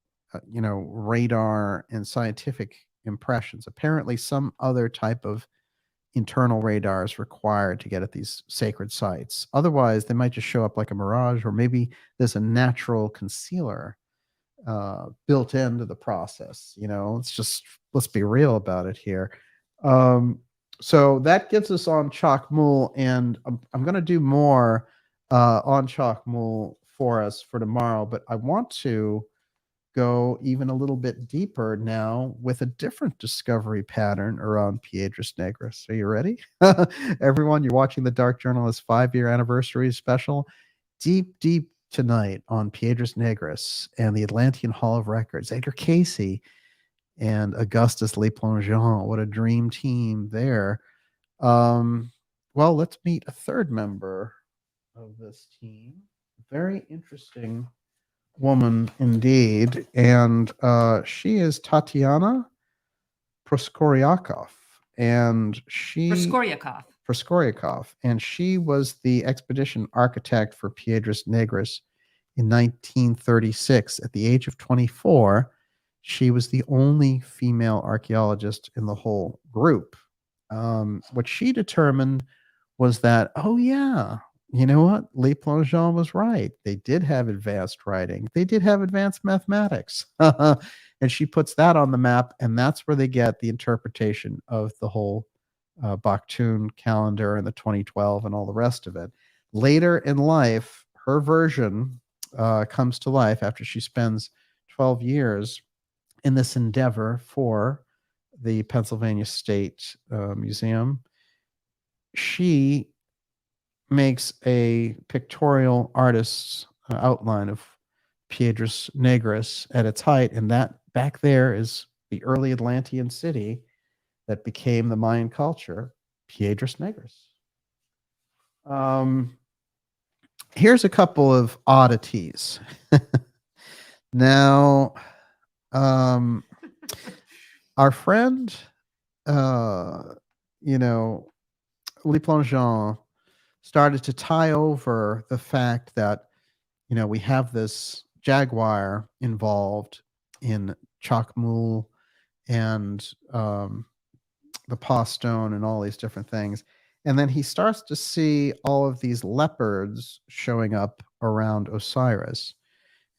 radar and scientific impressions. Apparently, some other type of internal radar is required to get at these sacred sites. Otherwise, they might just show up like a mirage, or maybe there's a natural concealer built into the process. Let's be real about it here. So that gets us on Chacmool, and I'm going to do more on Chacmool for us for tomorrow, but I want to go even a little bit deeper now with a different discovery pattern around Piedras Negras. Are you ready? Everyone, you're watching the Dark Journalist 5-year anniversary special. Deep tonight on Piedras Negras and the Atlantean Hall of Records. Edgar Cayce and Augustus Le Plongeon. What a dream team there. Well, let's meet a third member of this team. Very interesting woman indeed, and she is Tatiana Proskoryakov, and Proskoryakov, and she was the expedition architect for Piedras Negras in 1936. At the age of 24, she was the only female archaeologist in the whole group. What she determined was that, oh yeah, you know what? Le Plongeon was right. They did have advanced writing. They did have advanced mathematics. And she puts that on the map, and that's where they get the interpretation of the whole Baktun calendar and the 2012 and all the rest of it. Later in life, her version comes to life after she spends 12 years in this endeavor for the Pennsylvania State Museum. She makes a pictorial artist's outline of Piedras Negras at its height, and that back there is the early Atlantean city that became the Mayan culture, Piedras Negras. Here's a couple of oddities. Now, our friend, Le Plongeon started to tie over the fact that, we have this jaguar involved in Chacmool and the Paw Stone and all these different things. And then he starts to see all of these leopards showing up around Osiris.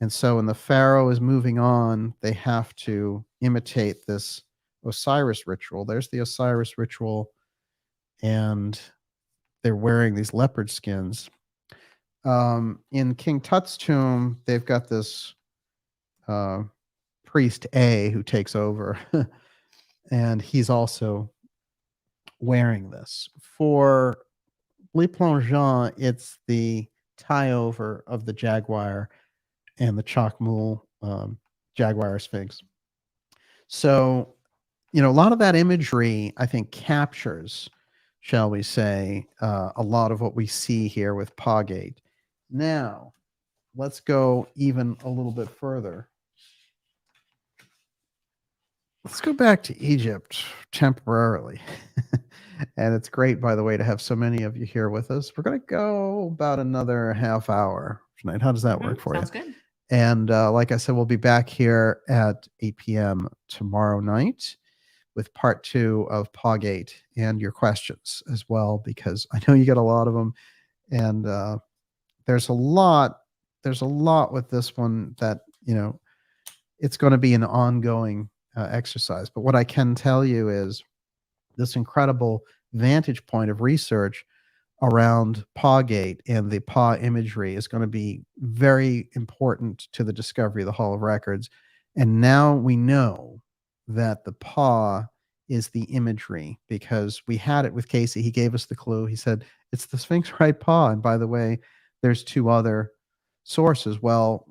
And so when the pharaoh is moving on, they have to imitate this Osiris ritual. There's the Osiris ritual, and they're wearing these leopard skins. In King Tut's tomb, they've got this priest A who takes over, and he's also wearing this. For Le Plongeon, it's the tie over of the jaguar and the Chacmool jaguar Sphinx. So, a lot of that imagery, I think, captures shall we say, a lot of what we see here with PawGate. Now, let's go even a little bit further. Let's go back to Egypt temporarily. And it's great, by the way, to have so many of you here with us. We're going to go about another half hour tonight. How does that work for Sounds you? good. And like I said, we'll be back here at 8 p.m. tomorrow night with part 2 of PawGate and your questions as well, because I know you get a lot of them. And there's a lot with this one that, it's going to be an ongoing exercise. But what I can tell you is this incredible vantage point of research around PawGate and the paw imagery is going to be very important to the discovery of the Hall of Records. And now we know that the paw is the imagery, because we had it with Cayce. He gave us the clue. He said, it's the Sphinx right paw. And by the way, there's 2 other sources. Well,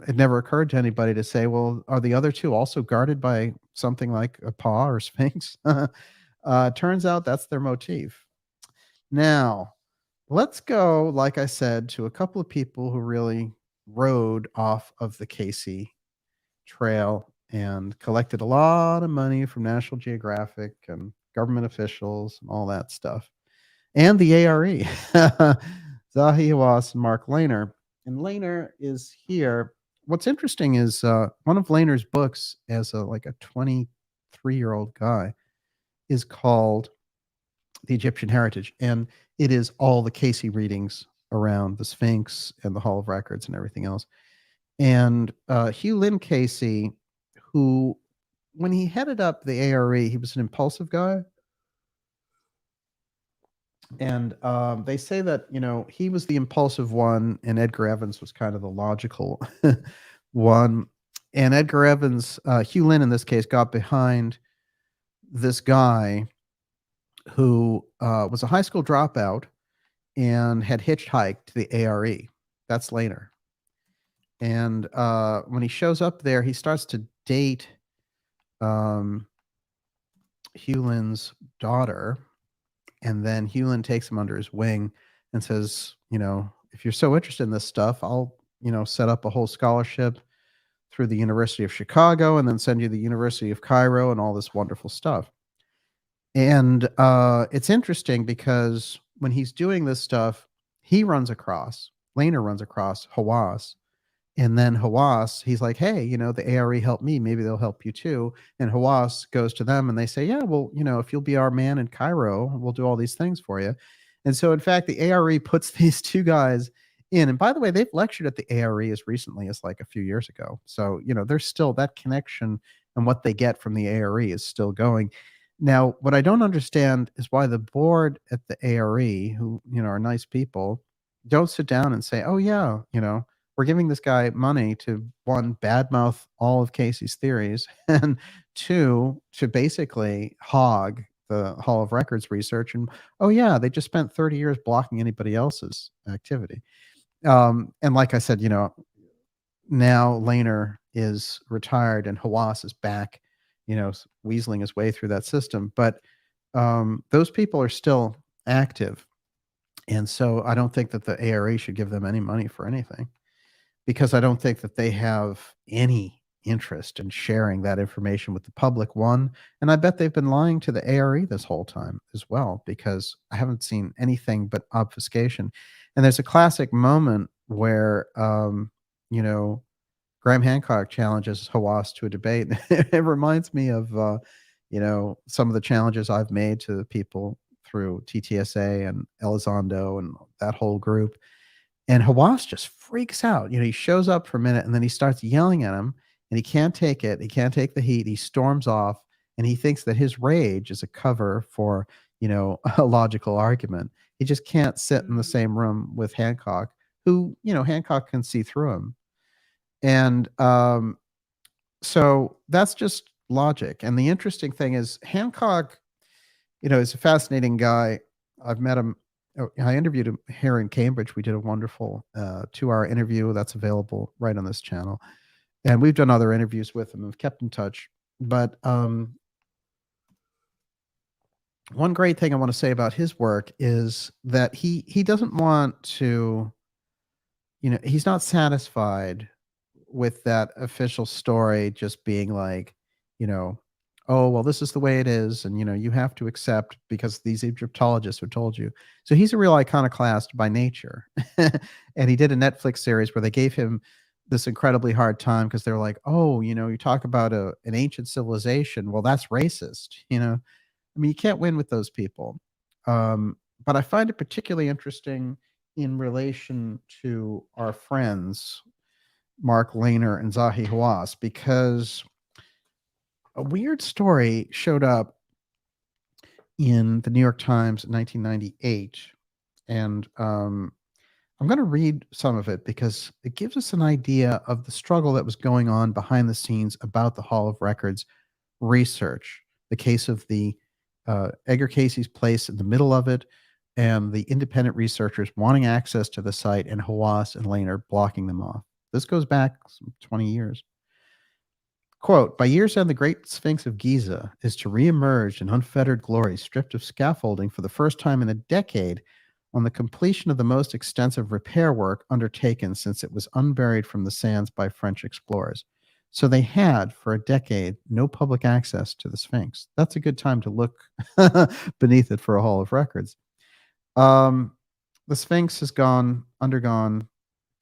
it never occurred to anybody to say, well, are the other 2 also guarded by something like a paw or Sphinx? Turns out that's their motif. Now, let's go, like I said, to a couple of people who really rode off of the Cayce trail and collected a lot of money from National Geographic and government officials and all that stuff. And the ARE, Zahi Hawass and Mark Lehner. And Lehner is here. What's interesting is one of Lehner's books as a 23-year-old guy is called The Egyptian Heritage. And it is all the Cayce readings around the Sphinx and the Hall of Records and everything else. And Hugh Lynn Cayce, who, when he headed up the ARE, he was an impulsive guy. And they say that, he was the impulsive one, and Edgar Evans was kind of the logical one. And Edgar Evans, Hugh Lynn in this case, got behind this guy who was a high school dropout and had hitchhiked to the ARE. That's Lehner. And when he shows up there, he starts to date Hugh Lynn's daughter. And then Hugh Lynn takes him under his wing and says, if you're so interested in this stuff, I'll, set up a whole scholarship through the University of Chicago and then send you the University of Cairo and all this wonderful stuff. And it's interesting because when he's doing this stuff, Lehner runs across Hawass. And then Hawass, he's like, hey, the ARE helped me. Maybe they'll help you too. And Hawass goes to them and they say, yeah, well, if you'll be our man in Cairo, we'll do all these things for you. And so, in fact, the ARE puts these 2 guys in. And by the way, they've lectured at the ARE as recently as a few years ago. So, there's still that connection, and what they get from the ARE is still going. Now, what I don't understand is why the board at the ARE, who, are nice people, don't sit down and say, oh, yeah, we're giving this guy money to, 1, badmouth all of Cayce's theories, and 2, to basically hog the Hall of Records research. And, oh, yeah, they just spent 30 years blocking anybody else's activity. And like I said, now Lehner is retired and Hawass is back, weaseling his way through that system. But those people are still active. And so I don't think that the ARE should give them any money for anything, because I don't think that they have any interest in sharing that information with the public, 1. And I bet they've been lying to the ARE this whole time as well, because I haven't seen anything but obfuscation. And there's a classic moment where, Graham Hancock challenges Hawass to a debate. It reminds me of, some of the challenges I've made to people through TTSA and Elizondo and that whole group. And Hawass just freaks out. He shows up for a minute and then he starts yelling at him, and he can't take it. He can't take the heat. He storms off, and he thinks that his rage is a cover for, a logical argument. He just can't sit in the same room with Hancock, who, Hancock can see through him. And so that's just logic. And the interesting thing is Hancock, is a fascinating guy. I've met him. I interviewed him here in Cambridge. We did a wonderful 2-hour interview that's available right on this channel. And we've done other interviews with him and kept in touch. But one great thing I want to say about his work is that he doesn't want to, he's not satisfied with that official story just being like, you know, oh, well, this is the way it is. And, you have to accept because these Egyptologists have told you. So he's a real iconoclast by nature. And he did a Netflix series where they gave him this incredibly hard time because they're like, oh, you talk about an ancient civilization. Well, that's racist. I mean, you can't win with those people. But I find it particularly interesting in relation to our friends, Mark Lehner and Zahi Hawass, because a weird story showed up in the New York Times in 1998. And I'm going to read some of it because it gives us an idea of the struggle that was going on behind the scenes about the Hall of Records research, the case of the Edgar Cayce's place in the middle of it, and the independent researchers wanting access to the site, and Hawass and Lehner blocking them off. This goes back some 20 years. Quote, by year's end, the great Sphinx of Giza is to reemerge in unfettered glory, stripped of scaffolding for the first time in a decade on the completion of the most extensive repair work undertaken since it was unburied from the sands by French explorers. So they had, for a decade, no public access to the Sphinx. That's a good time to look beneath it for a Hall of Records. The Sphinx has undergone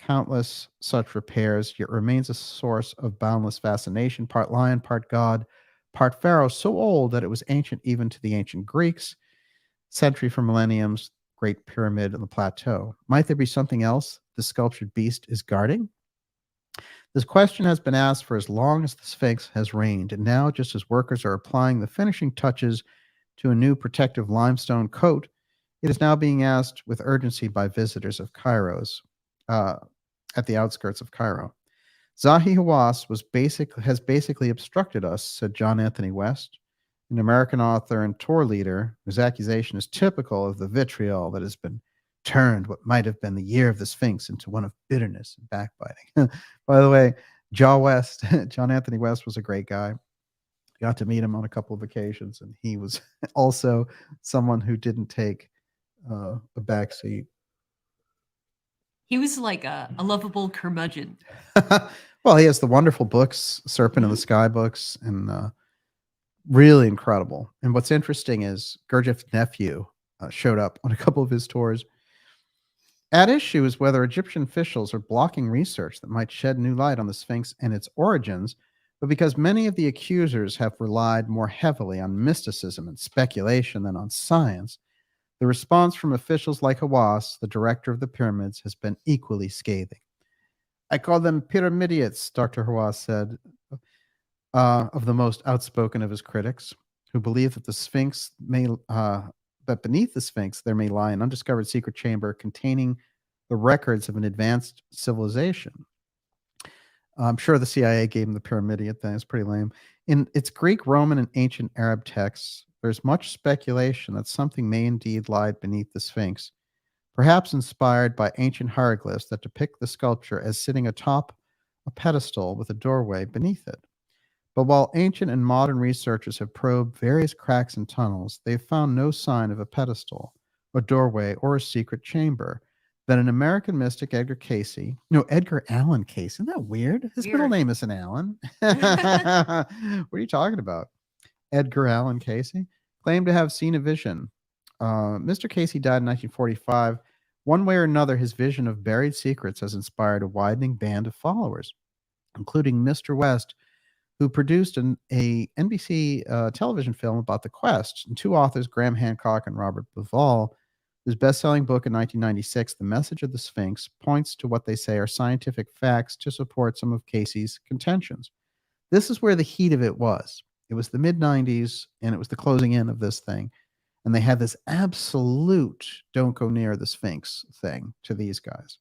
countless such repairs, yet remains a source of boundless fascination, part lion, part god, part pharaoh, so old that it was ancient even to the ancient Greeks, century for millenniums, Great Pyramid on the plateau. Might there be something else the sculptured beast is guarding? This question has been asked for as long as the Sphinx has reigned, and now, just as workers are applying the finishing touches to a new protective limestone coat, it is now being asked with urgency by visitors of Cairo's, at the outskirts of Cairo. Zahi Hawass has basically obstructed us, said John Anthony West, an American author and tour leader whose accusation is typical of the vitriol that has been turned what might have been the year of the Sphinx into one of bitterness and backbiting. By the way, John Anthony West was a great guy. Got to meet him on a couple of occasions, and he was also someone who didn't take a backseat. He was like a lovable curmudgeon. Well, he has the wonderful books, Serpent in the Sky books, and really incredible. And what's interesting is Gurdjieff's nephew showed up on a couple of his tours. At issue is whether Egyptian officials are blocking research that might shed new light on the Sphinx and its origins, but because many of the accusers have relied more heavily on mysticism and speculation than on science, the response from officials like Hawass, the director of the pyramids, has been equally scathing. I call them pyramidiates, Dr. Hawass said, of the most outspoken of his critics, who believe that the Sphinx that beneath the Sphinx there may lie an undiscovered secret chamber containing the records of an advanced civilization. I'm sure the CIA gave him the pyramidiate thing. It's pretty lame. In its Greek, Roman, and ancient Arab texts, there's much speculation that something may indeed lie beneath the Sphinx, perhaps inspired by ancient hieroglyphs that depict the sculpture as sitting atop a pedestal with a doorway beneath it. But while ancient and modern researchers have probed various cracks and tunnels, they've found no sign of a pedestal, a doorway, or a secret chamber. Then an American mystic, Edgar Allan Cayce. Isn't that weird? His middle name isn't Allan. What are you talking about? Edgar Allan Cayce claimed to have seen a vision. Mr. Cayce died in 1945. One way or another, his vision of buried secrets has inspired a widening band of followers, including Mr. West, who produced a NBC television film about the quest, and two authors, Graham Hancock and Robert Bauval, whose best-selling book in 1996, The Message of the Sphinx, points to what they say are scientific facts to support some of Cayce's contentions. This is where the heat of it was. It was the mid-90s, and it was the closing in of this thing. And they had this absolute don't go near the Sphinx thing to these guys.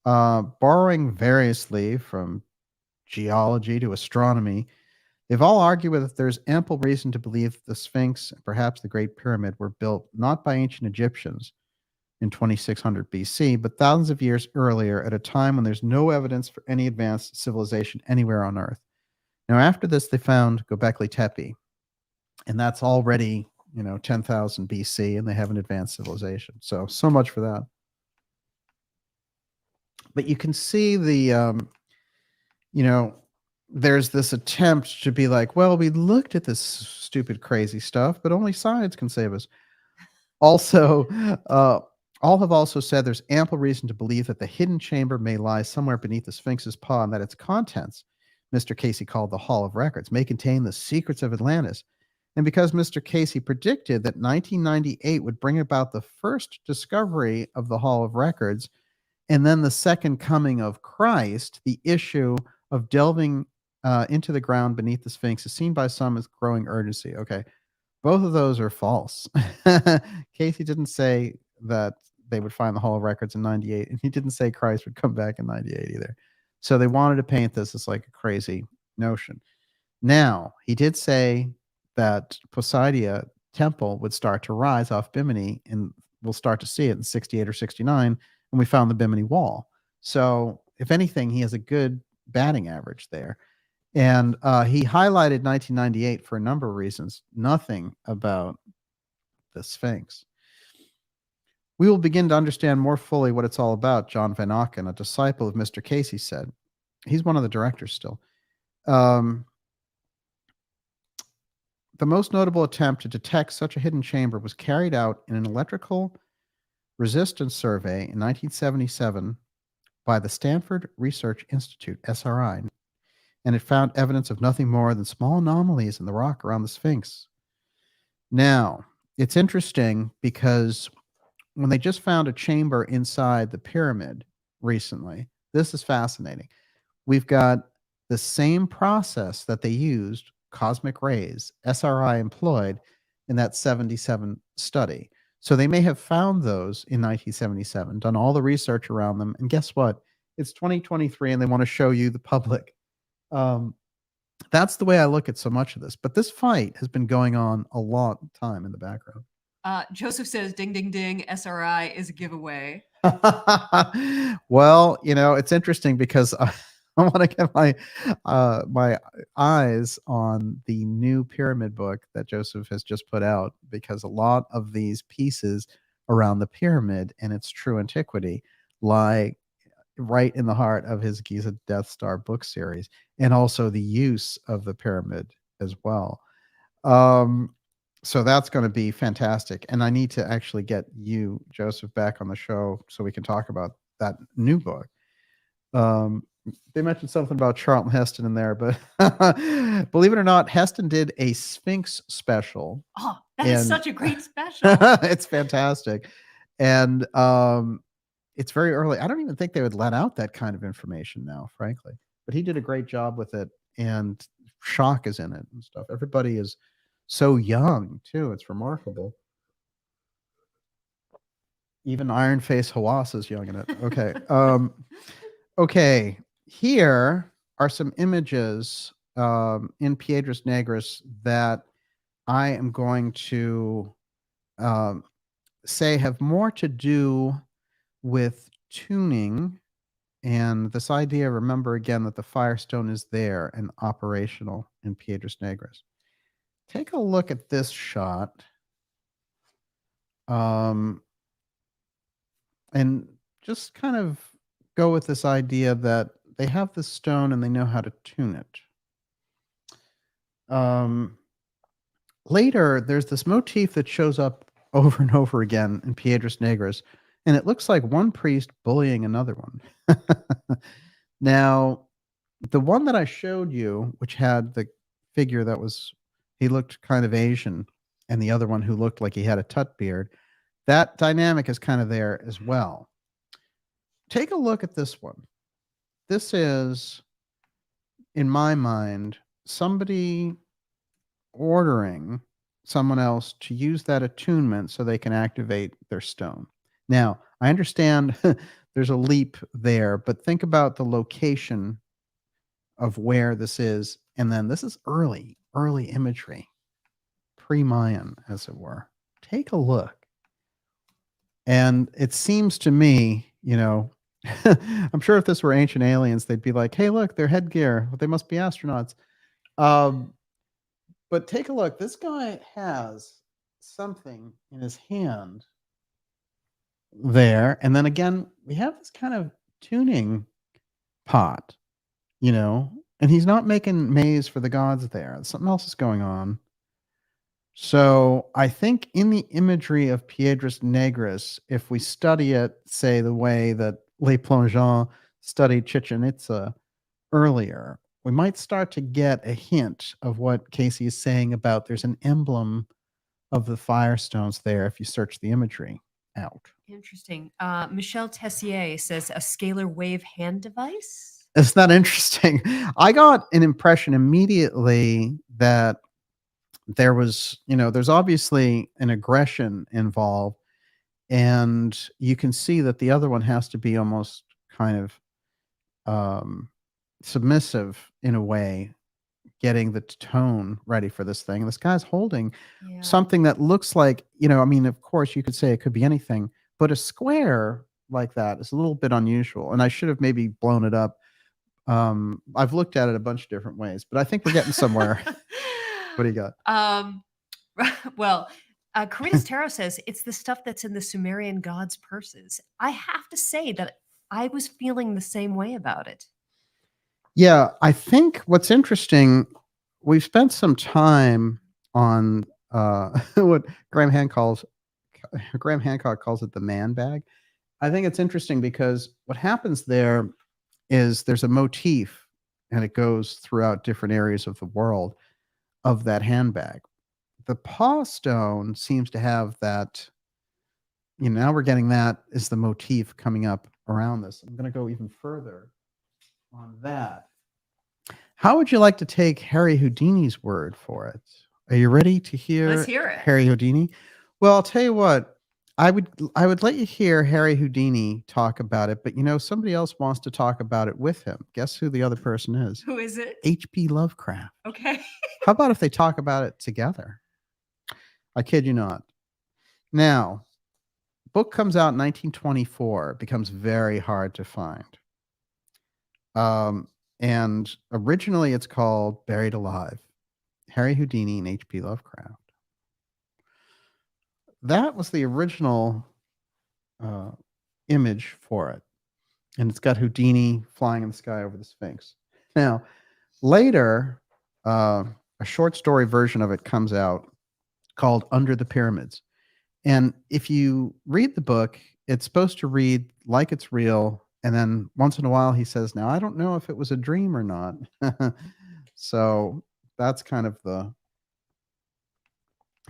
Borrowing variously from geology to astronomy, they've all argued that there's ample reason to believe the Sphinx and perhaps the Great Pyramid were built not by ancient Egyptians in 2600 BC, but thousands of years earlier at a time when there's no evidence for any advanced civilization anywhere on Earth. Now, after this, they found Göbekli Tepe, and that's already 10,000 BC, and they have an advanced civilization. So much for that. But you can see the, there's this attempt to be like, well, we looked at this stupid, crazy stuff, but only science can save us. Also, all have also said there's ample reason to believe that the hidden chamber may lie somewhere beneath the Sphinx's paw, and that its contents, Mr. Cayce called the Hall of Records, may contain the secrets of Atlantis. And because Mr. Cayce predicted that 1998 would bring about the first discovery of the Hall of Records, and then the second coming of Christ, the issue of delving into the ground beneath the Sphinx is seen by some as growing urgency. Okay, both of those are false. Cayce didn't say that they would find the Hall of Records in 98, and he didn't say Christ would come back in 98 either. So they wanted to paint this as like a crazy notion. Now, he did say that Poseidia temple would start to rise off Bimini, and we'll start to see it in 68 or 69, and we found the Bimini Wall. So if anything, he has a good batting average there. And he highlighted 1998 for a number of reasons, nothing about the Sphinx. We will begin to understand more fully what it's all about, John Van Auken, a disciple of Mr. Cayce, said. He's one of the directors still. The most notable attempt to detect such a hidden chamber was carried out in an electrical resistance survey in 1977 by the Stanford Research Institute, SRI, and it found evidence of nothing more than small anomalies in the rock around the Sphinx. Now, it's interesting because when they just found a chamber inside the pyramid recently, this is fascinating. We've got the same process that they used, cosmic rays, SRI employed in that 77 study. So they may have found those in 1977, done all the research around them, and guess what? It's 2023 and they want to show you the public. That's the way I look at so much of this. But this fight has been going on a long time in the background. Joseph says, ding, ding, ding, SRI is a giveaway. Well, it's interesting because I want to get my eyes on the new pyramid book that Joseph has just put out, because a lot of these pieces around the pyramid and its true antiquity lie right in the heart of his Giza Death Star book series, and also the use of the pyramid as well. So that's going to be fantastic. And I need to actually get you, Joseph, back on the show so we can talk about that new book. They mentioned something about Charlton Heston in there, but believe it or not, Heston did a Sphinx special. Oh, that is such a great special. It's fantastic. And it's very early. I don't even think they would let out that kind of information now, frankly. But he did a great job with it, and Shock is in it and stuff. Everybody is so young, too. It's remarkable. Even Iron Face Hawass is young in it. Okay. Okay. Here are some images in Piedras Negras that I am going to say have more to do with tuning and this idea. Remember again that the Firestone is there and operational in Piedras Negras. Take a look at this shot. And just kind of go with this idea that they have this stone and they know how to tune it. Later, there's this motif that shows up over and over again in Piedras Negras, and it looks like one priest bullying another one. Now, the one that I showed you, which had the figure that was, he looked kind of Asian, and the other one who looked like he had a tut beard, that dynamic is kind of there as well. Take a look at this one. This is, in my mind, somebody ordering someone else to use that attunement so they can activate their stone. Now, I understand there's a leap there, but think about the location of where this is. And then this is early imagery, pre-Mayan, as it were. Take a look. And it seems to me, I'm sure if this were ancient aliens, they'd be like, hey, look, their headgear, they must be astronauts. But take a look. This guy has something in his hand there. And then again, we have this kind of tuning pot, and he's not making maize for the gods there. Something else is going on. So I think in the imagery of Piedras Negras, if we study it, say, the way that Le Plongeon studied Chichen Itza earlier, we might start to get a hint of what Cayce is saying about there's an emblem of the firestones there if you search the imagery out. Interesting. Michelle Tessier says a scalar wave hand device. It's not interesting. I got an impression immediately that there was, there's obviously an aggression involved, and you can see that the other one has to be almost kind of submissive in a way, getting the tone ready for this thing. This guy's holding something that looks like, of course you could say it could be anything, but a square like that is a little bit unusual. And I should have maybe blown it up. I've looked at it a bunch of different ways, but I think we're getting somewhere. What do you got? Well, Caritas Tarot says it's the stuff that's in the Sumerian gods' purses. I have to say that I was feeling the same way about it. Yeah, I think what's interesting, we've spent some time on what Graham Hancock calls it the man bag. I think it's interesting because what happens there is there's a motif, and it goes throughout different areas of the world, of that handbag. The Paw Stone seems to have that, now we're getting that is the motif coming up around this. I'm going to go even further on that. How would you like to take Harry Houdini's word for it? Are you ready to hear? Let's hear it. Harry Houdini? Well, I'll tell you what. I would let you hear Harry Houdini talk about it, but somebody else wants to talk about it with him. Guess who the other person is? Who is it? H.P. Lovecraft. Okay. How about if they talk about it together? I kid you not. Now, book comes out in 1924. It becomes very hard to find. And originally it's called Buried Alive, Harry Houdini and H.P. Lovecraft. That was the original image for it. And it's got Houdini flying in the sky over the Sphinx. Now, later, a short story version of it comes out called Under the Pyramids. And if you read the book, it's supposed to read like it's real. And then once in a while he says, now, I don't know if it was a dream or not. So that's kind of the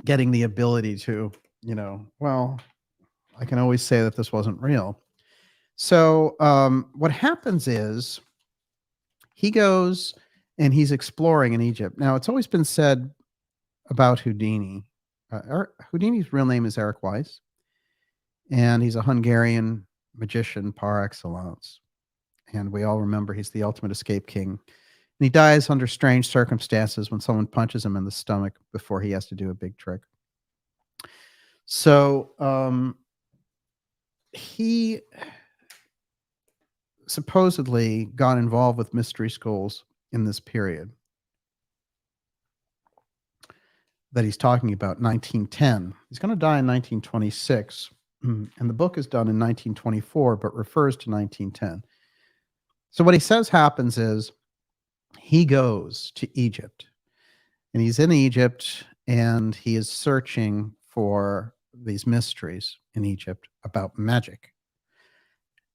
getting the ability to, well, I can always say that this wasn't real. So what happens is he goes and he's exploring in Egypt. Now, it's always been said about Houdini. Houdini's real name is Eric Weiss, and he's a Hungarian magician par excellence. And we all remember he's the ultimate escape king. And he dies under strange circumstances when someone punches him in the stomach before he has to do a big trick. So he supposedly got involved with mystery schools in this period that he's talking about, 1910. He's going to die in 1926, and the book is done in 1924, but refers to 1910. So what he says happens is he goes to Egypt, and he's in Egypt, and he is searching for these mysteries in Egypt about magic.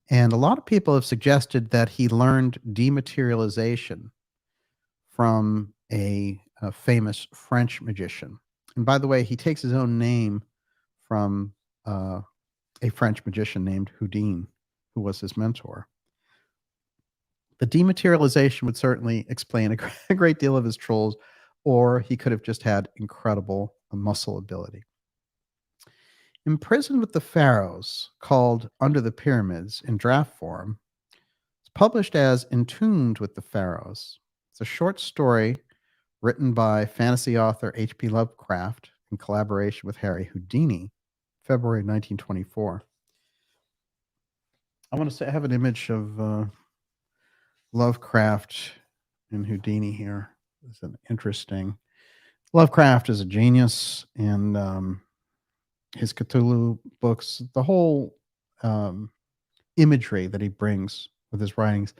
And a lot of people have suggested that he learned dematerialization from a famous French magician. And by the way, he takes his own name from a French magician named Houdin, who was his mentor. The dematerialization would certainly explain a great deal of his trolls, or he could have just had incredible muscle ability. Imprisoned with the Pharaohs, called Under the Pyramids in draft form, it's published as Entombed with the Pharaohs. It's a short story written by fantasy author H.P. Lovecraft in collaboration with Harry Houdini, February 1924. I want to say I have an image of Lovecraft and Houdini here. It's an interesting. Lovecraft is a genius, and his Cthulhu books, the whole imagery that he brings with his writings.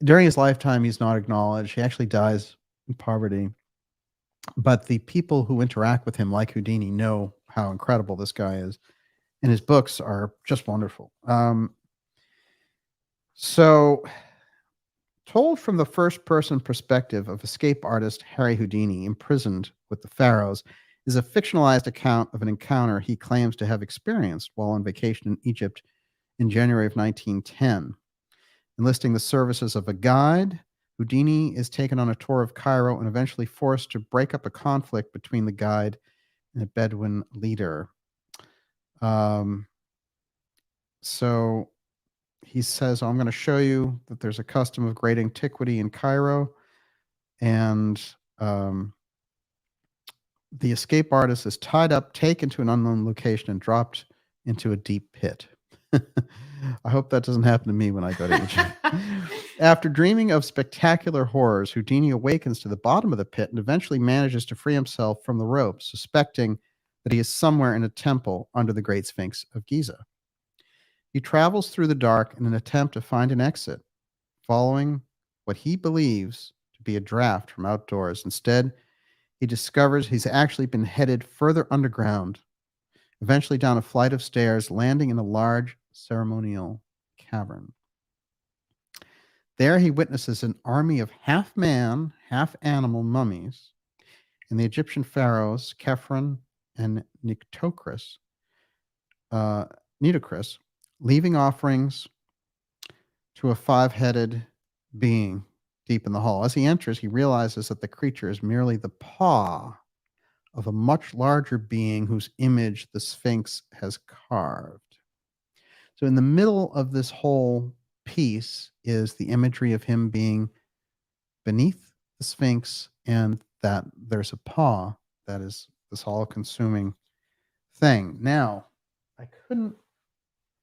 During his lifetime, he's not acknowledged. He actually dies in poverty. But the people who interact with him, like Houdini, know how incredible this guy is. And his books are just wonderful. So, told from the first-person perspective of escape artist Harry Houdini, imprisoned with the pharaohs, is a fictionalized account of an encounter he claims to have experienced while on vacation in Egypt in January of 1910. Enlisting the services of a guide, Houdini is taken on a tour of Cairo and eventually forced to break up a conflict between the guide and a Bedouin leader. So he says, I'm going to show you that there's a custom of great antiquity in Cairo. And the escape artist is tied up, taken to an unknown location, and dropped into a deep pit. I hope that doesn't happen to me when I go to Egypt. After dreaming of spectacular horrors, Houdini awakens to the bottom of the pit and eventually manages to free himself from the rope, suspecting that he is somewhere in a temple under the Great Sphinx of Giza. He travels through the dark in an attempt to find an exit, following what he believes to be a draft from outdoors. Instead, he discovers he's actually been headed further underground, eventually down a flight of stairs, landing in a large ceremonial cavern. There he witnesses an army of half-man, half-animal mummies and the Egyptian pharaohs Khephren and Nitocris, leaving offerings to a five-headed being deep in the hall. As he enters, he realizes that the creature is merely the paw of a much larger being whose image the Sphinx has carved. So in the middle of this whole piece is the imagery of him being beneath the Sphinx and that there's a paw that is this all-consuming thing. Now, I couldn't,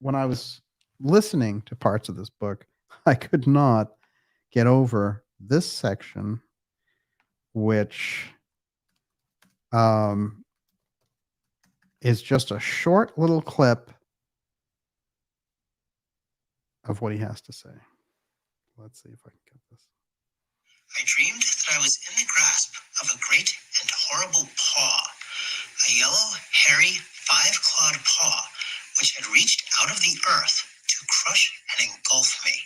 when I was listening to parts of this book, I could not get over this section, which is just a short little clip of what he has to say. Let's see if I can get this. I dreamed that I was in the grasp of a great and horrible paw, a yellow, hairy, five-clawed paw, which had reached out of the earth to crush and engulf me.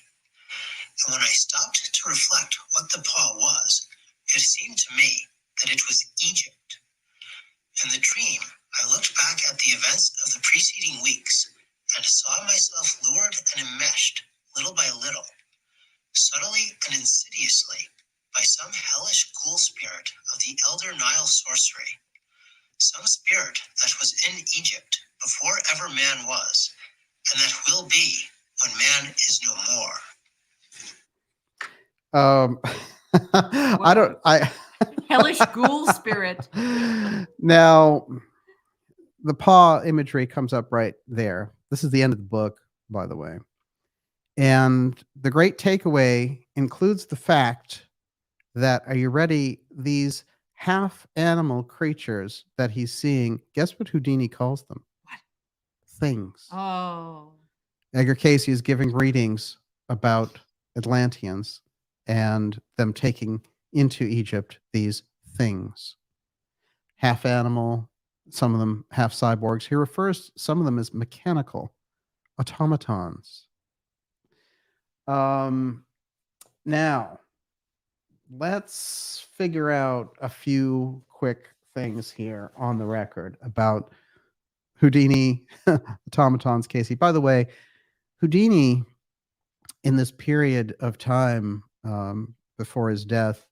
And when I stopped to reflect what the paw was, it seemed to me that it was Egypt. In the dream, I looked back at the events of the preceding weeks and saw myself lured and enmeshed, little by little, subtly and insidiously, by some hellish ghoul spirit of the Elder Nile sorcery, some spirit that was in Egypt before ever man was, and that will be when man is no more. Hellish ghoul spirit. Now, the paw imagery comes up right there. This is the end of the book, by the way. And the great takeaway includes the fact that, are you ready? These half animal creatures that he's seeing, guess what Houdini calls them? What? Things. Oh. Edgar Cayce is giving readings about Atlanteans and them taking into Egypt these things. Half animal, some of them half cyborgs. He refers some of them as mechanical automatons. Now, let's figure out a few quick things here on the record about Houdini, automatons, Cayce. By the way, Houdini, in this period of time before his death,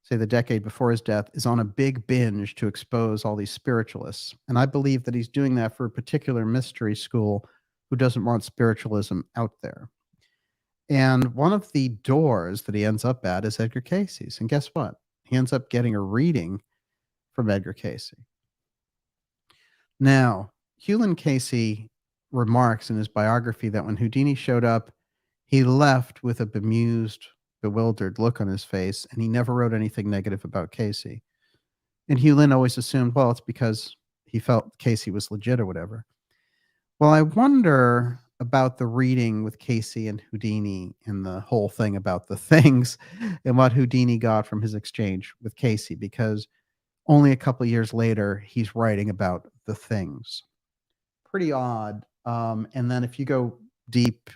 say the decade before his death, is on a big binge to expose all these spiritualists. And I believe that he's doing that for a particular mystery school who doesn't want spiritualism out there. And one of the doors that he ends up at is Edgar Cayce's. And guess what? He ends up getting a reading from Edgar Cayce. Now, Hewlin Cayce remarks in his biography that when Houdini showed up, he left with a bemused, bewildered look on his face, and he never wrote anything negative about Cayce. And Hewlin always assumed, well, it's because he felt Cayce was legit or whatever. Well, I wonder about the reading with Cayce and Houdini and the whole thing about the things and what Houdini got from his exchange with Cayce, because only a couple of years later, he's writing about the things. Pretty odd. And then if you go deep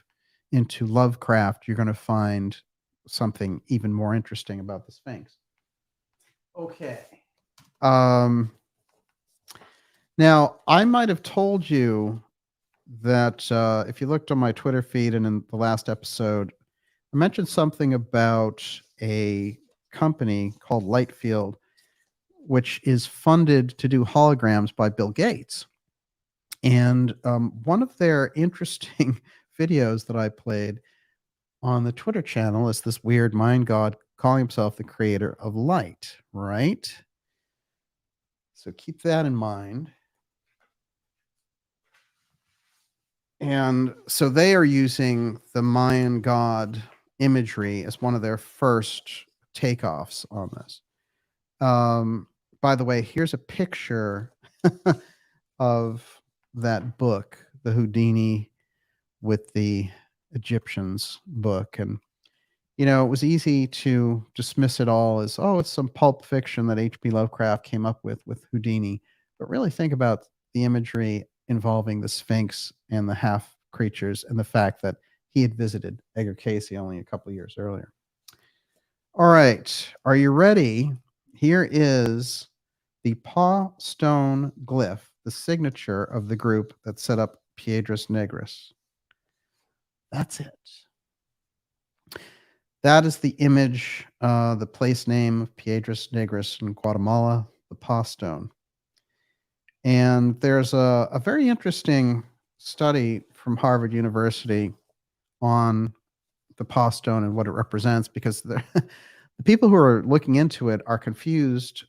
into Lovecraft, you're going to find something even more interesting about the Sphinx. Okay. Now, I might have told you that if you looked on my Twitter feed and in the last episode, I mentioned something about a company called Lightfield, which is funded to do holograms by Bill Gates. And one of their interesting videos that I played on the Twitter channel is this weird Mayan god calling himself the creator of light, right? So keep that in mind. And so they are using the Mayan god imagery as one of their first takeoffs on this. By the way, here's a picture of that book, the Houdini with the Egyptians book. And, you know, it was easy to dismiss it all as, oh, it's some pulp fiction that H.P. Lovecraft came up with Houdini. But really think about the imagery involving the Sphinx and the half creatures and the fact that he had visited Edgar Cayce only a couple of years earlier. All right. Are you ready? Here is the Paw Stone glyph, the signature of the group that set up Piedras Negras. That's it. That is the image, the place name of Piedras Negras in Guatemala, the Paw Stone. And there's a very interesting study from Harvard University on the Paw Stone and what it represents, because the people who are looking into it are confused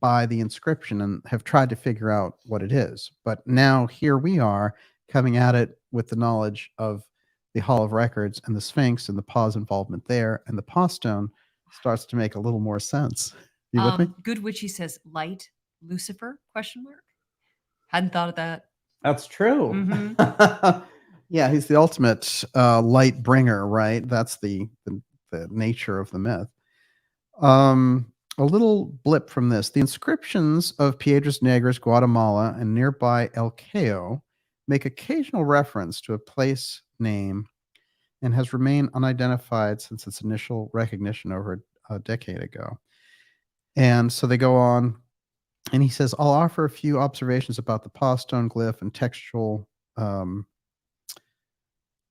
by the inscription and have tried to figure out what it is. But now here we are coming at it with the knowledge of the Hall of Records and the Sphinx and the Paw's involvement there, and the Paw Stone starts to make a little more sense. You with me? Good Witchy says light Lucifer ? Hadn't thought of that. That's true. Yeah, he's the ultimate light bringer, right? That's the nature of the myth. A little blip from this. The inscriptions of Piedras Negras, Guatemala, and nearby El Cayo make occasional reference to a place name and has remained unidentified since its initial recognition over a decade ago. And so they go on, and he says, I'll offer a few observations about the Paw Stone glyph and textual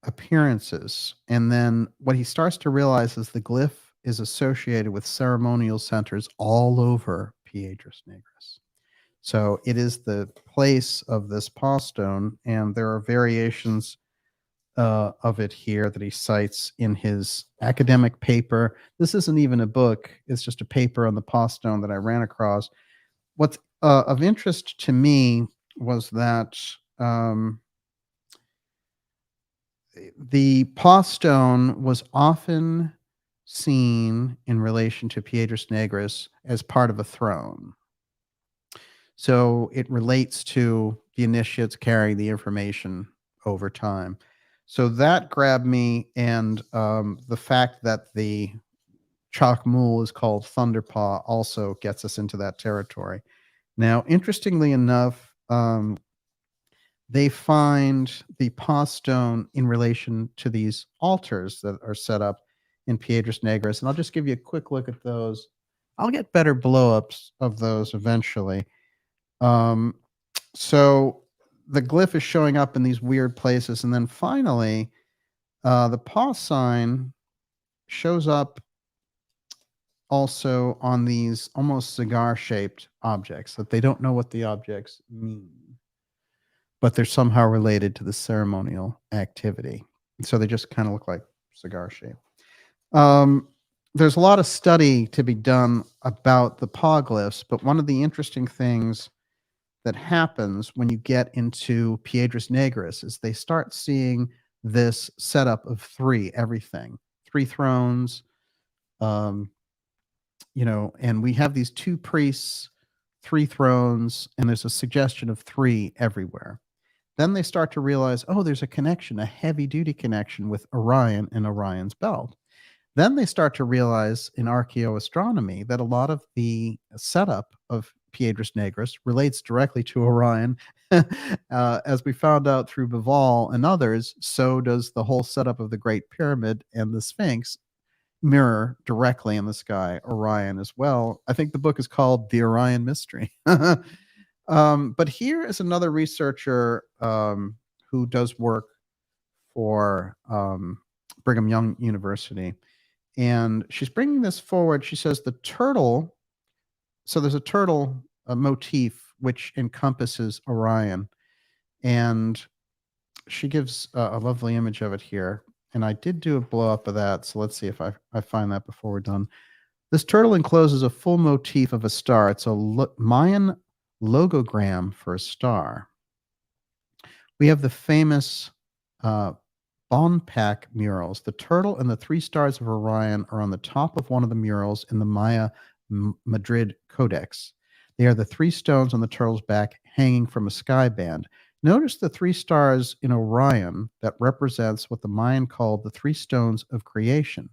appearances. And then what he starts to realize is the glyph is associated with ceremonial centers all over Piedras Negras. So it is the place of this Paw Stone, and there are variations of it here that he cites in his academic paper. This isn't even a book. It's just a paper on the Paw Stone that I ran across. What's of interest to me was that the Paw Stone was often seen in relation to Piedras Negras as part of a throne. So it relates to the initiates carrying the information over time. So that grabbed me, and the fact that the Chacmool is called Thunder Paw also gets us into that territory. Now, interestingly enough, they find the Paw Stone in relation to these altars that are set up in Piedras Negras. And I'll just give you a quick look at those. I'll get better blow-ups of those eventually. So the glyph is showing up in these weird places. And then finally, the paw sign shows up also on these almost cigar-shaped objects that they don't know what the objects mean, but they're somehow related to the ceremonial activity. So they just kind of look like cigar shape. There's a lot of study to be done about the paw glyphs, but one of the interesting things that happens when you get into Piedras Negras is they start seeing this setup of everything, 3 thrones, and we have these 2 priests 3 thrones, and there's a suggestion of 3 everywhere. Then they start to realize, oh, there's a connection, a heavy-duty connection with Orion and Orion's belt. Then they start to realize in archaeoastronomy that a lot of the setup of Piedras Negras relates directly to Orion. As we found out through Bival and others, so does the whole setup of the Great Pyramid and the Sphinx mirror directly in the sky Orion as well. I think the book is called The Orion Mystery. But here is another researcher who does work for Brigham Young University. And she's bringing this forward. She says the turtle, so there's a turtle motif which encompasses Orion. And she gives a lovely image of it here. And I did do a blow up of that. So let's see if I find that before we're done. This turtle encloses a full motif of a star. It's a Mayan logogram for a star. We have the famous Bonpac murals. The turtle and the 3 stars of Orion are on the top of one of the murals in the Maya Madrid Codex. They are the 3 stones on the turtle's back hanging from a sky band. Notice the 3 stars in Orion that represents what the Mayan called the 3 stones of creation.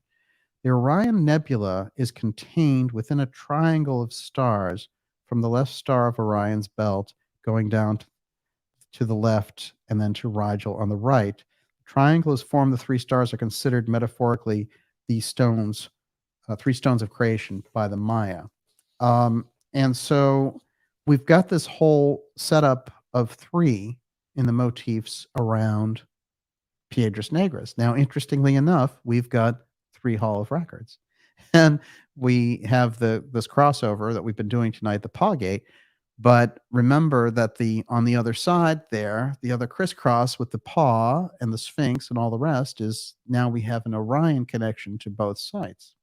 The Orion Nebula is contained within a triangle of stars from the left star of Orion's belt going down to the left and then to Rigel on the right. The triangle is formed. The 3 stars are considered metaphorically the stones, 3 stones of creation by the Maya. And so we've got this whole setup of 3 in the motifs around Piedras Negras. Now, interestingly enough, we've got 3 Hall of Records. And we have this crossover that we've been doing tonight, the PawGate. But remember that on the other side there, the other crisscross with the paw and the Sphinx and all the rest is now we have an Orion connection to both sites.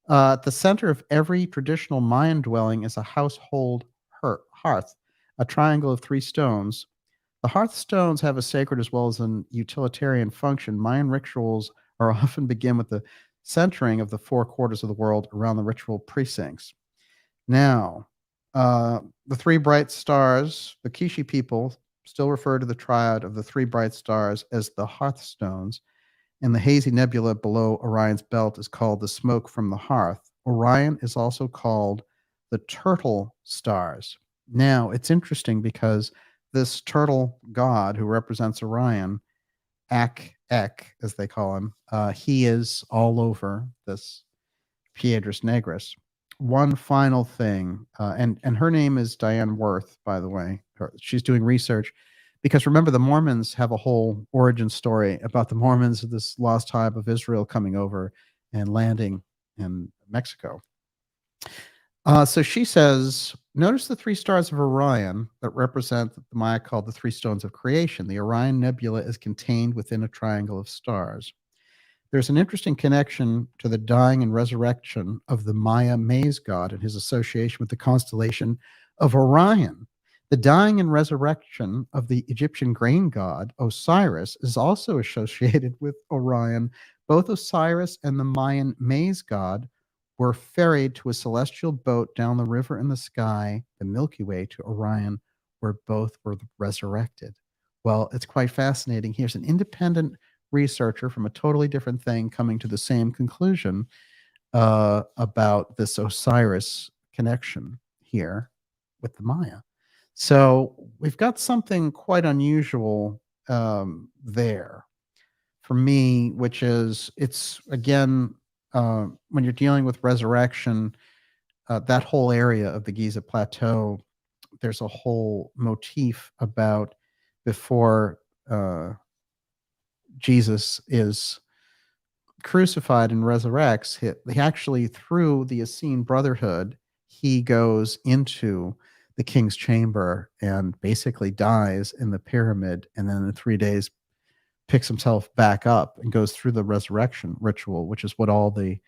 At the center of every traditional Mayan dwelling is a household hearth, a triangle of 3 stones. The hearth stones have a sacred as well as an utilitarian function. Mayan rituals are often begin with the centering of the 4 quarters of the world around the ritual precincts. Now, the 3 bright stars, the Quiche people still refer to the triad of the 3 bright stars as the hearthstones, and the hazy nebula below Orion's belt is called the smoke from the hearth. Orion is also called the turtle stars. Now, it's interesting because this turtle god who represents Orion, Ek, as they call him, he is all over this Piedras Negras. One final thing, and her name is Diane Worth, by the way. She's doing research because remember, the Mormons have a whole origin story about the Mormons of this lost tribe of Israel coming over and landing in Mexico. So she says, notice the 3 stars of Orion that represent what the Maya called the 3 stones of creation. The Orion Nebula is contained within a triangle of stars. There's an interesting connection to the dying and resurrection of the Maya maize god and his association with the constellation of Orion. The dying and resurrection of the Egyptian grain god, Osiris, is also associated with Orion. Both Osiris and the Mayan maize god were ferried to a celestial boat down the river in the sky, the Milky Way, to Orion, where both were resurrected. Well, it's quite fascinating. Here's an independent researcher from a totally different thing coming to the same conclusion about this Osiris connection here with the Maya. So we've got something quite unusual there for me, which is it's, again, when you're dealing with resurrection, that whole area of the Giza Plateau, there's a whole motif about before Jesus is crucified and resurrects. He actually, through the Essene Brotherhood, he goes into the king's chamber and basically dies in the pyramid, and then in 3 days picks himself back up and goes through the resurrection ritual, which is what all the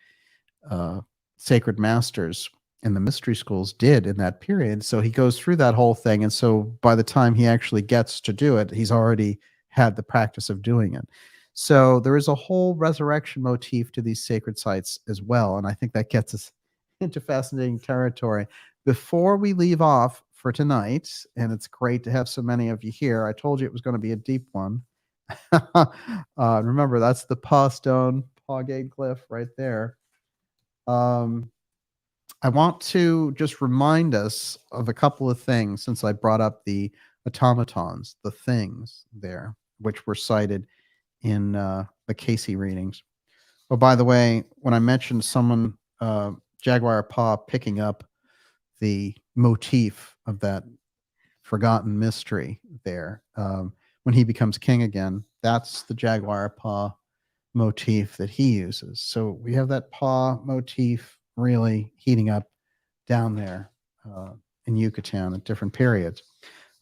sacred masters in the mystery schools did in that period. So he goes through that whole thing, and so by the time he actually gets to do it, he's already had the practice of doing it. So there is a whole resurrection motif to these sacred sites as well, and I think that gets us into fascinating territory. Before we leave off for tonight, and it's great to have so many of you here. I told you it was going to be a deep one. Remember, that's the Paw Stone, PawGate glyph right there. I want to just remind us of a couple of things since I brought up the automatons, the things there, which were cited in the Cayce readings. Oh, by the way, when I mentioned someone, Jaguar Paw, picking up the motif of that forgotten mystery there, when he becomes king again, that's the Jaguar Paw motif that he uses. So we have that paw motif really heating up down there in Yucatan at different periods.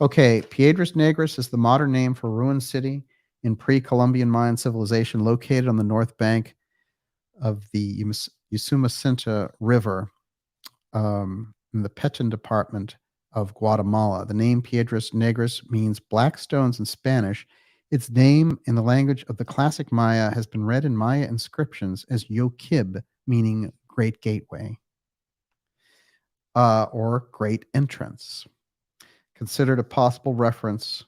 Okay, Piedras Negras is the modern name for a ruined city in pre-Columbian Mayan civilization located on the north bank of the Usumacinta River in the Petén department of Guatemala. The name Piedras Negras means black stones in Spanish. Its name in the language of the classic Maya has been read in Maya inscriptions as Yoquib, meaning great gateway or great entrance. Considered a possible reference,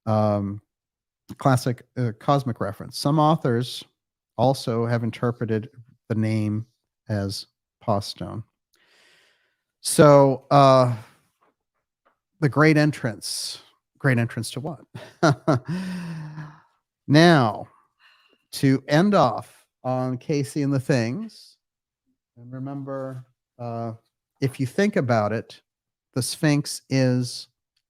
classic cosmic reference. Some authors also have interpreted the name as Paw Stone. So the great entrance to what? Now, to end off on Cayce and the things, and remember, if you think about it, the Sphinx is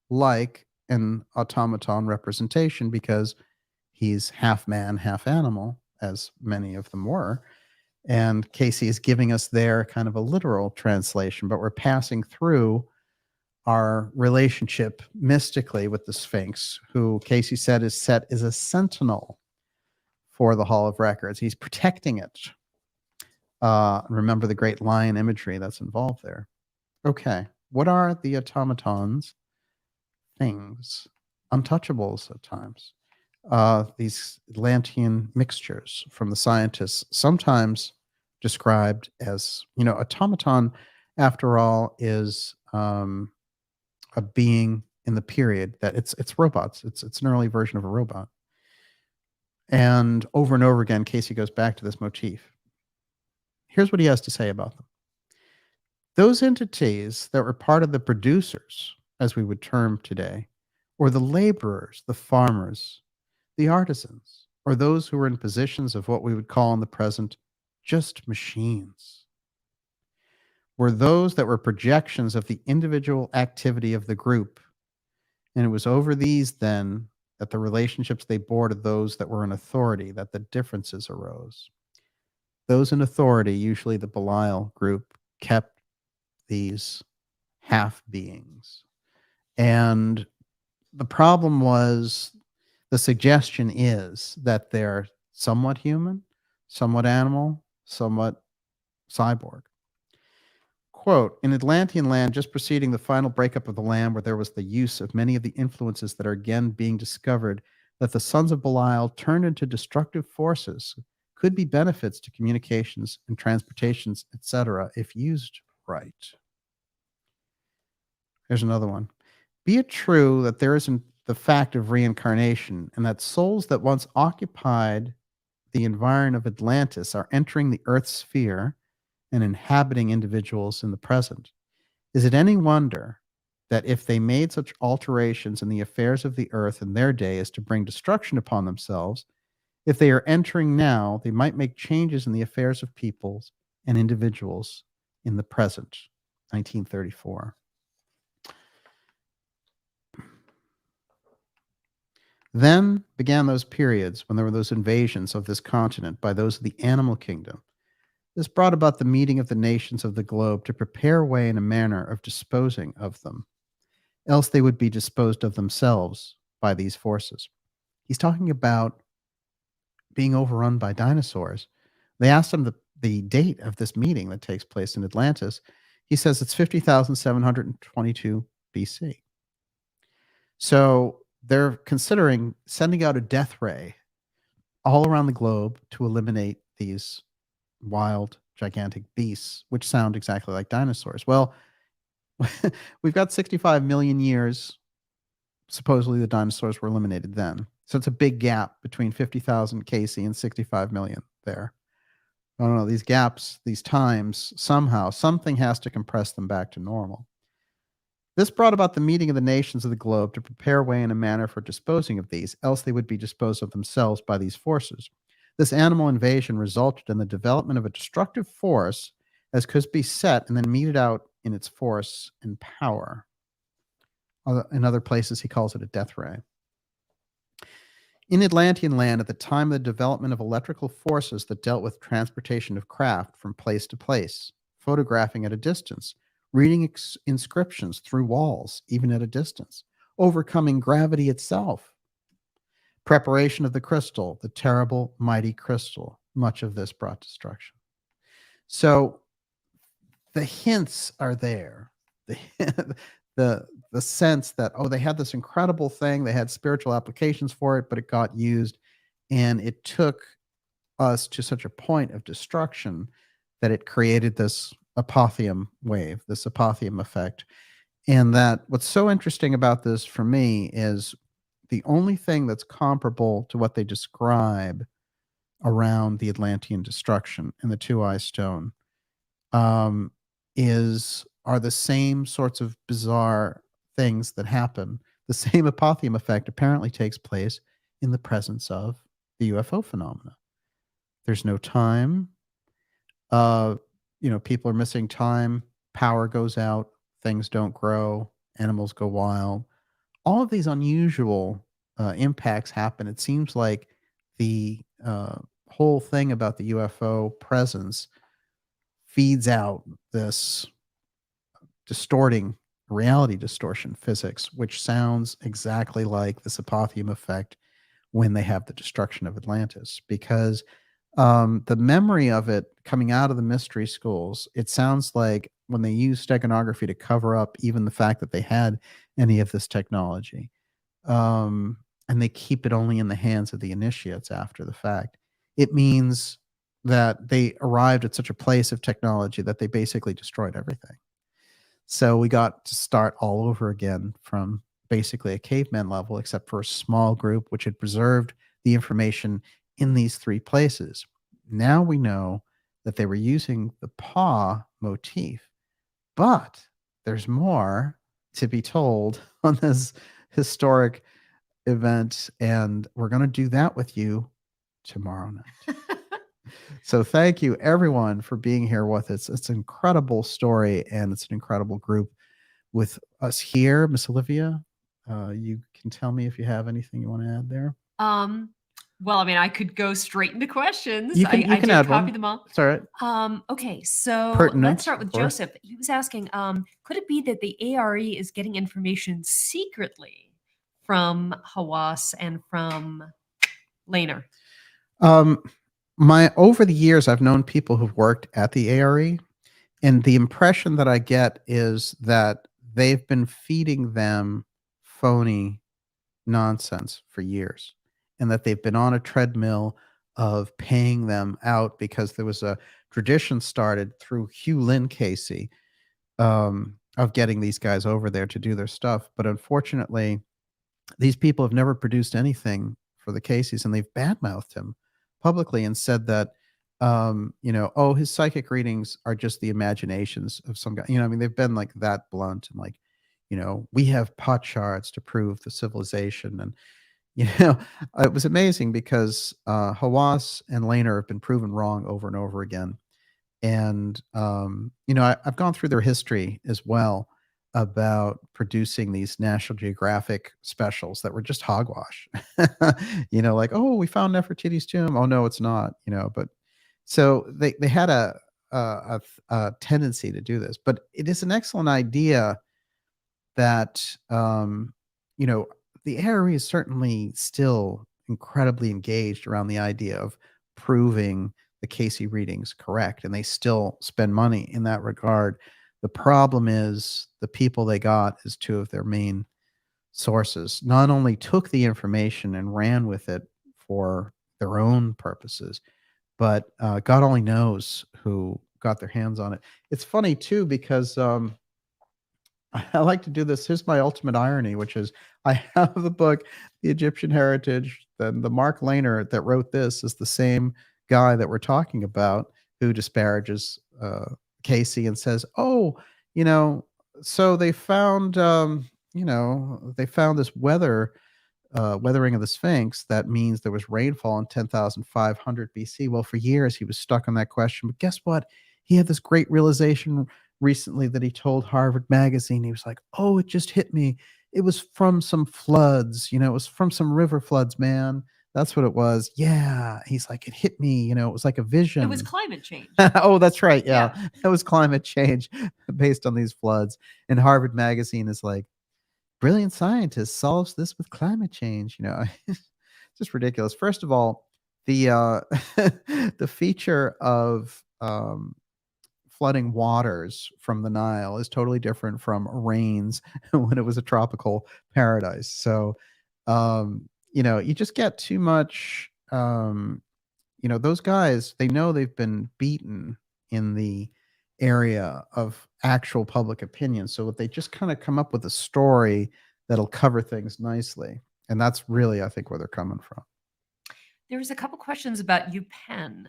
like an automaton representation because he's half man, half animal, as many of them were. And Cayce is giving us there kind of a literal translation, but we're passing through our relationship mystically with the Sphinx, who Cayce said is set as a sentinel for the Hall of Records. He's protecting it. Remember the great lion imagery that's involved there. Okay, what are the automatons? Things, untouchables at times. These Atlantean mixtures from the scientists, sometimes described as, automaton, after all, is a being in the period that it's robots. It's an early version of a robot. And over again, Cayce goes back to this motif. Here's what he has to say about them. Those entities that were part of the producers, as we would term today, or the laborers, the farmers, the artisans, or those who were in positions of what we would call in the present just machines, were those that were projections of the individual activity of the group. And it was over these then that the relationships they bore to those that were in authority, that the differences arose. Those in authority, usually the Belial group, kept these half beings. And the problem was, the suggestion is that they're somewhat human, somewhat animal, somewhat cyborg. Quote, in Atlantean land, just preceding the final breakup of the land, where there was the use of many of the influences that are again being discovered, that the sons of Belial turned into destructive forces, could be benefits to communications and transportations, etc., if used right. Here's another one. Be it true that there isn't the fact of reincarnation, and that souls that once occupied the environment of Atlantis are entering the Earth's sphere and inhabiting individuals in the present, is it any wonder that if they made such alterations in the affairs of the earth in their day as to bring destruction upon themselves, if they are entering now, they might make changes in the affairs of peoples and individuals in the present? 1934. Then began those periods when there were those invasions of this continent by those of the animal kingdom. This brought about the meeting of the nations of the globe to prepare a way in a manner of disposing of them, else they would be disposed of themselves by these forces. He's talking about being overrun by dinosaurs. They asked him the date of this meeting that takes place in Atlantis. He says it's 50,722 BC. So they're considering sending out a death ray all around the globe to eliminate these wild, gigantic beasts, which sound exactly like dinosaurs. Well, we've got 65 million years. Supposedly the dinosaurs were eliminated then. So it's a big gap between 50,000 Cayce and 65 million there. I don't know, these gaps, these times, somehow, something has to compress them back to normal. This brought about the meeting of the nations of the globe to prepare a way and a manner for disposing of these, else they would be disposed of themselves by these forces. This animal invasion resulted in the development of a destructive force as could be set and then meted out in its force and power. In other places, he calls it a death ray. In Atlantean land, at the time of the development of electrical forces that dealt with transportation of craft from place to place, photographing at a distance, reading inscriptions through walls, even at a distance, overcoming gravity itself, preparation of the crystal, the terrible, mighty crystal, much of this brought destruction. So the hints are there. The sense that, oh, they had this incredible thing, they had spiritual applications for it, but it got used, and it took us to such a point of destruction that it created this apotheum wave, this apotheum effect. And that what's so interesting about this for me is the only thing that's comparable to what they describe around the Atlantean destruction in the TUAOI stone are the same sorts of bizarre things that happen. The same apotheum effect apparently takes place in the presence of the UFO phenomena. There's no time. People are missing time. Power goes out. Things don't grow. Animals go wild. All of these unusual impacts happen. It seems like the whole thing about the UFO presence feeds out this distorting reality distortion physics, which sounds exactly like this apotheum effect when they have the destruction of Atlantis, because the memory of it coming out of the mystery schools, it sounds like when they use steganography to cover up even the fact that they had any of this technology, and they keep it only in the hands of the initiates after the fact, it means that they arrived at such a place of technology that they basically destroyed everything. So we got to start all over again from basically a caveman level, except for a small group which had preserved the information in these three places. Now we know that they were using the paw motif, but there's more to be told on this historic event, and we're going to do that with you tomorrow night. So thank you, everyone, for being here with us. It's an incredible story, and it's an incredible group with us here. Miss Olivia, you can tell me if you have anything you want to add there. Well, I mean, I could go straight into questions. You can I did add copy one. them all. It's all right. Okay, so Pertinent, let's start with of course. Joseph. He was asking, could it be that the ARE is getting information secretly from Hawass and from Laner? Over the years, I've known people who've worked at the ARE, and the impression that I get is that they've been feeding them phony nonsense for years, and that they've been on a treadmill of paying them out because there was a tradition started through Hugh Lynn Cayce of getting these guys over there to do their stuff. But unfortunately, these people have never produced anything for the Cayces, and they've badmouthed him publicly and said that, oh, his psychic readings are just the imaginations of some guy. I mean, they've been like that blunt and like, we have pot charts to prove the civilization. And, it was amazing because Hawass and Laner have been proven wrong over and over again. And, I've gone through their history as well about producing these National Geographic specials that were just hogwash, like, oh, we found Nefertiti's tomb. Oh, no, it's not, but so they had a tendency to do this, but it is an excellent idea that, the ARE is certainly still incredibly engaged around the idea of proving the Cayce readings correct, and they still spend money in that regard. The problem is the people they got as two of their main sources not only took the information and ran with it for their own purposes, but God only knows who got their hands on it. It's funny too, because I like to do this. Here's my ultimate irony, which is I have the book, The Egyptian Heritage. Then the Mark Lehner that wrote this is the same guy that we're talking about who disparages Cayce and says, "Oh, you know, so they found, they found this weathering of the Sphinx. That means there was rainfall in 10,500 BC. Well, for years he was stuck on that question. But guess what? He had this great realization recently that he told Harvard Magazine. He was like, "Oh, it just hit me. It was from some floods. It was from some river floods, man. That's what it was. Yeah." He's like, "It hit me. It was like a vision." It was climate change. Oh, that's right. Yeah. It was climate change based on these floods. And Harvard Magazine is like, "Brilliant scientist solves this with climate change." It's just ridiculous. First of all, the the feature of flooding waters from the Nile is totally different from rains when it was a tropical paradise. So, you just get too much. Those guys, they know they've been beaten in the area of actual public opinion. So they just kind of come up with a story that'll cover things nicely. And that's really, I think, where they're coming from. There's a couple questions about UPenn.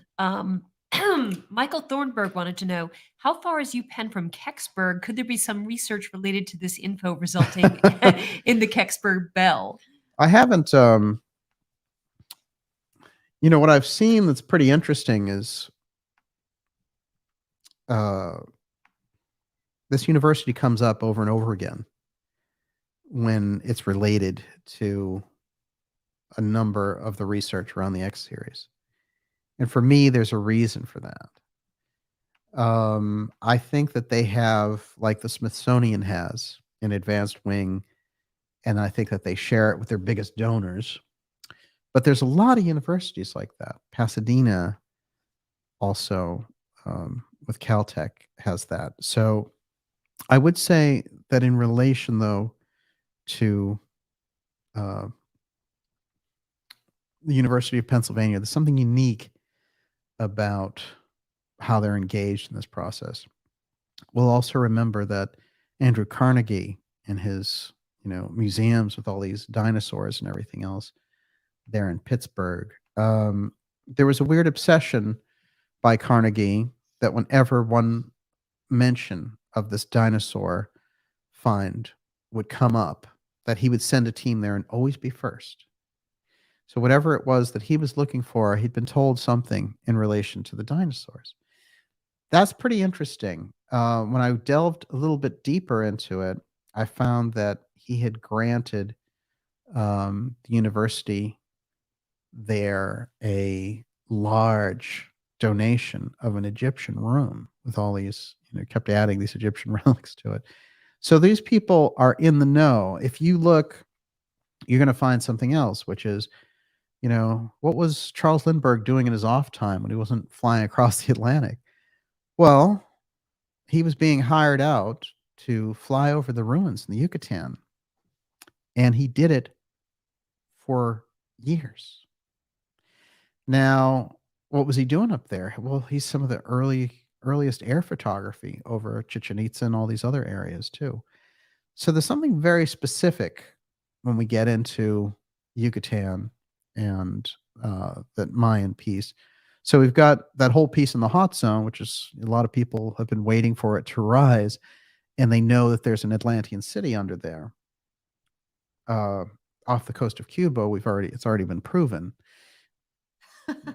Michael Thornburg wanted to know, how far is UPenn from Kecksburg? Could there be some research related to this info resulting in the Kecksburg bell? I haven't, what I've seen that's pretty interesting is this university comes up over and over again when it's related to a number of the research around the X series. And for me, there's a reason for that. I think that they have, like the Smithsonian has, an advanced wing, and I think that they share it with their biggest donors. But there's a lot of universities like that. Pasadena also, with Caltech, has that. So I would say that in relation, though, to the University of Pennsylvania, there's something unique about how they're engaged in this process. We'll also remember that Andrew Carnegie and his, museums with all these dinosaurs and everything else there in Pittsburgh. There was a weird obsession by Carnegie that whenever one mention of this dinosaur find would come up, that he would send a team there and always be first. So whatever it was that he was looking for, he'd been told something in relation to the dinosaurs. That's pretty interesting. When I delved a little bit deeper into it, I found that he had granted the university there a large donation of an Egyptian room with all these, kept adding these Egyptian relics to it. So these people are in the know. If you look, you're going to find something else, which is, what was Charles Lindbergh doing in his off time when he wasn't flying across the Atlantic? Well, he was being hired out to fly over the ruins in the Yucatan. And he did it for years. Now, what was he doing up there? Well, he's some of the earliest air photography over Chichen Itza and all these other areas too. So there's something very specific when we get into Yucatan and that Mayan piece. So we've got that whole piece in the hot zone, which is a lot of people have been waiting for it to rise, and they know that there's an Atlantean city under there. Off the coast of Cuba, it's already been proven.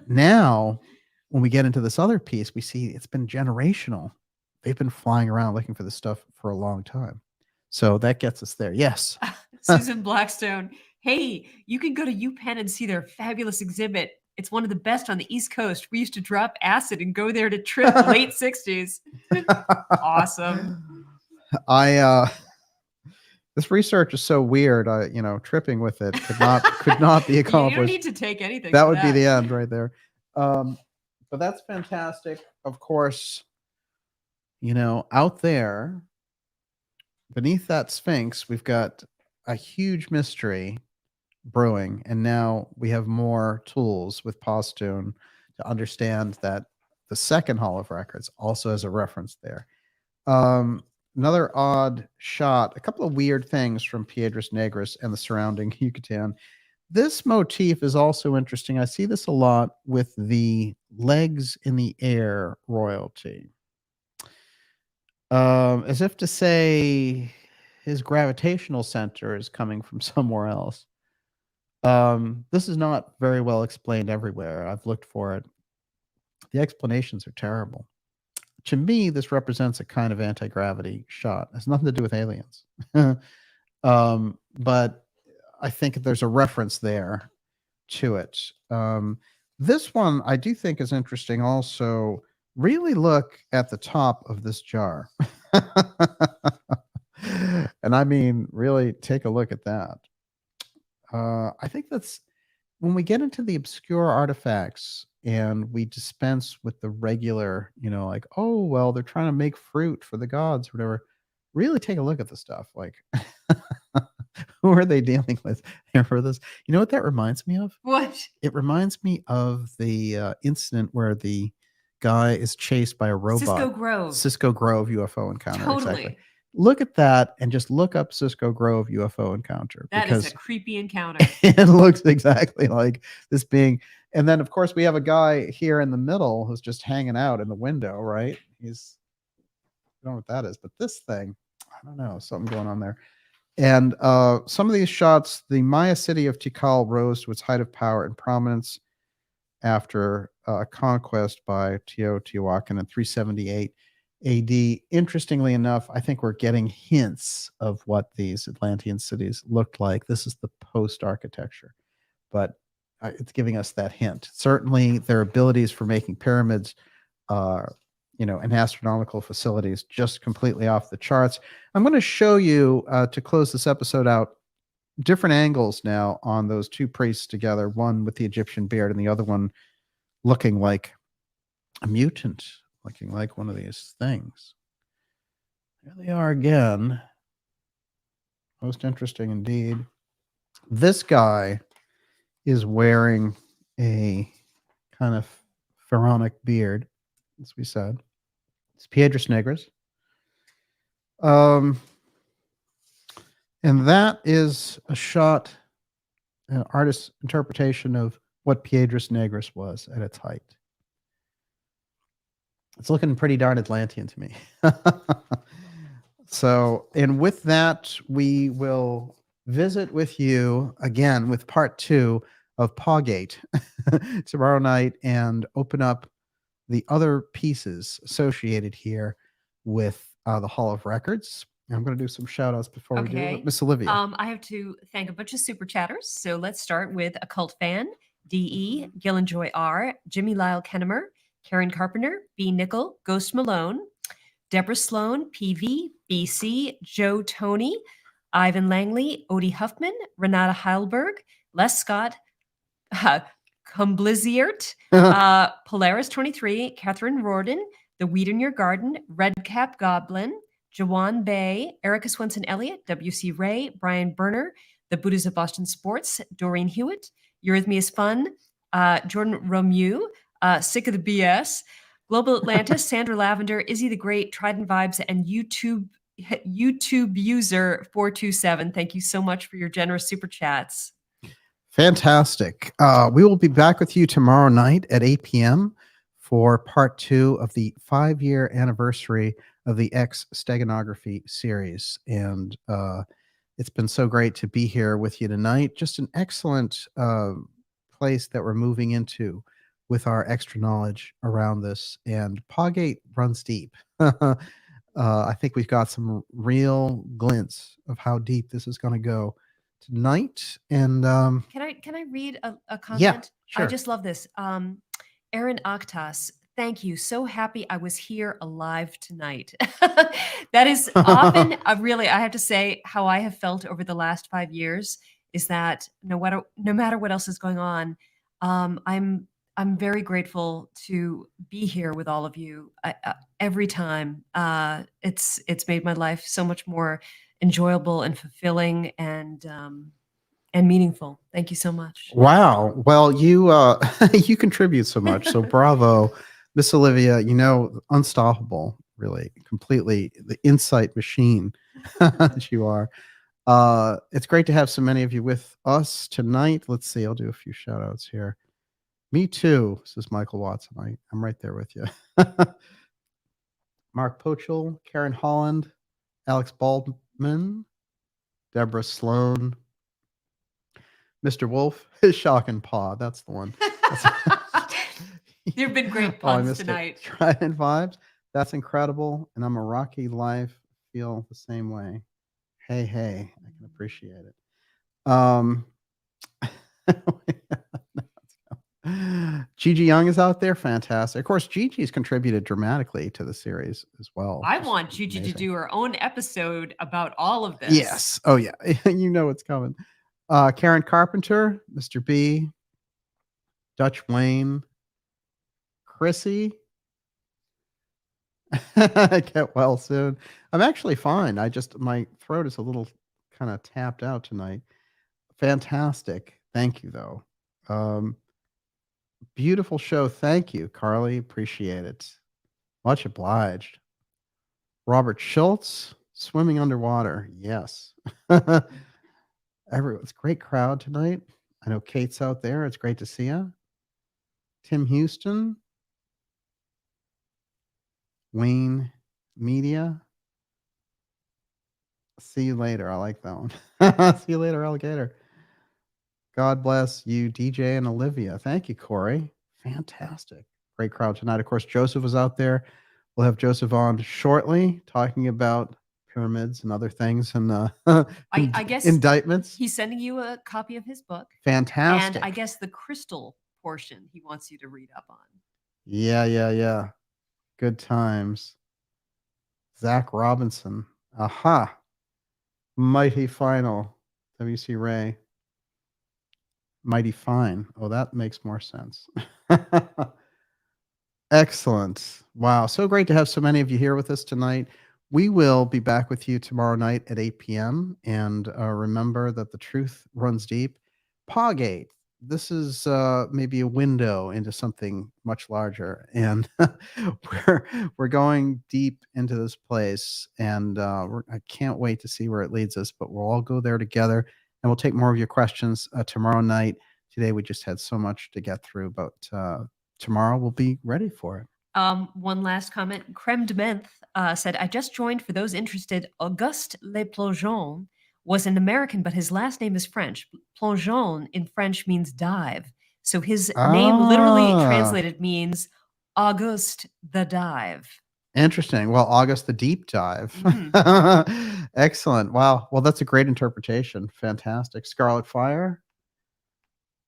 Now, when we get into this other piece, we see it's been generational. They've been flying around looking for this stuff for a long time. So that gets us there. Yes. Susan Blackstone. Hey, you can go to UPenn and see their fabulous exhibit. It's one of the best on the East Coast. We used to drop acid and go there to trip late 60s. Awesome. This research is so weird. Tripping with it could not be accomplished. You don't need to take anything. That would be the end right there. But that's fantastic. Of course, out there beneath that Sphinx, we've got a huge mystery brewing, and now we have more tools with Paw Stone to understand that the second Hall of Records also has a reference there. another odd shot, a couple of weird things from Piedras Negras and the surrounding Yucatan. This motif is also interesting. I see this a lot with the legs in the air royalty. As if to say his gravitational center is coming from somewhere else. This is not very well explained everywhere. I've looked for it. The explanations are terrible. To me, this represents a kind of anti-gravity shot. It has nothing to do with aliens. But I think there's a reference there to it. This one I do think is interesting also. Really look at the top of this jar. And I mean, really take a look at that. I think that's when we get into the obscure artifacts and we dispense with the regular, like, oh, well, they're trying to make fruit for the gods or whatever. Really take a look at the stuff. Like, who are they dealing with for this? You know what that reminds me of? What? It reminds me of the incident where the guy is chased by a robot. Cisco Grove UFO encounter. Totally. Exactly. Look at that and just look up Cisco Grove UFO encounter. That is a creepy encounter. It looks exactly like this being. And then, of course, we have a guy here in the middle who's just hanging out in the window, right? I don't know what that is, but this thing, I don't know, something going on there. And some of these shots, the Maya city of Tikal rose to its height of power and prominence after conquest by Teotihuacan in 378 AD. Interestingly enough, I think we're getting hints of what these Atlantean cities looked like. This is the post-architecture, but it's giving us that hint. Certainly, their abilities for making pyramids, and astronomical facilities just completely off the charts. I'm going to show you, to close this episode out, different angles now on those two priests together, one with the Egyptian beard and the other one looking like a mutant, looking like one of these things. There they are again. Most interesting indeed. This guy is wearing a kind of pharaonic beard, as we said. It's Piedras Negras. And that is a shot, an artist's interpretation of what Piedras Negras was at its height. It's looking pretty darn Atlantean to me. So, and with that, we will visit with you again with part 2 of PawGate tomorrow night and open up the other pieces associated here with the Hall of Records. I'm going to do some shout outs before we do. Miss Olivia. I have to thank a bunch of super chatters. So let's start with Occult Fan, DE, Gillenjoy R, Jimmy Lyle Kennemer, Karen Carpenter, B. Nickel, Ghost Malone, Deborah Sloan, PV, BC, Joe Tony, Ivan Langley, Odie Huffman, Renata Heilberg, Les Scott, Cumbliziert, Polaris 23, Catherine Rorden, The Weed in Your Garden, Redcap Goblin, Jawan Bay, Erica Swenson Elliott, W.C. Ray, Brian Berner, The Buddhas of Boston Sports, Doreen Hewitt, Eurythmy is Fun, Jordan Romeau, Sick of the BS, Global Atlantis, Sandra Lavender, Izzy the Great, Trident Vibes, and YouTube user 427. Thank you so much for your generous super chats. Fantastic. We will be back with you tomorrow night at 8 p.m. for part 2 of the 5-year anniversary of the X-STEGANOGRAPHY series. And it's been so great to be here with you tonight. Just an excellent place that we're moving into with our extra knowledge around this. And PawGate runs deep. I think we've got some real glints of how deep this is going to go tonight. And can I read a comment? Yeah, sure. I just love this. Aaron Aktas, thank you. So happy I was here alive tonight. That is often really, I have to say, how I have felt over the last 5 years is that no matter what else is going on, I'm very grateful to be here with all of you every time. It's made my life so much more enjoyable and fulfilling and meaningful. Thank you so much. Wow. Well, you you contribute so much. So bravo, Miss Olivia. Unstoppable. really completely the insight machine that you are. It's great to have so many of you with us tonight. Let's see. I'll do a few shout outs here. Me too, says Michael Watson. I'm right there with you. Mark Pochel, Karen Holland, Alex Baldman, Deborah Sloan, Mr. Wolf, Shock and Paw. That's the one. There have been great Oh, I puns missed it. tonight. Trident Vibes. That's incredible. And I'm a Rocky life. Feel the same way. Hey, I can appreciate it. Gigi Young is out there. Fantastic. Of course, Gigi's contributed dramatically to the series as well. I Just want Gigi amazing. to do her own episode about all of this. Yes. Oh, yeah. You know what's coming. Karen Carpenter, Mr. B, Dutch Wayne, Chrissy. Get well soon. I'm actually fine. My throat is a little kind of tapped out tonight. Fantastic. Thank you, though. Beautiful show. Thank you, Carly. Appreciate it. Much obliged. Robert Schultz, swimming underwater. Yes. It's a great crowd tonight. I know Kate's out there. It's great to see you. Tim Houston. Wayne Media. See you later. I like that one. See you later, alligator. God bless you, DJ and Olivia. Thank you, Corey. Fantastic. Great crowd tonight. Of course, Joseph was out there. We'll have Joseph on shortly talking about pyramids and other things and I guess indictments. he's sending you a copy of his book. Fantastic. And I guess the crystal portion he wants you to read up on. Yeah. Good times. Zach Robinson. Aha. Mighty Final. W.C. Ray. Mighty Fine. Oh, that makes more sense. Excellent. Wow. So great to have so many of you here with us tonight. We will be back with you tomorrow night at 8 p.m. And remember that the truth runs deep. PawGate. This is maybe a window into something much larger. And we're going deep into this place. And I can't wait to see where it leads us. But we'll all go there together. And we'll take more of your questions tomorrow night. Today, we just had so much to get through. But tomorrow, we'll be ready for it. One last comment. Creme de Menthe said, I just joined for those interested. Auguste Le Plongeon was an American, but his last name is French. Plongeon in French means dive. So his name literally translated means Auguste the Dive. Interesting. Well, August the Deep Dive. Excellent. Wow. Well, that's a great interpretation. Fantastic. Scarlet Fire.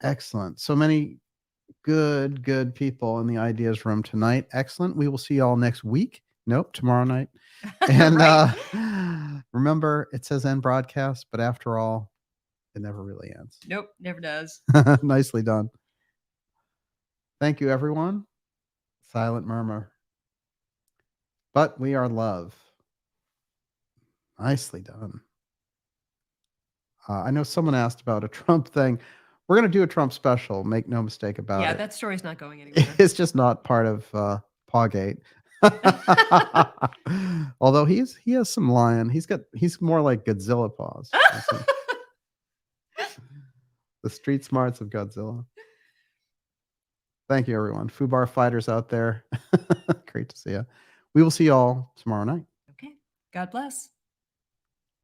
Excellent. So many good people in the ideas room tonight. Excellent. We will see you all next week. Nope, tomorrow night. And remember, it says end broadcast, but after all, it never really ends. Nope, never does. Nicely done. Thank you, everyone. Silent murmur. But we are love. Nicely done. I know someone asked about a Trump thing. We're going to do a Trump special. Make no mistake about it. Yeah, that story's not going anywhere. It's just not part of PawGate. Although he has some lion. He's more like Godzilla paws. The street smarts of Godzilla. Thank you, everyone. Fubar fighters out there. Great to see you. We will see you all tomorrow night. Okay. God bless.